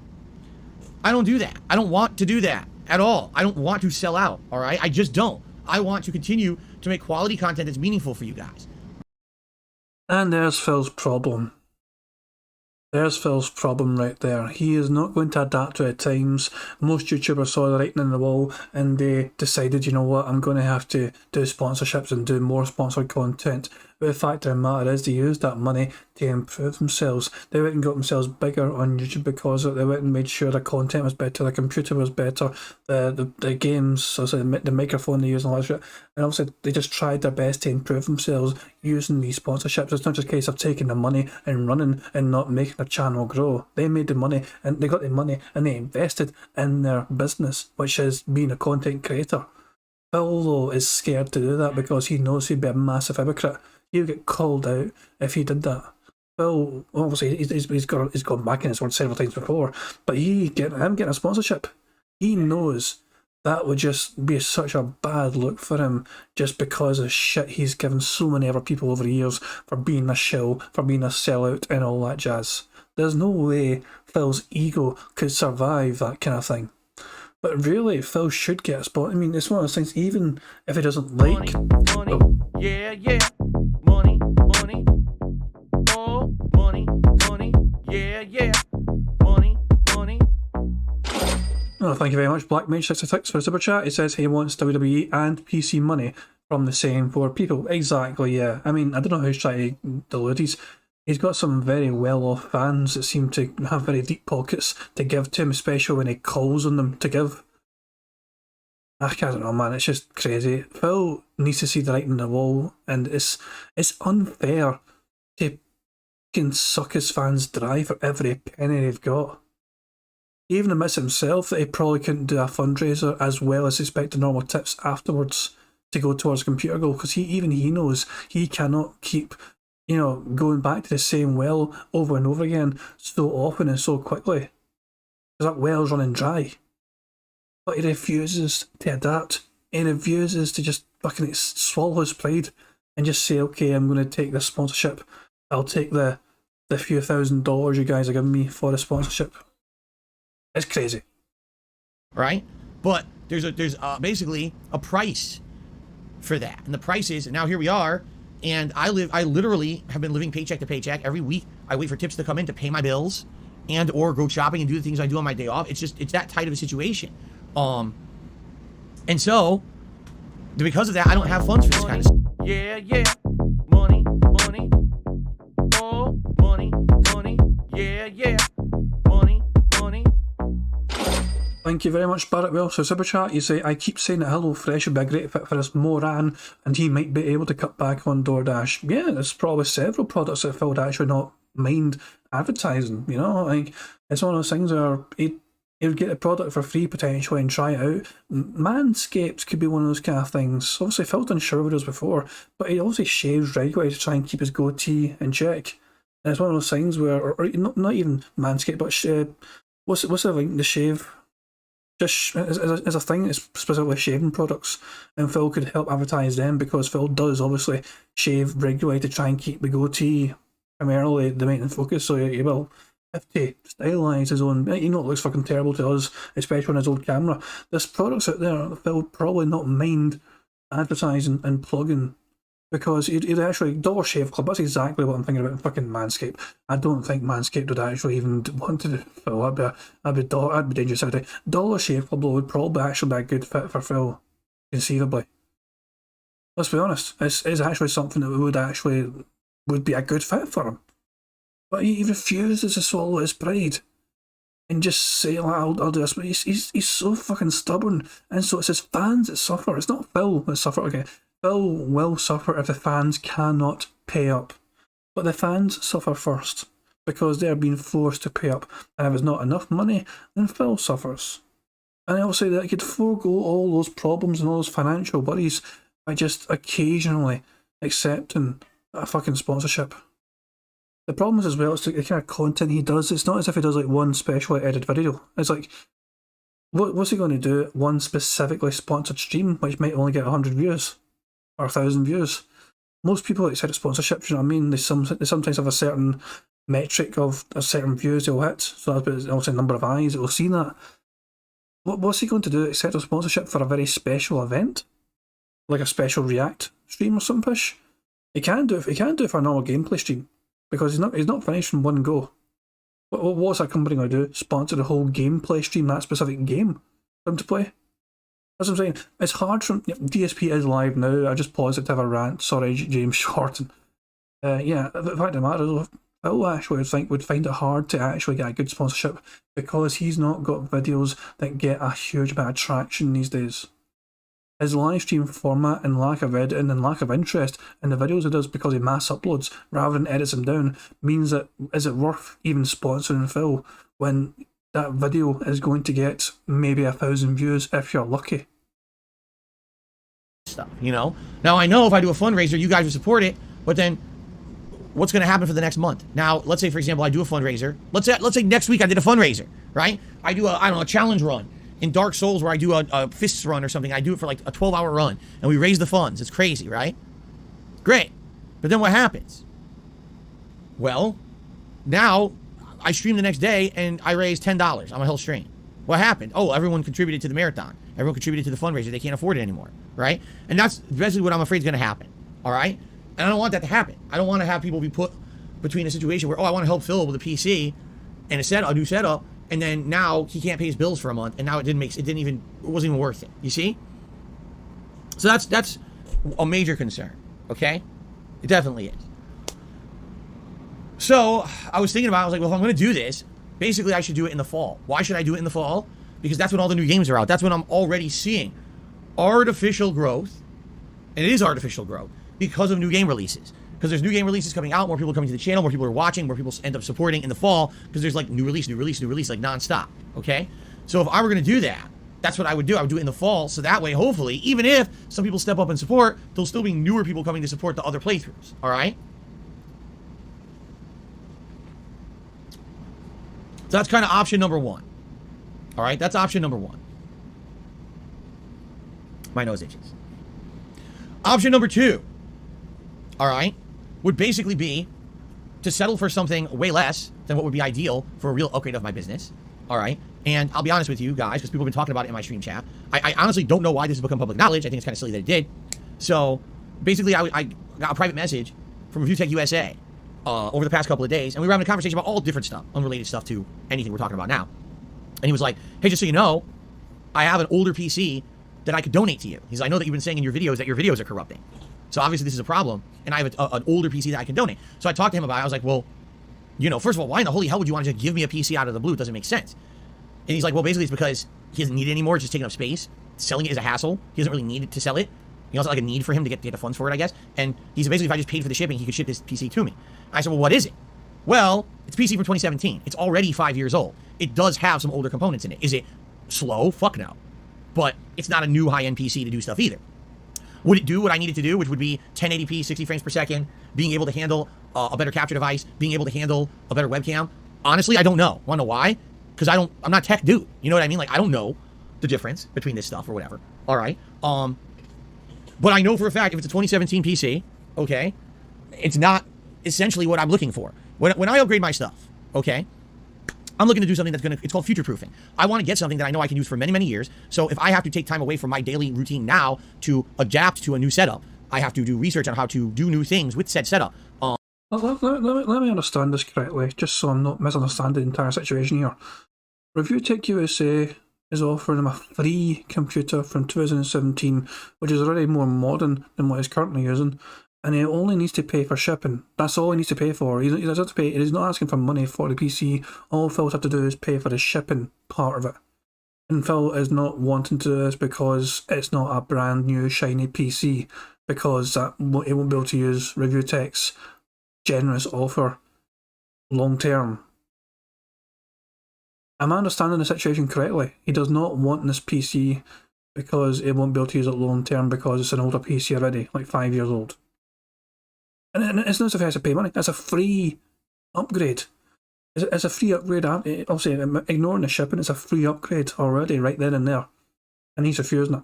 I don't do that. I don't want to do that at all. I don't want to sell out, all right? I just don't. I want to continue to make quality content that's meaningful for you guys. And there's Phil's problem. There's Phil's problem right there. He is not going to adapt to the times. Most YouTubers saw the writing on the wall and they decided, you know what, I'm going to have to do sponsorships and do more sponsored content. But the fact of the matter is they used that money to improve themselves. They went and got themselves bigger on YouTube because they went and made sure the content was better, the computer was better, the games, so the microphone they use and all that shit. And obviously they just tried their best to improve themselves using these sponsorships. It's not just a case of taking the money and running and not making their channel grow. They made the money and they got the money and they invested in their business, which is being a content creator. Phil, though, is scared to do that because he knows he'd be a massive hypocrite. He'll get called out if he did that. Phil, obviously, he's gone back in his word several times before, but him getting a sponsorship, he knows that would just be such a bad look for him just because of shit he's given so many other people over the years for being a shill, for being a sellout and all that jazz. There's no way Phil's ego could survive that kind of thing. But really, Phil should get a spot. I mean, it's one of those things, even if he doesn't like... Money, yeah, yeah. Money, money. Oh, money, money. Yeah, yeah. Money, money. Oh, thank you very much, BlackMage66 for the super chat. He says he wants WWE and PC money from the same four people. Exactly, yeah. I mean, I don't know who's trying to delude. He's got some very well-off fans that seem to have very deep pockets to give to him, especially when he calls on them to give. I don't know, man. It's just crazy. Phil needs to see the writing on the wall, and it's unfair to fucking suck his fans dry for every penny they've got. He even admits himself that he probably couldn't do a fundraiser as well as expect the normal tips afterwards to go towards a computer goal, because he knows he cannot keep, going back to the same well over and over again so often and so quickly. because that well's running dry. But he refuses to adapt. He refuses to just fucking swallow his pride and just say, okay, I'm going to take this sponsorship. I'll take the few $1,000s you guys are giving me for the sponsorship. It's crazy. Right? But there's basically a price for that. And the price is, and now here we are, and I literally have been living paycheck to paycheck. Every week I wait for tips to come in to pay my bills and or go shopping and do the things I do on my day off. It's that tight of a situation. And so because of that, I don't have funds for this kind of stuff. Yeah, money, oh, money, yeah, money. Thank you very much, Barrett Well. So Super Chat, you say, I keep saying that HelloFresh would be a great fit for this Moran, and he might be able to cut back on DoorDash. Yeah, there's probably several products that Phil would actually not mind advertising, you know? Like, it's one of those things where he would get a product for free potentially and try it out. Manscaped could be one of those kind of things. Obviously, Phil's done shower videos before, but he obviously shaves regularly to try and keep his goatee in check. And it's one of those things where, or not even Manscaped, but what's the link? The shave just as a thing, it's specifically shaving products, and Phil could help advertise them because Phil does obviously shave regularly to try and keep the goatee primarily the main focus. So he will have to stylise his own. You know, it looks fucking terrible to us, especially on his old camera. There's products out there that Phil would probably not mind advertising and plugging, because he'd actually, Dollar Shave Club, that's exactly what I'm thinking about, fucking Manscaped. I don't think Manscaped would actually even want to do Phil. That'd be dangerous. Dollar Shave Club would probably actually be a good fit for Phil, conceivably. Let's be honest, it's actually something that would be a good fit for him. But he refuses to swallow his pride and just say, like, I'll do this. But he's so fucking stubborn, and so it's his fans that suffer. It's not Phil that suffer. Okay, Phil will suffer if the fans cannot pay up. But the fans suffer first, because they're being forced to pay up. And if it's not enough money, then Phil suffers. And I'll say that he could forego all those problems and all those financial worries by just occasionally accepting a fucking sponsorship. The problem is as well, it's the kind of content he does. It's not as if he does like one specially edited video. It's like, what's he going to do? One specifically sponsored stream, which might only get 100 views or 1,000 views. Most people that set up sponsorships, you know what I mean? They sometimes have a certain metric of a certain views they'll hit. So that's also a number of eyes that will see that. What's he going to do? Accept a sponsorship for a very special event, like a special React stream or some push? He can't do it for a normal gameplay stream, because he's not finished in one go. What's that company going to do? Sponsor the whole gameplay stream, that specific game for him to play? That's what I'm saying. It's hard from... DSP is live now. I just paused it to have a rant. Sorry, James Shorten. Yeah, the fact of the matter is, Phil actually would find it hard to actually get a good sponsorship, because he's not got videos that get a huge amount of traction these days. His live stream format and lack of editing and lack of interest in the videos he does because he mass uploads rather than edits them down means that, is it worth even sponsoring Phil when that video is going to get maybe 1,000 views if you're lucky? Stuff, you know? Now I know if I do a fundraiser, you guys will support it, but then what's going to happen for the next month? Now, let's say, for example, I do a fundraiser. Let's say next week I did a fundraiser, right? I do a challenge run in Dark Souls where I do a fists run or something. I do it for like a 12-hour run, and we raise the funds. It's crazy, right? Great. But then what happens? Well, now I stream the next day and I raised $10 on my whole stream. What happened? Oh, everyone contributed to the marathon. Everyone contributed to the fundraiser. They can't afford it anymore, right? And that's basically what I'm afraid is going to happen, all right? And I don't want that to happen. I don't want to have people be put between a situation where, oh, I want to help Phil with a PC and a new setup, and then now he can't pay his bills for a month, and now it wasn't even worth it. You see? So that's a major concern. Okay, it definitely is. So I was thinking about it. I was like, well, if I'm going to do this, basically I should do it in the fall. Why should I do it in the fall? Because that's when all the new games are out. That's when I'm already seeing artificial growth, and it is artificial growth because of new game releases. Because there's new game releases coming out, more people coming to the channel, more people are watching, more people end up supporting in the fall, because there's like new release, like nonstop, okay? So if I were going to do that, that's what I would do. I would do it in the fall, so that way, hopefully, even if some people step up and support, there'll still be newer people coming to support the other playthroughs, all right? So that's kind of option number one. All right, that's option number one. My nose itches. Option number two, all right, would basically be to settle for something way less than what would be ideal for a real upgrade of my business. All right. And I'll be honest with you guys, because people have been talking about it in my stream chat. I honestly don't know why this has become public knowledge. I think it's kind of silly that it did. So basically, I got a private message from Review Tech USA over the past couple of days, and we were having a conversation about all different stuff, unrelated stuff to anything we're talking about now. And he was like, hey, just so you know, I have an older PC that I could donate to you. He's like, I know that you've been saying in your videos that your videos are corrupting. So obviously this is a problem, and I have an older PC that I can donate. So I talked to him about it. I was like, well, you know, first of all, why in the holy hell would you want to just give me a PC out of the blue? It doesn't make sense. And he's like, well, basically it's because he doesn't need it anymore. It's just taking up space. Selling it is a hassle. He doesn't really need it to sell it. He also like a need for him to get the funds for it, I guess. And he said, basically, if I just paid for the shipping, he could ship this PC to me. I said, well, what is it? Well, it's PC from 2017. It's already 5 years old. It does have some older components in it. Is it slow? Fuck no. But it's not a new high-end PC to do stuff either. Would it do what I need it to do, which would be 1080p, 60 frames per second, being able to handle a better capture device, being able to handle a better webcam? Honestly, I don't know. Want to know why? Because I'm not tech dude. You know what I mean? Like, I don't know the difference between this stuff or whatever. All right. But I know for a fact if it's a 2017 PC, okay, it's not essentially what I'm looking for. When I upgrade my stuff, okay, I'm looking to do something it's called future proofing. I want to get something that I know I can use for many, many years. So if I have to take time away from my daily routine now to adapt to a new setup, I have to do research on how to do new things with said setup. Let me understand this correctly, just so I'm not misunderstanding the entire situation here. Review Tech USA is offering him a free computer from 2017, which is already more modern than what he's currently using, and he only needs to pay for shipping. That's all he needs to pay for. He doesn't have to pay. He's not asking for money for the PC. All Phil's have to do is pay for the shipping part of it. And Phil is not wanting to do this because it's not a brand new shiny PC, because he won't be able to use Review Tech's generous offer long term. Am I understanding the situation correctly? He does not want this PC because he won't be able to use it long term because it's an older PC already, like 5 years old. And it's not as if he has to pay money. It's a free upgrade. It's a free upgrade. Obviously, ignoring the shipping, it's a free upgrade already, right then and there. And he's refusing it.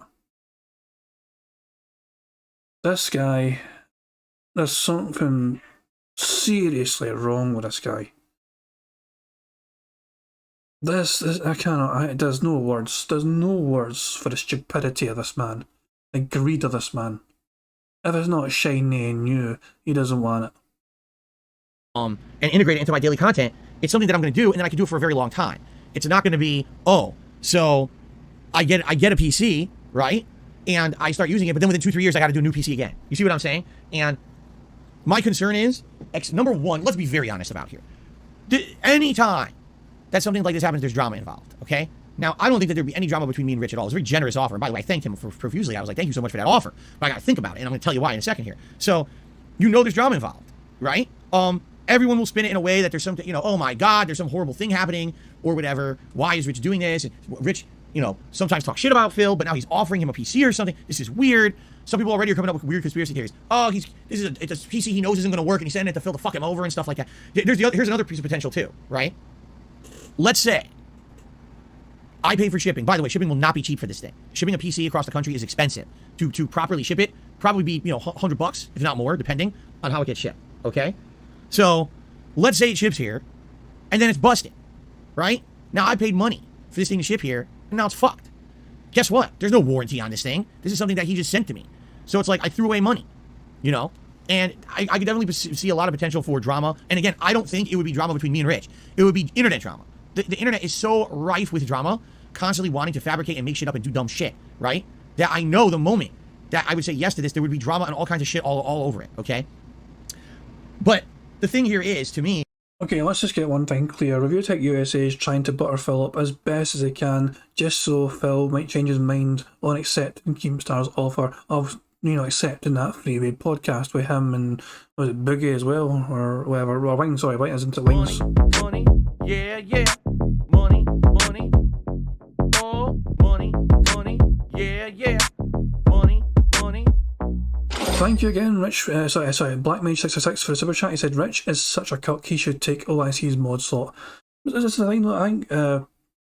This guy, there's something seriously wrong with this guy. I cannot, there's no words. There's no words for the stupidity of this man. The greed of this man. If it's not shiny and new, he doesn't want it. And integrate it into my daily content. It's something that I'm going to do, and then I can do it for a very long time. It's not going to be, oh, so I get a PC, right? And I start using it, but then within 2-3 years, I got to do a new PC again. You see what I'm saying? And my concern is, number one, let's be very honest about here. Anytime that something like this happens, there's drama involved, okay? Now, I don't think that there'd be any drama between me and Rich at all. It was a very generous offer. And by the way, I thanked him profusely. I was like, thank you so much for that offer. But I got to think about it, and I'm going to tell you why in a second here. So, you know there's drama involved, right? Everyone will spin it in a way that there's something, oh my God, there's some horrible thing happening or whatever. Why is Rich doing this? And Rich, sometimes talk shit about Phil, but now he's offering him a PC or something. This is weird. Some people already are coming up with weird conspiracy theories. Oh, it's a PC he knows isn't going to work, and he's sending it to Phil to fuck him over and stuff like that. Here's another piece of potential too, right? Let's say I pay for shipping. By the way, shipping will not be cheap for this thing. Shipping a PC across the country is expensive. To properly ship it, probably be $100, if not more, depending on how it gets shipped. Okay, so let's say it ships here, and then it's busted, right? Now I paid money for this thing to ship here, and now it's fucked. Guess what? There's no warranty on this thing. This is something that he just sent to me. So it's like I threw away money, And I could definitely see a lot of potential for drama. And again, I don't think it would be drama between me and Rich. It would be internet drama. The internet is so rife with drama, constantly wanting to fabricate and make shit up and do dumb shit, right? That I know the moment that I would say yes to this, there would be drama and all kinds of shit all over it, okay? But the thing here is, to me... Okay, let's just get one thing clear. Review Tech USA is trying to butter Phil up as best as they can, just so Phil might change his mind on accepting Keemstar's offer of, accepting that freeway podcast with him and, was it Boogie as well, or whatever, or Wings, sorry, right, as into Wings. Money, yeah, money, oh, money, yeah, money. Thank you again, Rich. Sorry, Blackmage666 for the super chat. He said, Rich is such a cuck, he should take OIC's mod slot. This is the thing, I think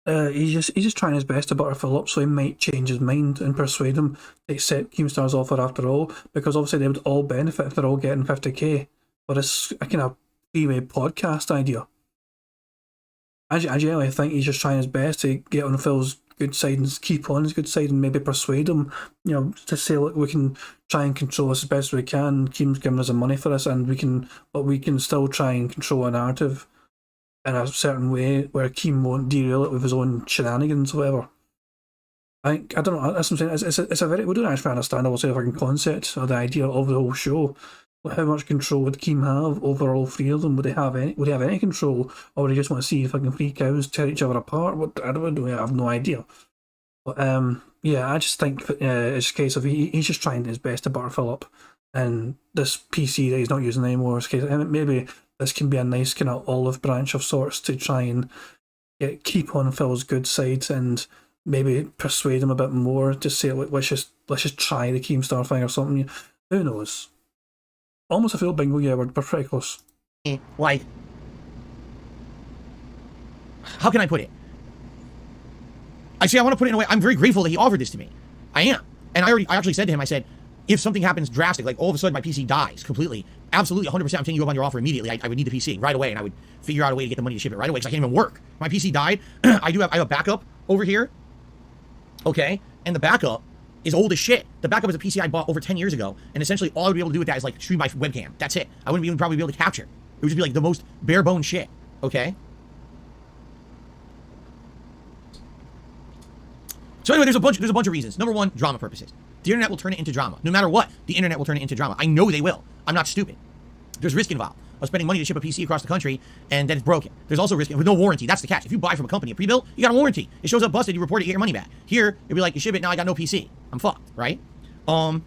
He's just trying his best to butter Phil up, so he might change his mind and persuade him to accept Keemstar's offer after all, because obviously they would all benefit if they're all getting 50k for this a kind of three-way podcast idea. I generally think he's just trying his best to get on Phil's good side and keep on his good side and maybe persuade him, you know, to say, look, we can try and control this as best we can. Keem's giving us the money for this, and we can still try and control a narrative in a certain way where Keem won't derail it with his own shenanigans or whatever. I don't know, that's what I'm saying. It's a very, we don't actually understand, obviously, the fucking concept or the idea of the whole show. How much control would Keem have over all three of them? Would he have any control, or would he just want to see fucking three cows tear each other apart? I have no idea. But yeah, I just think it's a case of he's just trying his best to butter Phil up, and this PC that he's not using anymore is case maybe this can be a nice kind of olive branch of sorts to try and keep on Phil's good side and maybe persuade him a bit more. Just say, let's just try the Keemstar thing or something. Who knows? Almost a full bingo, yeah, we're pretty close. Like, how can I put it? I want to put it in a way, I'm very grateful that he offered this to me. I am. And I actually said to him, I said, if something happens drastic, like all of a sudden my PC dies completely, absolutely 100% I'm taking you up on your offer immediately. I would need the PC right away, and I would figure out a way to get the money to ship it right away, because I can't even work. My PC died. I have a backup over here. Okay? And the backup is old as shit. The backup is a PC I bought over 10 years ago, and essentially all I would be able to do with that is like stream my webcam. That's it. I wouldn't even probably be able to capture. It would just be like the most bare bone shit. Okay? So anyway, there's a bunch of reasons. Number one, drama purposes. The internet will turn it into drama. No matter what, the internet will turn it into drama. I know they will. I'm not stupid. There's risk involved of spending money to ship a PC across the country, and then it's broken. There's also risk with no warranty. That's the catch. If you buy from a company a pre-built, you got a warranty. It shows up busted, you report it, you get your money back. Here, it'd be like, you ship it, now I got no PC. I'm fucked, right? And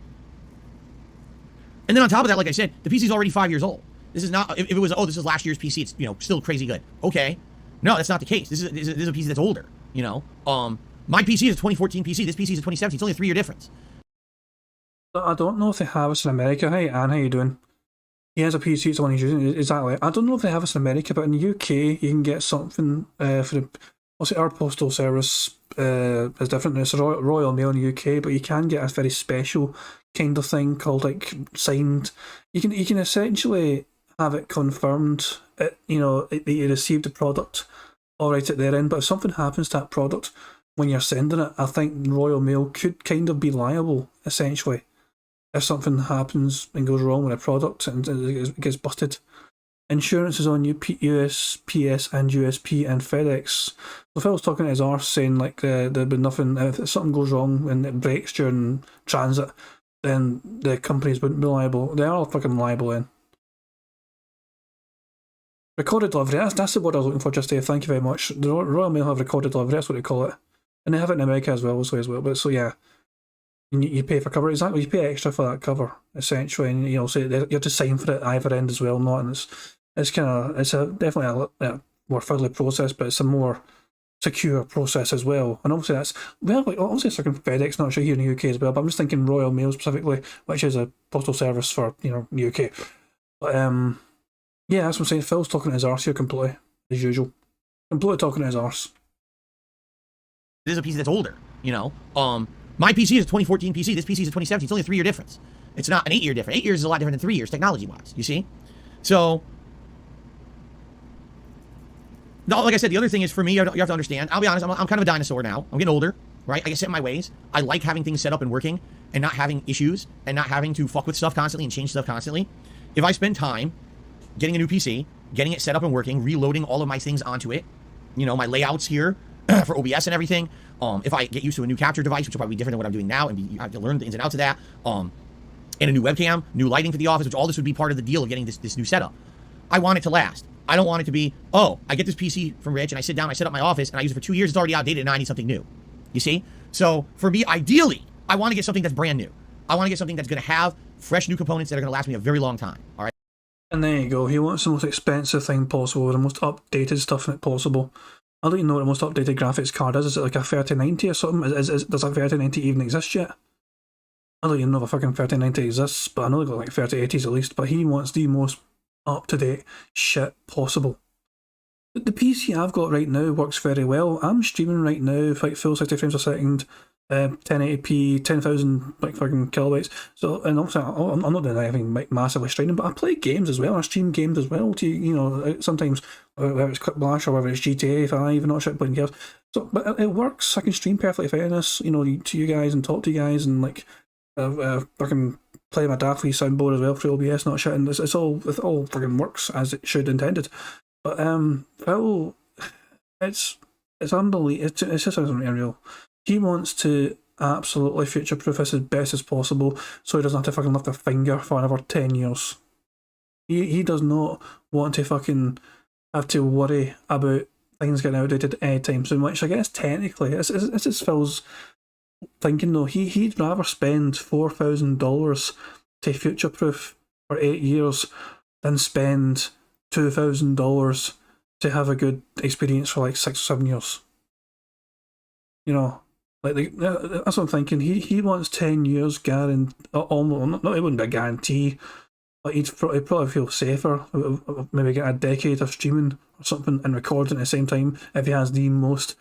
then on top of that, like I said, the PC's already 5 years old. This is not, if it was, oh, this is last year's PC, it's, you know, still crazy good. Okay. No, that's not the case. This is a PC that's older, you know? My PC is a 2014 PC. This PC is a 2017. It's only a 3-year difference. I don't know if they have us in America. Hi, Anne, how you doing? He has a PC, it's the one he's using. Exactly. I don't know if they have us in America, but in the UK, you can get something for the... Also, our postal service is different. It's Royal Mail in the UK, but you can get a very special kind of thing called, like, signed... You can essentially have it confirmed, that you received the product all right at their end, but if something happens to that product when you're sending it, I think Royal Mail could kind of be liable, essentially. If something happens and goes wrong with a product and it gets busted. Insurance is on USPS and USP and FedEx. So Phil's talking to his arse saying like there'd be nothing, if something goes wrong and it breaks during transit, then the companies wouldn't be liable. They are all fucking liable then. Recorded delivery, that's the word I was looking for just there, thank you very much. The Royal Mail have recorded delivery, that's what they call it. And they have it in America as well, but so yeah. You pay for cover, exactly, you pay extra for that cover, essentially, and you know, so you have to sign for it either end as well, not, and it's definitely a more fiddly process, but it's a more secure process as well. And obviously that's, well, like, obviously it's like FedEx, not sure here in the UK as well, but I'm just thinking Royal Mail specifically, which is a postal service for, you know, the UK. But yeah, that's what I'm saying, Phil's talking to his arse here completely, as usual. Completely talking to his arse. This is a PC that's older, you know? My PC is a 2014 PC. This PC is a 2017. It's only a 3-year difference. It's not an 8-year difference. 8 years is a lot different than 3 years, technology-wise, you see? So, no, like I said, the other thing is, for me, you have to understand, I'll be honest, I'm kind of a dinosaur now. I'm getting older, right? I get set in my ways. I like having things set up and working and not having issues and not having to fuck with stuff constantly and change stuff constantly. If I spend time getting a new PC, getting it set up and working, reloading all of my things onto it, you know, my layouts here for OBS and everything, if I get used to a new capture device, which will probably be different than what I'm doing now, and I have to learn the ins and outs of that, and a new webcam, new lighting for the office, which all this would be part of the deal of getting this new setup. I want it to last. I don't want it to be, oh, I get this PC from Rich, and I sit down, I set up my office, and I use it for 2 years, it's already outdated, and now I need something new. You see? So, for me, ideally, I want to get something that's brand new. I want to get something that's going to have fresh new components that are going to last me a very long time, all right? And there you go, he wants the most expensive thing possible, the most updated stuff in it possible. I don't even know what the most updated graphics card is. Is it like a 3090 or something? Does a 3090 even exist yet? I don't even know if a fucking 3090 exists, but I know they've got like 3080s at least, but he wants the most up-to-date shit possible. The PC I've got right now works very well. I'm streaming right now, like full 60 frames a second, 1080p, 10,000 like fucking kilobytes. So, and also I'm not doing anything like massively streaming, but I play games as well. I stream games as well. To sometimes whether it's Quick Blash or whether it's GTA 5 and all shit playing games. So, but it works. I can stream perfectly fine this, to you guys and talk to you guys and like fucking play my daft wee soundboard as well for OBS, not shit. And it all fucking works as it should intended. But Phil, it's unbelievable. It just sounds unreal. He wants to absolutely future-proof this as best as possible, so he doesn't have to fucking lift a finger for another 10 years. He does not want to fucking have to worry about things getting outdated anytime soon. Which I guess technically, this is Phil's thinking though. He'd rather spend $4,000 to future-proof for 8 years than spend $2,000 to have a good experience for like 6 or 7 years. That's what I'm thinking. He wants 10 years guaranteed. Almost, not it wouldn't be a guarantee, but he'd probably feel safer. Maybe get a decade of streaming or something and recording at the same time if he has the most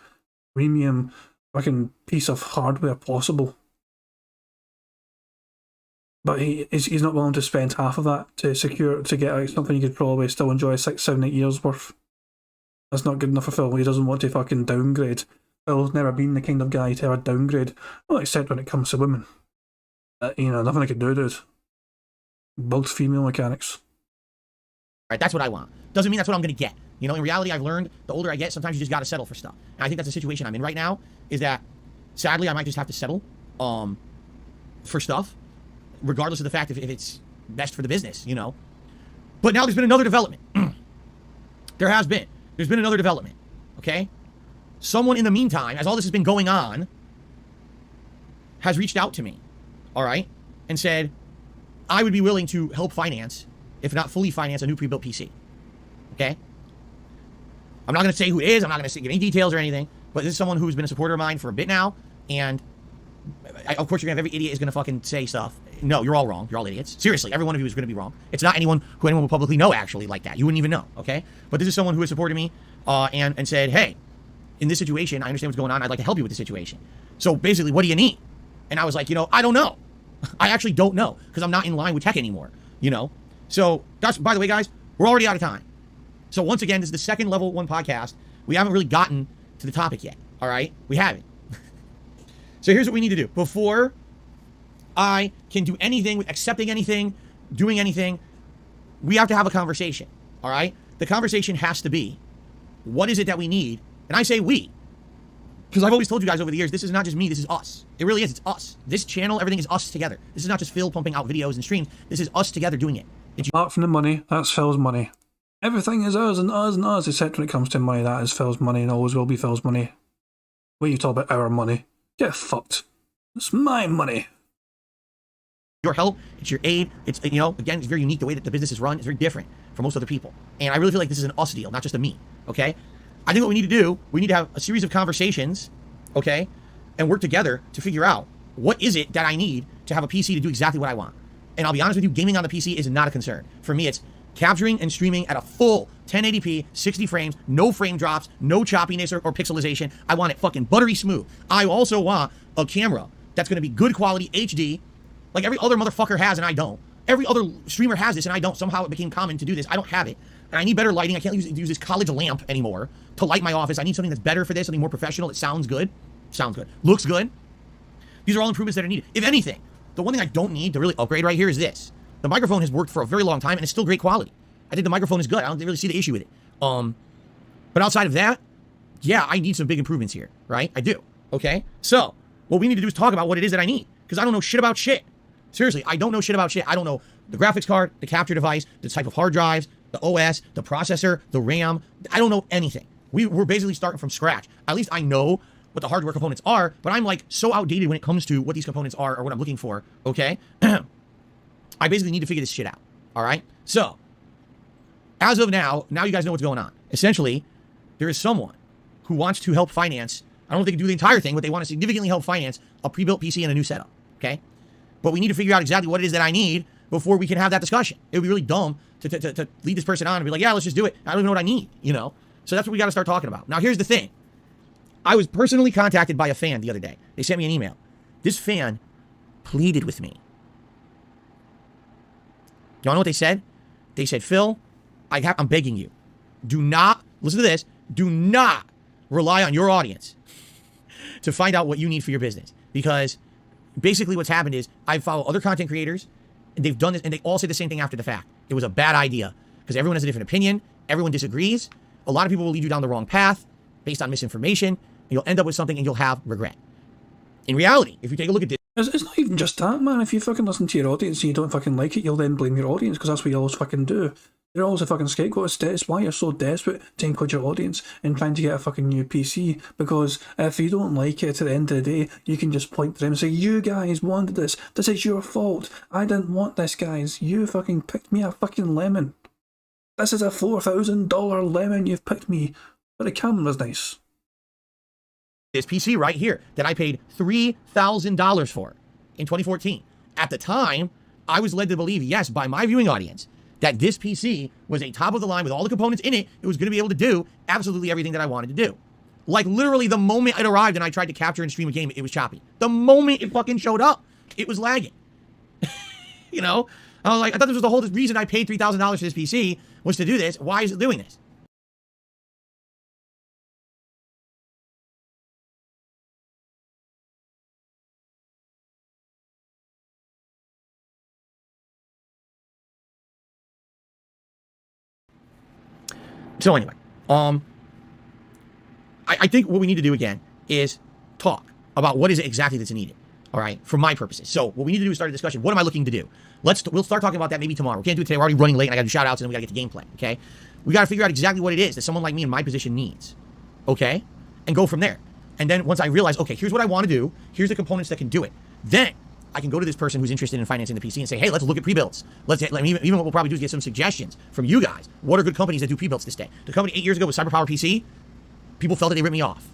premium fucking piece of hardware possible. But he's not willing to spend half of that to get like something you could probably still enjoy 6, 7, 8 years worth. That's not good enough for Phil. He doesn't want to fucking downgrade. Phil's never been the kind of guy to ever downgrade, well, except when it comes to women. Nothing I could do, dude. Bugs female mechanics. Right, that's what I want. Doesn't mean that's what I'm going to get. In reality, I've learned the older I get, sometimes you just got to settle for stuff. And I think that's the situation I'm in right now, is that, sadly, I might just have to settle for stuff, regardless of the fact if it's best for the business, But now there's been another development. There's been another development, okay? Someone in the meantime, as all this has been going on, has reached out to me, all right, and said, I would be willing to help finance, if not fully finance, a new pre-built PC, okay? I'm not going to say who it is. I'm not going to give any details or anything, but this is someone who's been a supporter of mine for a bit now, and of course, you're going to have every idiot is going to fucking say stuff. No, you're all wrong. You're all idiots. Seriously, every one of you is going to be wrong. It's not anyone will publicly know, actually, like that. You wouldn't even know, okay? But this is someone who has supported me and said, hey, in this situation, I understand what's going on. I'd like to help you with the situation. So basically, what do you need? And I was like, I don't know. I actually don't know because I'm not in line with tech anymore, So that's, by the way, guys, we're already out of time. So once again, this is the second Level 1 podcast. We haven't really gotten to the topic yet, all right? We haven't. So here's what we need to do. Before I can do anything with accepting anything, doing anything, we have to have a conversation, all right? The conversation has to be, what is it that we need? And I say we, because I've always told you guys over the years, this is not just me, this is us. It really is, it's us. This channel, everything is us together. This is not just Phil pumping out videos and streams. This is us together doing it. Apart from the money, that's Phil's money. Everything is us and us and us, except when it comes to money, that is Phil's money and always will be Phil's money. When you talk about our money, get fucked. It's my money. Your help, it's your aid, it's, again, it's very unique. The way that the business is run is very different from most other people. And I really feel like this is an us deal, not just a me, okay? I think what we need to do, we need to have a series of conversations, okay, and work together to figure out what is it that I need to have a PC to do exactly what I want. And I'll be honest with you, gaming on the PC is not a concern. For me, it's capturing and streaming at a full 1080p, 60 frames, no frame drops, no choppiness or pixelization. I want it fucking buttery smooth. I also want a camera that's going to be good quality HD, like every other motherfucker has and I don't. Every other streamer has this and I don't. Somehow it became common to do this. I don't have it. And I need better lighting. I can't use this college lamp anymore to light my office. I need something that's better for this, something more professional. It sounds good. Looks good. These are all improvements that are needed. If anything, the one thing I don't need to really upgrade right here is this. The microphone has worked for a very long time and it's still great quality. I think the microphone is good. I don't really see the issue with it. But outside of that, yeah, I need some big improvements here, right? I do. Okay? So, what we need to do is talk about what it is that I need. Because I don't know shit about shit. Seriously, I don't know shit about shit. I don't know the graphics card, the capture device, the type of hard drives, the OS, the processor, the RAM. I don't know anything. We're basically starting from scratch. At least I know what the hardware components are, but I'm like so outdated when it comes to what these components are or what I'm looking for, okay? I basically need to figure this shit out, all right? So, as of now you guys know what's going on. Essentially, there is someone who wants to help finance, I don't know if they can do the entire thing, but they want to significantly help finance a pre-built PC and a new setup, okay? But we need to figure out exactly what it is that I need before we can have that discussion. It would be really dumb to lead this person on and be like, yeah, let's just do it. I don't even know what I need, So that's what we got to start talking about. Now, here's the thing. I was personally contacted by a fan the other day. They sent me an email. This fan pleaded with me. Y'all know what they said? They said, Phil, I'm begging you. Do not, listen to this, do not rely on your audience to find out what you need for your business. Because basically what's happened is I follow other content creators, and they've done this, and they all say the same thing after the fact. It was a bad idea because everyone has a different opinion. Everyone disagrees. A lot of people will lead you down the wrong path based on misinformation. And you'll end up with something and you'll have regret. In reality, if you take a look at this, It's not even just that, man. If you fucking listen to your audience and you don't fucking like it, you'll then blame your audience, because that's what you always fucking do. You're always a fucking scapegoat. It's why you're so desperate to include your audience in trying to get a fucking new PC, because if you don't like it at the end of the day, you can just point to them and say, you guys wanted this. This is your fault. I didn't want this, guys. You fucking picked me a fucking lemon. This is a $4,000 lemon you've picked me. But the camera was nice. this PC right here that I paid $3,000 for in 2014. At the time, I was led to believe, yes, by my viewing audience, that this PC was a top of the line with all the components in it. It was going to be able to do absolutely everything that I wanted to do. Like literally the moment it arrived and I tried to capture and stream a game, it was choppy. The moment it fucking showed up, it was lagging. You know? I was like, I thought this was the whole reason I paid $3,000 for this PC was to do this. Why is it doing this? So anyway, I think what we need to do again is talk about what is it exactly that's needed. All right, for my purposes. So what we need to do is start a discussion. What am I looking to do? We'll start talking about that maybe tomorrow. We can't do it today. We're already running late, and I got to do shout outs, and then we got to get to gameplay. Okay, we got to figure out exactly what it is that someone like me in my position needs. Okay, and go from there. And then once I realize, okay, here's what I want to do. Here's the components that can do it. Then I can go to this person who's interested in financing the PC and say, hey, let's look at pre-builds. Even what we'll probably do is get some suggestions from you guys. What are good companies that do pre-builds this day? The company 8 years ago was Cyberpower PC. People felt that they ripped me off.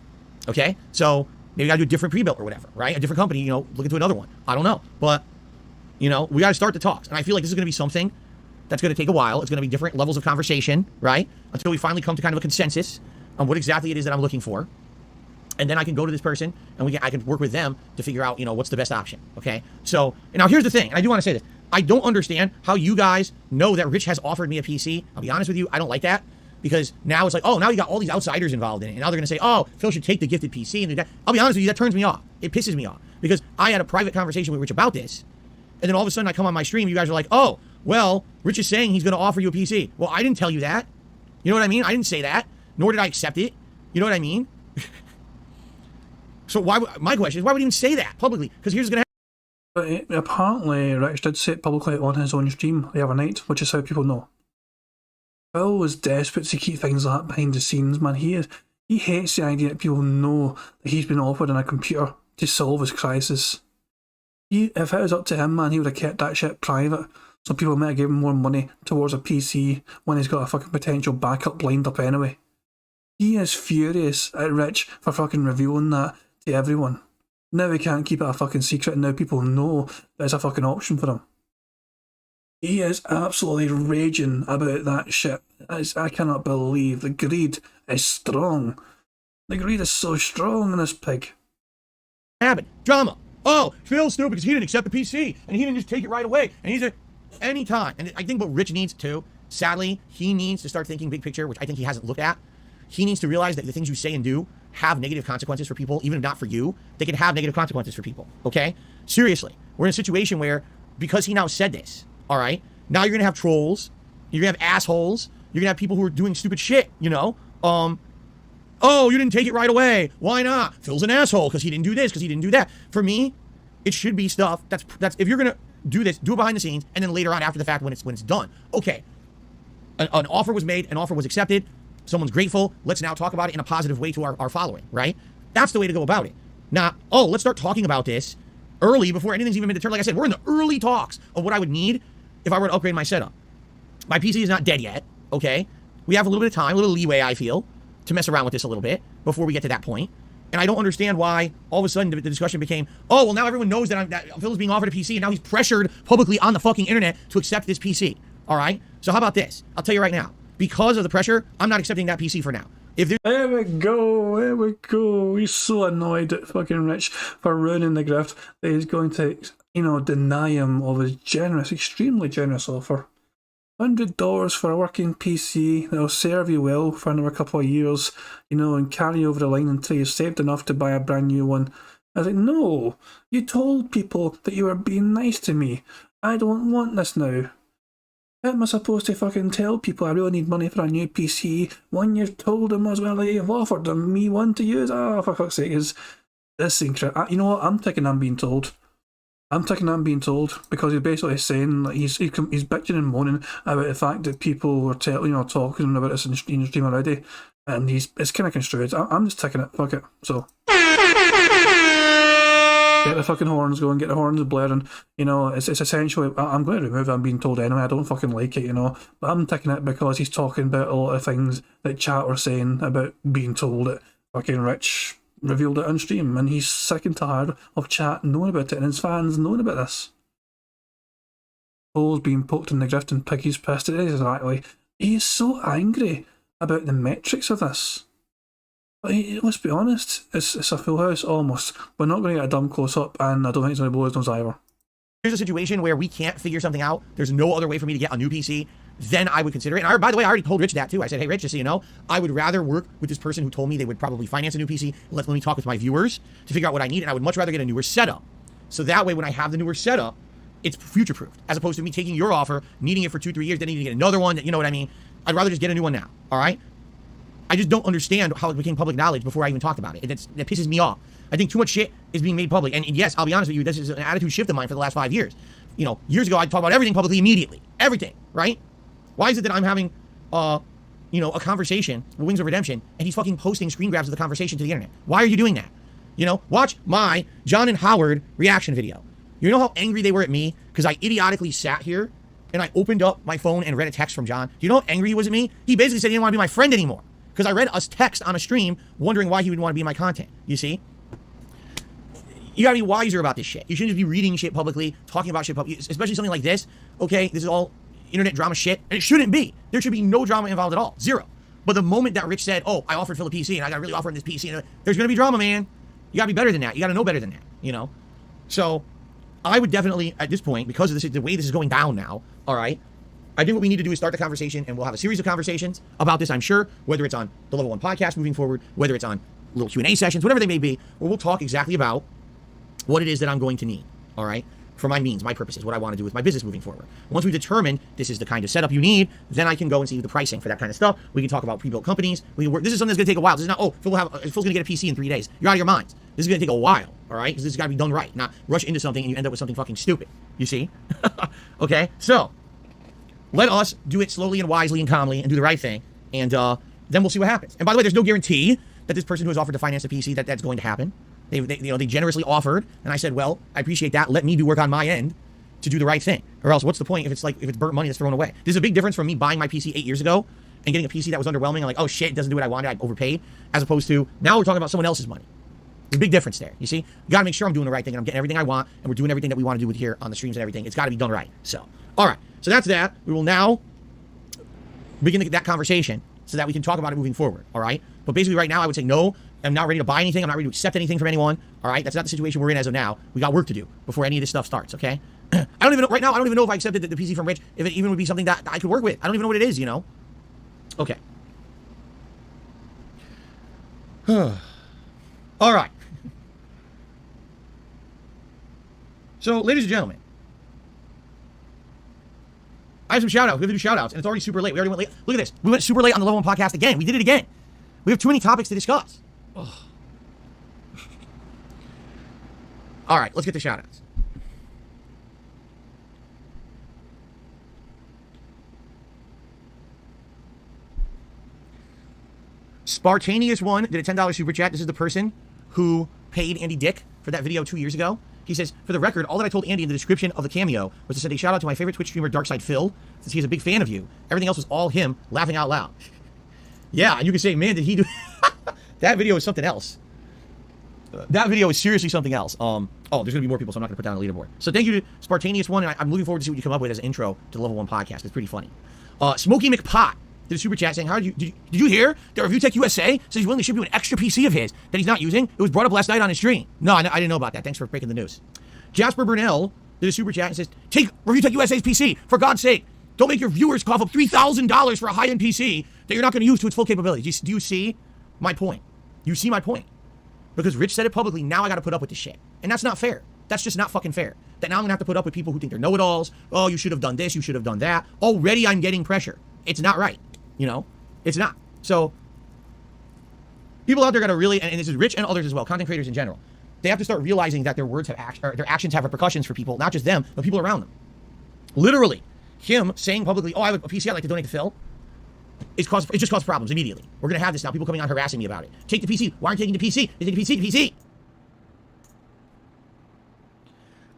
Okay, so maybe I do a different pre-build or whatever, right? A different company, you know, look into another one. I don't know, but you know, we got to start the talks. And I feel like this is going to be something that's going to take a while. It's going to be different levels of conversation, right? Until we finally come to kind of a consensus on what exactly it is that I'm looking for. And then I can go to this person and I can work with them to figure out, you know, what's the best option. Okay. So, and now here's the thing. And I do want to say this. I don't understand how you guys know that Rich has offered me a PC. I'll be honest with you. I don't like that, because now it's like, oh, now you got all these outsiders involved in it. And now they're going to say, oh, Phil should take the gifted PC and do that. I'll be honest with you. That turns me off. It pisses me off, because I had a private conversation with Rich about this. And then all of a sudden I come on my stream. You guys are like, oh, well, Rich is saying he's going to offer you a PC. Well, I didn't tell you that. You know what I mean? I didn't say that, nor did I accept it. You know what I mean? So my question is, why would he even say that publicly? Because here's going to happen. But apparently, Rich did say it publicly on his own stream the other night, which is how people know. Phil was desperate to keep things like that behind the scenes, man. He hates the idea that people know that he's been offered a computer to solve his crisis. If it was up to him, man, he would have kept that shit private, so people might have given him more money towards a PC when he's got a fucking potential backup lined up anyway. He is furious at Rich for fucking revealing that to everyone. Now he can't keep it a fucking secret, and now people know there's a fucking option for him. He is absolutely raging about that shit. I cannot believe the greed is strong. The greed is so strong in this pig. Happen. Drama. Oh, Phil's stupid because he didn't accept the PC and he didn't just take it right away. And he's anytime. And I think what Rich needs too, sadly, he needs to start thinking big picture, which I think he hasn't looked at. He needs to realize that the things you say and do have negative consequences for people, even if not for you. They can have negative consequences for people. Okay? Seriously. We're in a situation where, because he now said this, all right, now you're going to have trolls. You're going to have assholes. You're going to have people who are doing stupid shit, you know? Oh, you didn't take it right away. Why not? Phil's an asshole because he didn't do this, because he didn't do that. For me, it should be stuff that's if you're going to do this, do it behind the scenes, and then later on after the fact when it's done. Okay. An offer was made, an offer was accepted. Someone's grateful. Let's now talk about it in a positive way to our following, right? That's the way to go about it. Now, let's start talking about this early before anything's even been determined. Like I said, we're in the early talks of what I would need if I were to upgrade my setup. My PC is not dead yet, okay? We have a little bit of time, a little leeway, I feel, to mess around with this a little bit before we get to that point. And I don't understand why all of a sudden the discussion became, oh, well, now everyone knows that Phil's being offered a PC and now he's pressured publicly on the fucking internet to accept this PC, all right? So how about this? I'll tell you right now. Because of the pressure, I'm not accepting that PC for now. If there's There we go, there we go. He's so annoyed at fucking Rich for ruining the grift that he's going to, deny him of his generous, extremely generous offer. $100 for a working PC that'll serve you well for another couple of years, and carry you over the line until you've saved enough to buy a brand new one. I was like, no, you told people that you were being nice to me. I don't want this now. How am I supposed to fucking tell people I really need money for a new PC when you've told them as well that you've offered them me one to use? Oh, for fuck's sake, is this incredible? You know what? I'm taking I'm being told. Because he's basically saying like he's bitching and moaning about the fact that people were talking about this in the stream already, and it's kind of construed. I'm just taking it. Fuck it. So. Get the fucking horns going, get the horns blaring. It's essentially, I'm going to remove it, I'm being told anyway, I don't fucking like it, but I'm taking it because he's talking about a lot of things that chat were saying about being told that fucking Rich revealed it on stream, and he's sick and tired of chat knowing about it and his fans knowing about this. Holes being poked in the grift and Piggy's pissed. It is exactly. He is so angry about the metrics of this. But let's be honest, it's a full house almost. We're not going to get a dumb close up, and I don't think it's going to blow his nose either. a situation where we can't figure something out, there's no other way for me to get a new PC, then I would consider it. And by the way, I already told Rich that too. I said, hey, Rich, just so you know, I would rather work with this person who told me they would probably finance a new PC. Let me talk with my viewers to figure out what I need, and I would much rather get a newer setup. So that way, when I have the newer setup, it's future-proofed, as opposed to me taking your offer, needing it for 2-3 years, then needing to get another one. You know what I mean? I'd rather just get a new one now. All right? I just don't understand how it became public knowledge before I even talked about it. That pisses me off. I think too much shit is being made public. And yes, I'll be honest with you, this is an attitude shift of mine for the last 5 years. You know, years ago, I'd talk about everything publicly immediately. Everything, right? Why is it that I'm having, a conversation with Wings of Redemption, and he's fucking posting screen grabs of the conversation to the internet? Why are you doing that? You know, watch my John and Howard reaction video. You know how angry they were at me because I idiotically sat here and I opened up my phone and read a text from John? Do you know how angry he was at me? He basically said he didn't want to be my friend anymore because I read us text on a stream wondering why he would want to be in my content. You see? You gotta be wiser about this shit. You shouldn't just be reading shit publicly, talking about shit publicly, especially something like this. Okay, this is all internet drama shit, and it shouldn't be. There should be no drama involved at all. Zero. But the moment that Rich said, oh, I offered Phil a PC, and I gotta really offer him this PC, and there's gonna be drama, man. You gotta be better than that. You gotta know better than that, you know? So, I would definitely, at this point, because of this, the way this is going down now, all right, I think what we need to do is start the conversation, and we'll have a series of conversations about this, I'm sure, whether it's on the Level 1 podcast moving forward, whether it's on little Q&A sessions, whatever they may be, where we'll talk exactly about what it is that I'm going to need, all right, for my means, my purposes, what I want to do with my business moving forward. Once we determine this is the kind of setup you need, then I can go and see the pricing for that kind of stuff. We can talk about pre-built companies. We can work. This is something that's going to take a while. This is not, oh, Phil's going to get a PC in 3 days. You're out of your minds. This is going to take a while, all right, because this has got to be done right, not rush into something and you end up with something fucking stupid, you see? Okay, so let us do it slowly and wisely and calmly and do the right thing, and then we'll see what happens. And by the way, there's no guarantee that this person who has offered to finance a PC, that's going to happen. They generously offered, and I said, well, I appreciate that. Let me do work on my end to do the right thing. Or else, what's the point if it's burnt money that's thrown away? There's a big difference from me buying my PC 8 years ago and getting a PC that was underwhelming. I'm like, oh shit, it doesn't do what I wanted. I overpaid. As opposed to now we're talking about someone else's money. There's a big difference there. You see, you got to make sure I'm doing the right thing and I'm getting everything I want, and we're doing everything that we want to do with here on the streams and everything. It's got to be done right. So, all right. So that's that. We will now begin that conversation so that we can talk about it moving forward. All right. But basically, right now, I would say no. I'm not ready to buy anything. I'm not ready to accept anything from anyone. All right, that's not the situation we're in as of now. We got work to do before any of this stuff starts. Okay. I don't even know right now. I don't even know if I accepted the PC from Rich, if it even would be something that I could work with. I don't even know what it is. You know. Okay. All right. So, ladies and gentlemen, I have some shout outs. We have to do shout outs, and it's already super late. We already went late. Look at this. We went super late on the Level 1 podcast again. We did it again. We have too many topics to discuss. Ugh. All right, let's get the shout outs. Spartanius one did a $10 super chat. This is the person who paid Andy Dick for that video 2 years ago. He says, for the record, all that I told Andy in the description of the cameo was to send a shout out to my favorite Twitch streamer, Darkside Phil, since he's a big fan of you. Everything else was all him laughing out loud. Yeah, and you can say, man, did he do... That video is something else. That video is seriously something else. Oh, there's going to be more people, so I'm not going to put down a leaderboard. So thank you to Spartanius1, and I'm looking forward to see what you come up with as an intro to the Level 1 podcast. It's pretty funny. Smokey McPot did a super chat saying, did you hear that Review Tech USA says he's willing to ship you an extra PC of his that he's not using? It was brought up last night on his stream. No, I didn't know about that. Thanks for breaking the news. Jasper Burnell did a super chat and says, take Review Tech USA's PC, for God's sake. Don't make your viewers cough up $3,000 for a high-end PC that you're not going to use to its full capability. Do you see my point? You see my point? Because Rich said it publicly, now I got to put up with this shit. And that's not fair. That's just not fucking fair. That now I'm going to have to put up with people who think they're know-it-alls. Oh, you should have done this, you should have done that. Already I'm getting pressure. It's not right. You know? It's not. So, people out there got to really, and this is Rich and others as well, content creators in general, they have to start realizing that their words have their actions have repercussions for people, not just them, but people around them. Literally, him saying publicly, oh, I have a PC I'd like to donate to Phil, it just caused problems immediately. We're going to have this now. People coming on harassing me about it. Take the PC. Why aren't you taking the PC? Take the PC.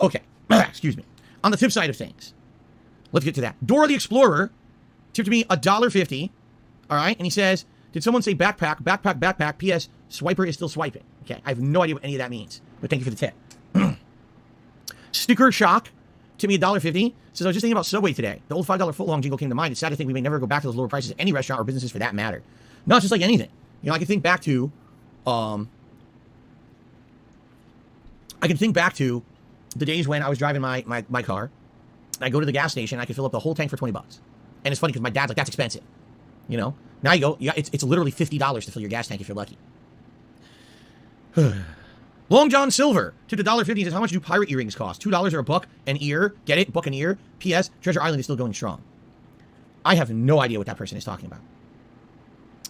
Okay. Excuse me. On the tip side of things, let's get to that. Dora the Explorer tipped me $1.50. All right. And he says, did someone say backpack? Backpack. P.S. Swiper is still swiping. Okay. I have no idea what any of that means, but thank you for the tip. Sticker Shock tipped me $1.50. Says, I was just thinking about Subway today. The old $5 footlong jingle came to mind. It's sad to think we may never go back to those lower prices at any restaurant or businesses for that matter. No, it's just like anything. You know, I can think back to the days when I was driving my car. I go to the gas station, I could fill up the whole tank for $20. And it's funny because my dad's like, that's expensive. You know? Now you go, it's literally $50 to fill your gas tank if you're lucky. Long John Silver to the $1.50 says, how much do pirate earrings cost? $2 or a buck an ear? Get it? Buck an ear? P.S. Treasure Island is still going strong. I have no idea what that person is talking about.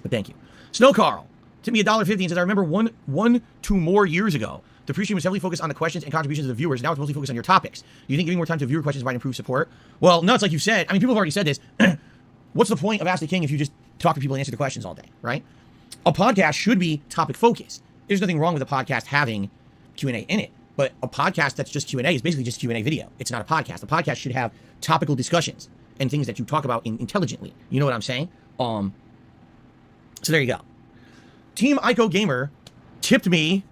But thank you. Snow Carl to me $1.50 and says, I remember two more years ago, the pre-stream was heavily focused on the questions and contributions of the viewers. Now it's mostly focused on your topics. Do you think giving more time to viewer questions might improve support? Well, no, it's like you said. I mean, people have already said this. What's the point of Ask the King if you just talk to people and answer the questions all day, right? A podcast should be topic focused. There's nothing wrong with a podcast having Q&A in it, but a podcast that's just Q&A is basically just Q&A video. It's not a podcast. A podcast should have topical discussions and things that you talk about intelligently. You know what I'm saying? So there you go. Team Ico Gamer tipped me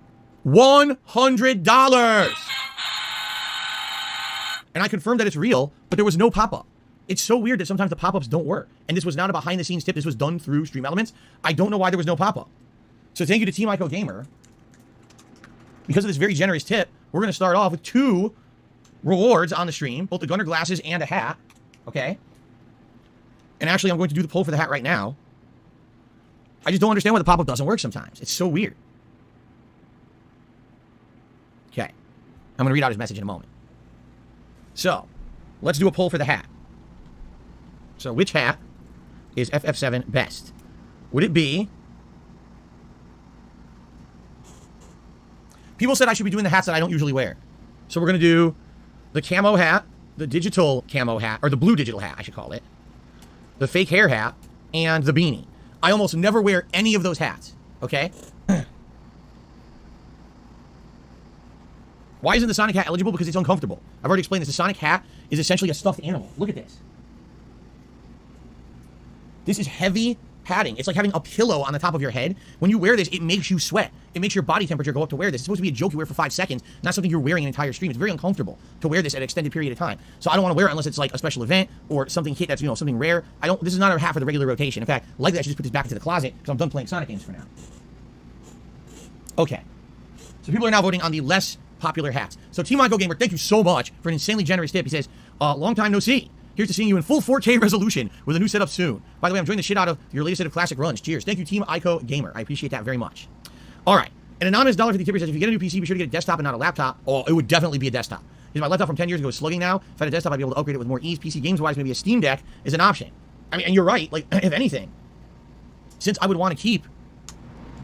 $100. And I confirmed that it's real, but there was no pop-up. It's so weird that sometimes the pop-ups don't work. And this was not a behind-the-scenes tip. This was done through Stream Elements. I don't know why there was no pop-up. So thank you to Team Ico Gamer. Because of this very generous tip, we're going to start off with 2 rewards on the stream, both the Gunner glasses and a hat. Okay? And actually, I'm going to do the poll for the hat right now. I just don't understand why the pop-up doesn't work sometimes. It's so weird. Okay. I'm going to read out his message in a moment. So, let's do a poll for the hat. So, which hat is FF7 best? Would it be... People said I should be doing the hats that I don't usually wear. So, we're going to do the camo hat, the digital camo hat, or the blue digital hat, I should call it, the fake hair hat, and the beanie. I almost never wear any of those hats, okay? Why isn't the Sonic hat eligible? Because it's uncomfortable. I've already explained this. The Sonic hat is essentially a stuffed animal. Look at this. This is heavy padding. It's like having a pillow on the top of your head. When you wear this, it makes you sweat. It makes your body temperature go up to wear this. It's supposed to be a joke you wear for 5 seconds, not something you're wearing an entire stream. It's very uncomfortable to wear this at an extended period of time. So I don't want to wear it unless it's like a special event or something hit that's, you know, something rare. This is not a hat for the regular rotation. In fact, likely I should just put this back into the closet because I'm done playing Sonic games for now. Okay. So people are now voting on the less popular hats. So Team Ico Gamer, thank you so much for an insanely generous tip. He says, long time no see. Here's to seeing you in full 4K resolution with a new setup soon. By the way, I'm enjoying the shit out of your latest set of classic runs. Cheers. Thank you, Team Ico Gamer. I appreciate that very much. All right. An anonymous $1.50 tipper says, if you get a new PC, be sure to get a desktop and not a laptop. Oh, it would definitely be a desktop. Because my laptop from 10 years ago is slugging now. If I had a desktop, I'd be able to upgrade it with more ease. PC games-wise, maybe a Steam Deck is an option. I mean, and you're right. Like, if anything, since I would want to keep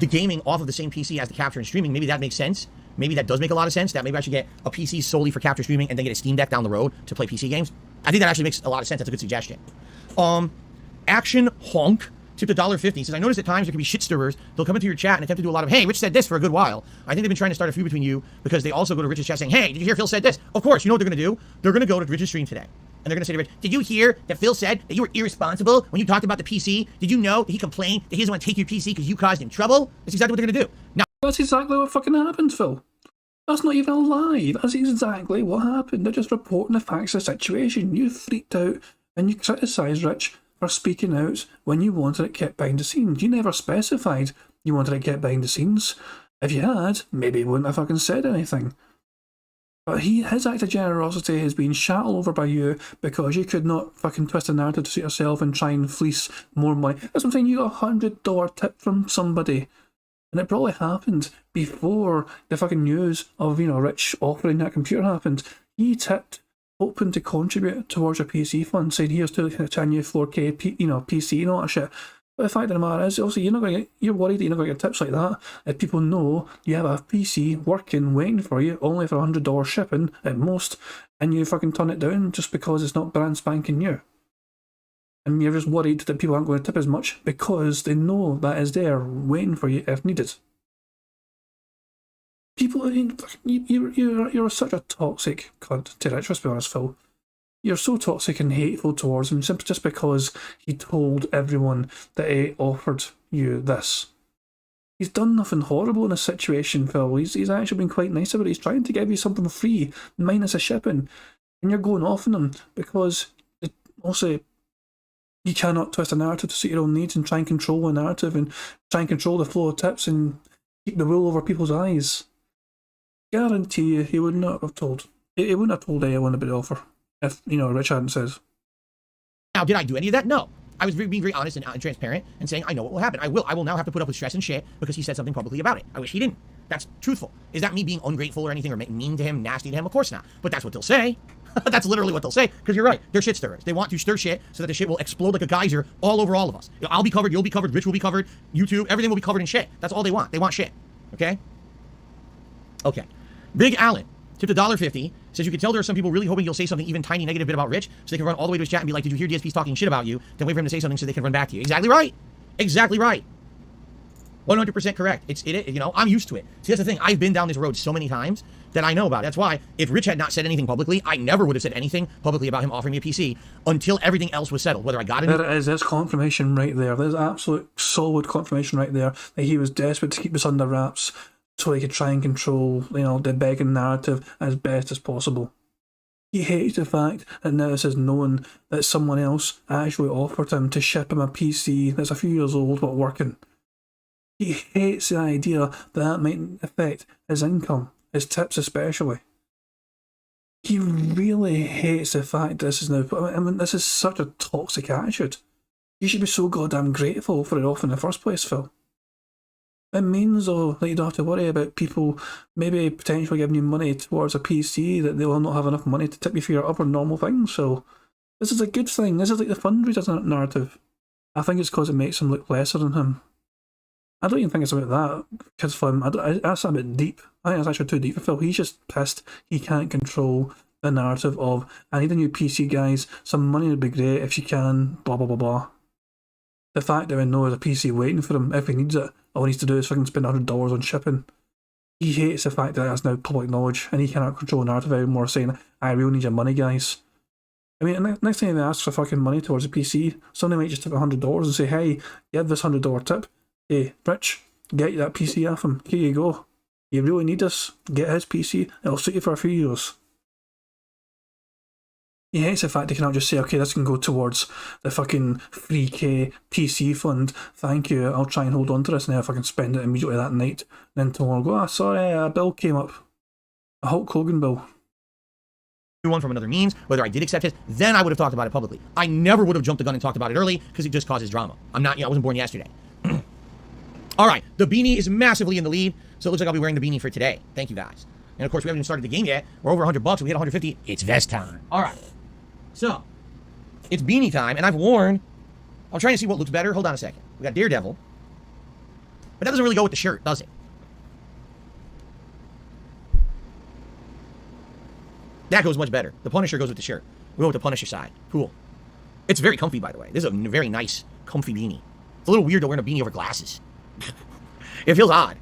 the gaming off of the same PC as the capture and streaming, maybe that makes sense. Maybe that does make a lot of sense, that maybe I should get a PC solely for capture streaming and then get a Steam Deck down the road to play PC games. I think that actually makes a lot of sense. That's a good suggestion. Action Honk tipped $1.50. He says, I noticed at times there can be shit stirrers. They'll come into your chat and attempt to do a lot of, hey, Rich said this for a good while. I think they've been trying to start a feud between you because they also go to Rich's chat saying, hey, did you hear Phil said this? Of course, you know what they're going to do? They're going to go to Rich's stream today. And they're going to say to Rich, did you hear that Phil said that you were irresponsible when you talked about the PC? Did you know that he complained that he doesn't want to take your PC because you caused him trouble? That's exactly what they're going to do. Now, that's exactly what fucking happened, Phil. That's not even a lie. That's exactly what happened. They're just reporting the facts of the situation. You freaked out and you criticised Rich for speaking out when you wanted it kept behind the scenes. You never specified you wanted it kept behind the scenes. If you had, maybe you wouldn't have fucking said anything. But his act of generosity has been shat all over by you because you could not fucking twist a narrative to suit yourself and try and fleece more money. That's what I'm saying, you got $100 tip from somebody. And it probably happened before the fucking news of, Rich offering that computer happened. He tipped, hoping to contribute towards your PC fund, saying here's to a new 4K PC and all that shit. But the fact of the matter is, obviously, you're worried that you're not going to get tips like that if people know you have a PC working, waiting for you, only for $100 shipping at most, and you fucking turn it down just because it's not brand spanking new. And you're just worried that people aren't going to tip as much because they know that is there waiting for you if needed. People, you're such a toxic cunt to Rich, let's be honest, Phil. You're so toxic and hateful towards him simply just because he told everyone that he offered you this. He's done nothing horrible in this situation, Phil. He's actually been quite nice about it. He's trying to give you something free, minus a shipping. And you're going off on him because also you cannot twist a narrative to suit your own needs and try and control a narrative and try and control the flow of tips and keep the wool over people's eyes. Guarantee you he would not have told. He wouldn't have told anyone about the offer. If, Rich hadn't says. Now, did I do any of that? No. I was being very honest and transparent and saying, I know what will happen. I will now have to put up with stress and shit because he said something publicly about it. I wish he didn't. That's truthful. Is that me being ungrateful or anything or mean to him, nasty to him? Of course not. But that's what they'll say. That's literally what they'll say. Because you're right. They're shit stirrers. They want to stir shit so that the shit will explode like a geyser all over all of us. I'll be covered. You'll be covered. Rich will be covered. YouTube. Everything will be covered in shit. That's all they want. They want shit. Okay? Okay. Big Allen tipped $1.50. Says you can tell there are some people really hoping you'll say something even tiny negative bit about Rich so they can run all the way to his chat and be like, did you hear DSP's talking shit about you? Then wait for him to say something so they can run back to you. Exactly right. Exactly right. 100% correct. I'm used to it. See, that's the thing. I've been down this road so many times that I know about it. That's why if Rich had not said anything publicly, I never would have said anything publicly about him offering me a PC until everything else was settled. Whether I got it. There it is. There's confirmation right there. There's absolute solid confirmation right there that he was desperate to keep this under wraps so he could try and control, the begging narrative as best as possible. He hates the fact that now this is known that someone else actually offered him to ship him a PC that's a few years old but working. He hates the idea that might affect his income, his tips especially. He really hates the fact this is now... this is such a toxic attitude. You should be so goddamn grateful for it off in the first place, Phil. It means, though, that you don't have to worry about people maybe potentially giving you money towards a PC that they will not have enough money to tip you for your other normal things. So this is a good thing. This is like the fundraiser narrative. I think it's because it makes him look lesser than him. I don't even think it's about that, because for him, that's a bit deep. I think it's actually too deep for Phil. He's just pissed he can't control the narrative of, I need a new PC, guys, some money would be great if you can, blah, blah, blah, blah. The fact that we know there's a PC waiting for him if he needs it, all he needs to do is fucking spend $100 on shipping. He hates the fact that that's now public knowledge and he cannot control the narrative anymore, saying, I really need your money, guys. I mean, next time they ask for fucking money towards a PC, somebody might just tip $100 and say, hey, give this $100 tip. Hey, Rich, get you that PC off him. Here you go. You really need this. Get his PC. It'll suit you for a few years. He hates the fact he cannot just say, okay, this can go towards the fucking 3K PC fund. Thank you. I'll try and hold on to this now if I can spend it immediately that night. Then tomorrow go, sorry, a bill came up. A Hulk Hogan bill. One from another means, whether I did accept his, then I would have talked about it publicly. I never would have jumped the gun and talked about it early because it just causes drama. I wasn't born yesterday. All right, the beanie is massively in the lead, so it looks like I'll be wearing the beanie for today. Thank you guys. And of course, we haven't even started the game yet. We're over $100. We hit 150. It's vest time. All right, so it's beanie time, and I'm trying to see what looks better. Hold on a second. We got Daredevil, but that doesn't really go with the shirt, does it? That goes much better. The Punisher goes with the shirt. We go with the Punisher side. Cool. It's very comfy, by the way. This is a very nice, comfy beanie. It's a little weird though wearing a beanie over glasses. It feels odd.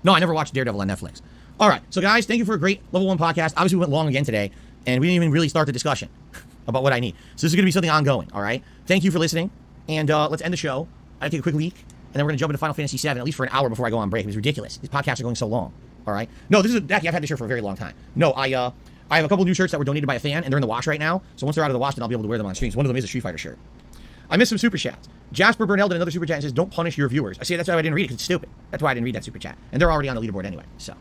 No, I never watched Daredevil on Netflix. All right, so guys, thank you for a great Level 1 podcast. Obviously, we went long again today, and we didn't even really start the discussion about what I need. So this is going to be something ongoing, all right? Thank you for listening, and let's end the show. I have to take a quick leak, and then we're going to jump into Final Fantasy VII, at least for an hour before I go on break. It was ridiculous. These podcasts are going so long, all right? No, Jackie, I've had this here for a very long time. No, I have a couple new shirts that were donated by a fan, and they're in the wash right now. So once they're out of the wash, then I'll be able to wear them on streams. One of them is a Street Fighter shirt. I missed some super chats. Jasper Burnell did another super chat and says, don't punish your viewers. I say that's why I didn't read it, because it's stupid. That's why I didn't read that super chat. And they're already on the leaderboard anyway, so.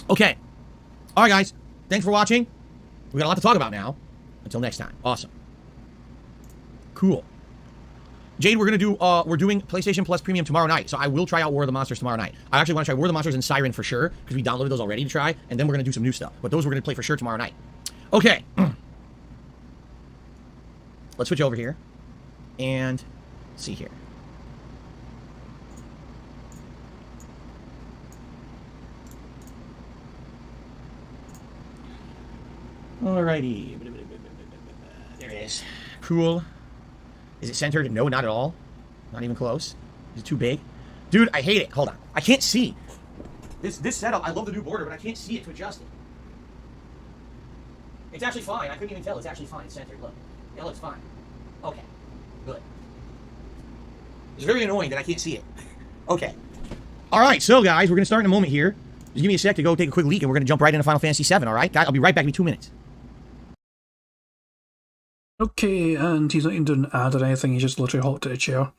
Okay. All right, guys. Thanks for watching. We got a lot to talk about now. Until next time. Awesome. Cool. Jade, we're doing PlayStation Plus Premium tomorrow night, so I will try out War of the Monsters tomorrow night. I actually want to try War of the Monsters and Siren for sure, because we downloaded those already to try, and then we're going to do some new stuff. But those we're going to play for sure tomorrow night. Okay. Let's switch over here. And see here. Alrighty. There it is. Cool. Is it centered? No, not at all. Not even close. Is it too big? Dude, I hate it. Hold on. I can't see. This setup, I love the new border, but I can't see it to adjust it. It's actually fine. I couldn't even tell. It's actually fine. It's centered. Look. It looks fine. Okay. Good. It's very annoying that I can't see it. Okay. Alright, so guys, we're going to start in a moment here. Just give me a sec to go take a quick leak, and we're going to jump right into Final Fantasy VII, alright? Guys, I'll be right back in 2 minutes. Okay, and he's not even doing an ad or anything, he's just literally hopped to a chair.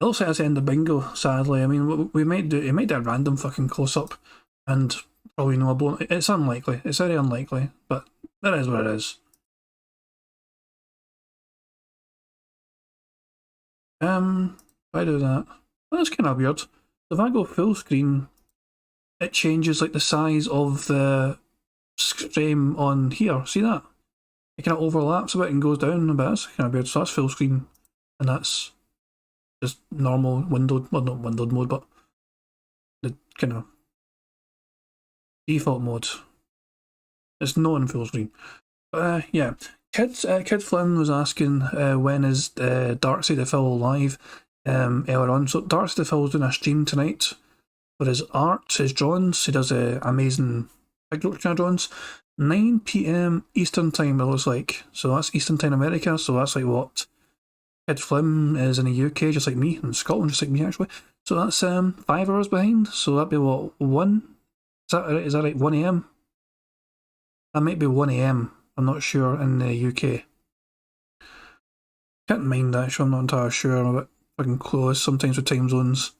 It looks like that's the end of Bingo, sadly. I mean, we might do a random fucking close-up, and probably no blow. It's unlikely. It's very unlikely, but that is what it is. If I do that, well, that's kind of weird. If I go full screen, it changes like the size of the frame on here. See that? It kind of overlaps a bit and goes down a bit. That's kind of weird. So that's full screen, and that's just normal windowed, well, not windowed mode, but the kind of default mode. It's not in full screen. But yeah, Kid Flynn was asking when is Darkseid of Phil live earlier on. So Darkseid of Phil's doing a stream tonight for his art, his drawings. He does amazing picture kind of drawings. 9 PM Eastern time, it looks like. So that's Eastern time America, so that's like what Kid Flim is in the UK, just like me, in Scotland, just like me actually. So that's 5 hours behind, so that'd be what, 1? Is that right, 1 AM? That might be 1 AM, I'm not sure, in the UK. Can't mind actually, I'm not entirely sure, I'm a bit fucking close sometimes with time zones.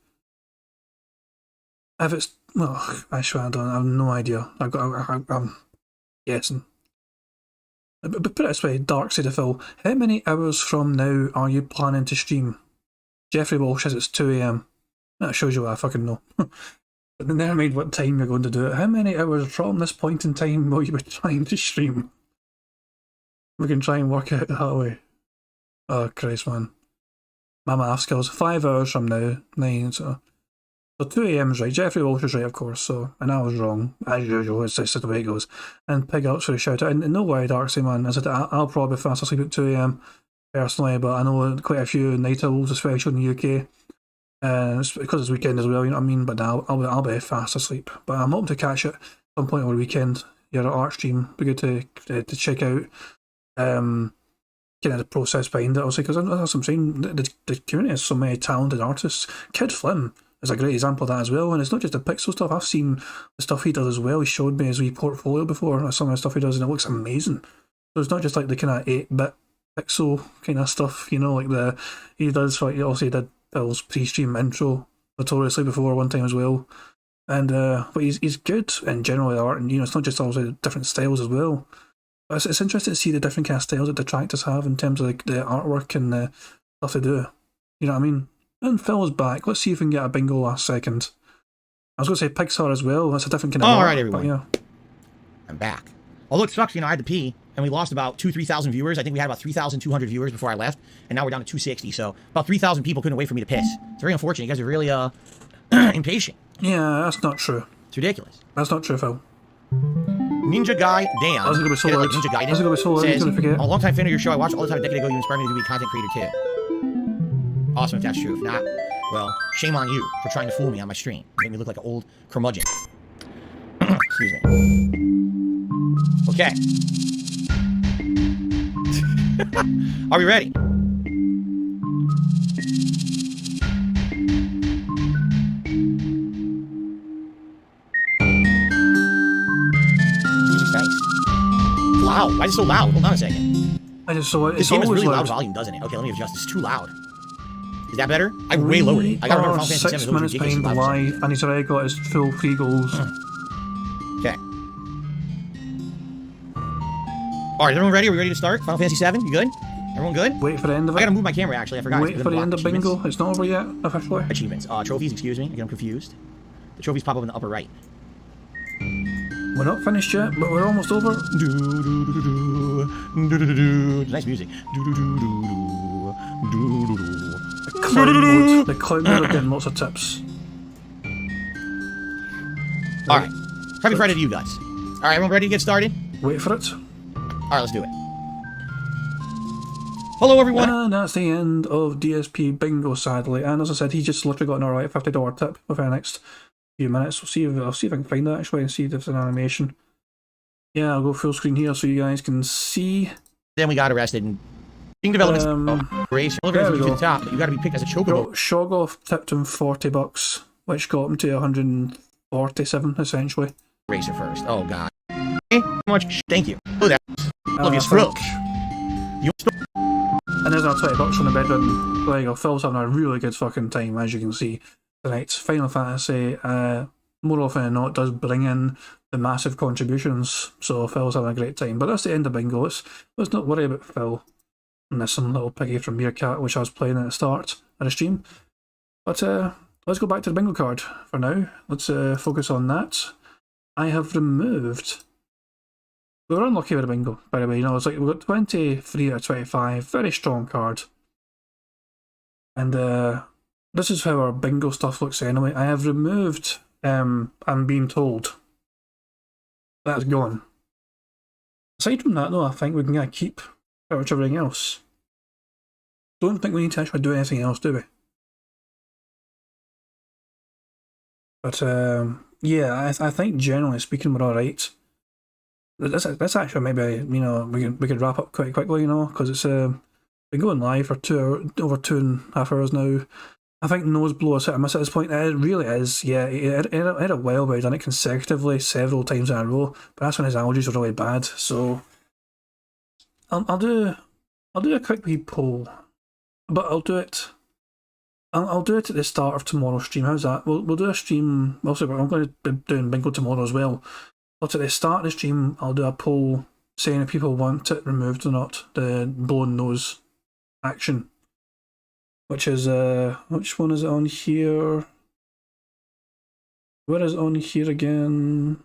If it's, well, actually I don't, I have no idea. I'm guessing. But put it this way, Darkseid of Phil, how many hours from now are you planning to stream? Jeffrey Walsh says it's 2 AM. That shows you what I fucking know. But never mind what time you're going to do it. How many hours from this point in time will you be trying to stream? We can try and work it out that way. Oh Christ, man. My math skills, 5 hours from now, 9, so 2 AM is right. Jeffrey Walsh is right, of course, so, and I was wrong, as usual, it's just the way it goes. And Pig Ups for a shout out, and no worry, Darkseid, man, as I'll probably be fast asleep at 2 AM, personally, but I know quite a few night owls, especially in the UK, it's because it's weekend as well, you know what I mean, but I'll be fast asleep. But I'm hoping to catch it at some point over the weekend, here at Art Stream, be good to check out, kind of the process behind it, obviously, because as I'm saying, the community has so many talented artists. Kid Flynn is a great example of that as well, and it's not just the pixel stuff. I've seen the stuff he does as well. He showed me his wee portfolio before, some of the stuff he does, and it looks amazing. So it's not just like the kind of 8-bit pixel kind of stuff, you know, like he does. He also did Phil's pre-stream intro notoriously before one time as well, and but he's good in general with art, and you know, it's not just also different styles as well. But it's interesting to see the different kind of styles that detractors have in terms of the artwork and the stuff they do. You know what I mean? And Phil's back. Let's see if we can get a bingo last second. I was going to say Pixar as well. That's a different kind of art, alright, everyone. Yeah. I'm back. Although it sucks, you know, I had to pee, and we lost about 3,000 viewers. I think we had about 3,200 viewers before I left, and now we're down to 260. So about 3,000 people couldn't wait for me to piss. It's very unfortunate. You guys are really impatient. Yeah, that's not true. It's ridiculous. That's not true, Phil. Ninja Guy Dan. That's going to be so loud. Ninja Guy That's going to be so loud. Says, I'm going to forget. I'm a long-time fan of your show. I watched all the time a decade ago. You inspired me to be a content creator too. Awesome if that's true. If not, well, shame on you for trying to fool me on my stream. Make me look like an old curmudgeon. Excuse me. Okay. Are we ready? loud. Why is it so loud? Hold on a second. I just saw it. This It's game has always really loud loud. volume, doesn't it? Okay, let me adjust. It's too loud. Is that better? I way lowered it. I gotta remember Final Fantasy 7 6 is minutes ridiculously behind the loud. live, and he's already got his full 3 goals. Okay. All right, everyone ready? Are we ready to start? Final Fantasy 7? You good? Everyone good? Wait for the end of it. I gotta move my camera, actually. I forgot. Wait for the end of bingo. It's not over yet, officially. Achievements. Trophies, excuse me. Again, I'm confused. The trophies pop up in the upper right. We're not finished yet, but we're almost over. Nice music. The clown mode. The clown mode are getting lots of tips. All right. Happy Friday to you guys. All right, everyone ready to get started? Wait for it. All right, let's do it. Hello, everyone. And that's the end of DSP Bingo, sadly. And as I said, he just literally got an alright $50 tip within the next few minutes. I'll see if I can find that actually and see if there's an animation. Yeah, I'll go full screen here so you guys can see. Then we got arrested and being developed race. There we To go. the top, but you got to be picked as a chocobo. Shoggoth tipped him $40, which got him to 147 essentially. Racer first. Oh God. Hey, much. Thank you. Oh, that. Love I your stroke. think- And there's our $20 on the bedroom. There you go. Phil's having a really good fucking time, as you can see tonight. Final Fantasy, more often than not, does bring in the massive contributions. So Phil's having a great time. But that's the end of bingo. Let's not worry about Phil. And there's some little piggy from Meerkat, which I was playing at the start of the stream. But let's go back to the bingo card for now. Let's focus on that. I have removed... We were unlucky with the bingo, by the way. You know, it's like we got 23 out of 25. Very strong card. And this is how our bingo stuff looks anyway. I have removed I'm Being Told. That's gone. Aside from that, though, I think we can keep pretty much everything else. Don't think we need to actually do anything else, do we? But yeah, I think generally speaking we're alright. That's actually maybe, you know, we could wrap up quite quickly, you know, because it's been going live for over 2.5 hours now. I think nose blow is hit a miss at this point. It really is, yeah. It had a while where he'd done it consecutively several times in a row, but that's when his allergies were really bad. So I'll do a quick wee poll, but I'll do it. I'll do it at the start of tomorrow's stream. How's that? We'll do a stream. Also, I'm going to be doing bingo tomorrow as well. But at the start of the stream, I'll do a poll saying if people want it removed or not, the blown nose action. Which is, which one is it on here? Where is it on here again?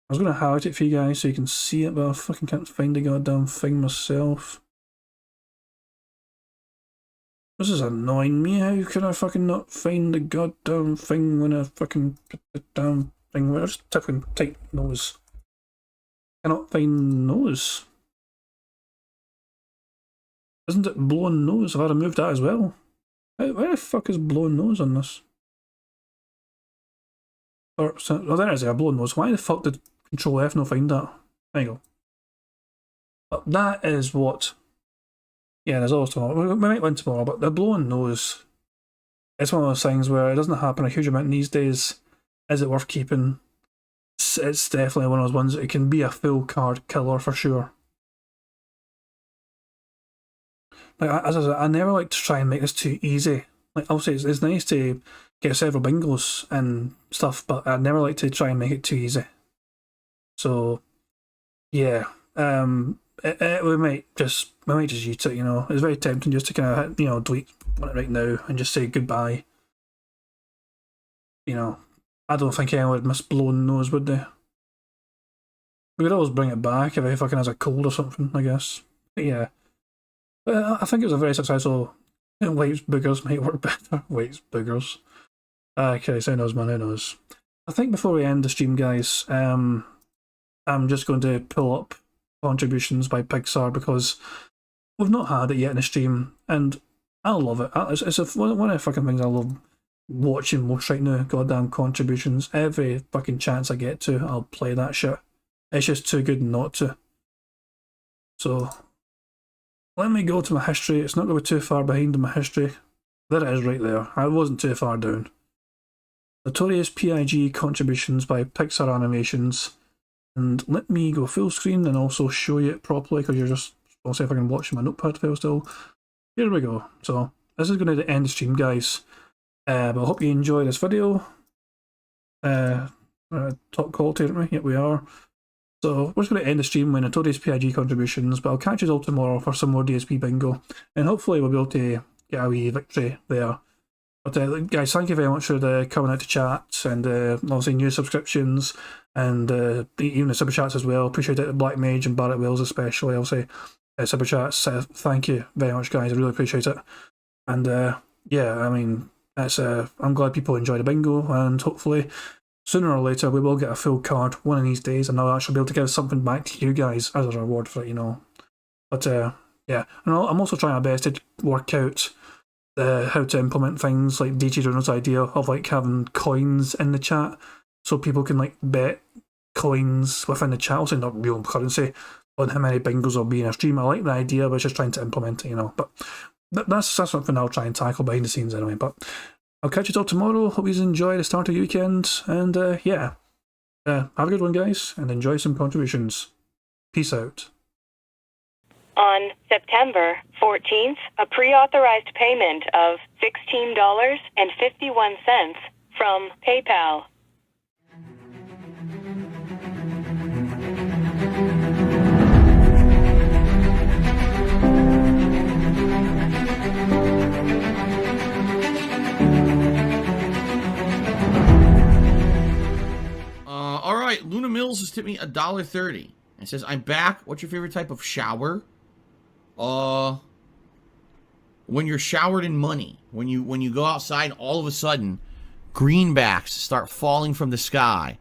I was going to highlight it for you guys so you can see it, but I fucking can't find the goddamn thing myself. This is annoying me. How can I fucking not find the goddamn thing when I fucking put the damn thing? Where I just type nose. Cannot find nose. Isn't it blown nose? Have I removed that as well? Where the fuck is blown nose on this? Oh, there it is, a blown nose. Why the fuck did Control F not find that? There you go. But that is what... Yeah, there's always tomorrow. We might win tomorrow, but the blown nose... It's one of those things where it doesn't happen a huge amount these days. Is it worth keeping? It's definitely one of those ones that it can be a full card killer for sure. Like, as I said, I never like to try and make this too easy. Like, obviously, it's nice to get several bingos and stuff, but I never like to try and make it too easy. So, yeah, we might just use it. You know, it's very tempting just to kind of, you know, delete it right now and just say goodbye. You know, I don't think anyone would miss blown nose, would they? We could always bring it back if he fucking has a cold or something, I guess. But yeah. I think it was a very successful... White's boogers might work better. White's boogers. Okay, so who knows, man, who knows. I think before we end the stream, guys, I'm just going to pull up contributions by Pixar because we've not had it yet in the stream, and I love it. It's one of the fucking things I love watching most right now, goddamn contributions. Every fucking chance I get to, I'll play that shit. It's just too good not to. So... let me go to my history. It's not going to be too far behind in my history. There it is right there. I wasn't too far down. Notorious PIG contributions by Pixar Animations. And let me go full screen and also show you it properly, because you're just, I'll see if I can watch my notepad file still. Here we go. So this is going to end the stream, guys. But I hope you enjoy this video. Top quality, aren't we? Yep, we are. So we're just going to end the stream with Notorious PIG contributions, but I'll catch you all tomorrow for some more DSP Bingo, and hopefully we'll be able to get a wee victory there. But guys, thank you very much for coming out to chat, and obviously new subscriptions, and even the super chats as well. Appreciate it, Black Mage and Barrett Wills especially. Obviously, super chats. Thank you very much, guys. I really appreciate it. And yeah, I mean, it's I'm glad people enjoy the bingo, and hopefully sooner or later we will get a full card one of these days, and I'll actually be able to give something back to you guys as a reward for it, you know. But yeah, and I'm also trying my best to work out how to implement things like DT Journal's idea of like having coins in the chat, so people can like bet coins within the chat, also not real currency, on how many bingos will be in a stream. I like the idea, but it's just trying to implement it, you know. But that's something I'll try and tackle behind the scenes anyway. But I'll catch you all tomorrow. Hope you enjoy the start of your weekend, and yeah, have a good one, guys, and enjoy some contributions. Peace out. On September 14th, a pre-authorized payment of $16.51 from PayPal. All right, Luna Mills has tipped me $1.30. It says, "I'm back. What's your favorite type of shower?" When you're showered in money, when you go outside, all of a sudden, greenbacks start falling from the sky,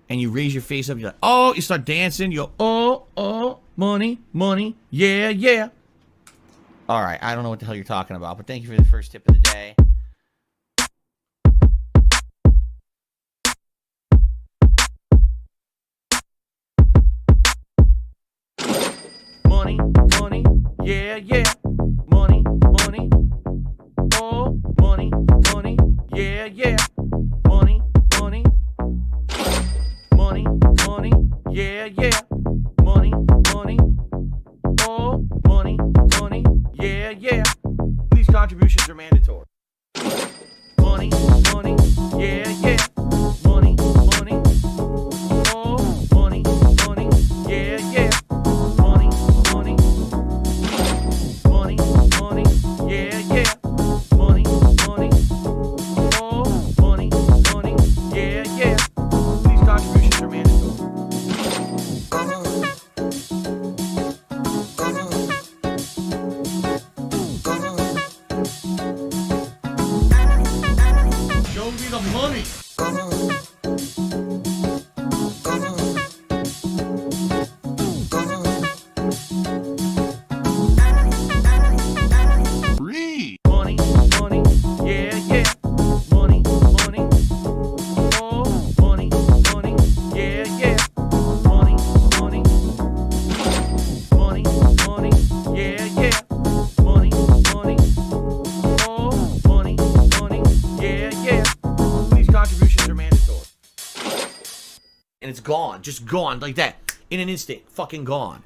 and you raise your face up. You're like, oh, you start dancing. You go, oh, money, money, yeah, yeah. All right, I don't know what the hell you're talking about, but thank you for the first tip of the day. Money, money, yeah, yeah. Money, money, oh, money, money, yeah, yeah. Money, money, money, money, yeah, yeah. Money, money, oh, money, money, yeah, yeah. These contributions are mandatory. Money, money, yeah, yeah. Money, money, oh, money, money, yeah, yeah. Money, money, money, money, yeah, yeah. Money, money, oh, money, money, yeah, yeah. These contributions are mandatory. Show me the money. Money, money, yeah, yeah. Money, money, oh, money, money, yeah, yeah. Money, money, money, money, yeah, yeah. Money, money, oh, money, money, yeah, yeah. These contributions are mandatory. And it's gone, just gone like that. In an instant, fucking gone.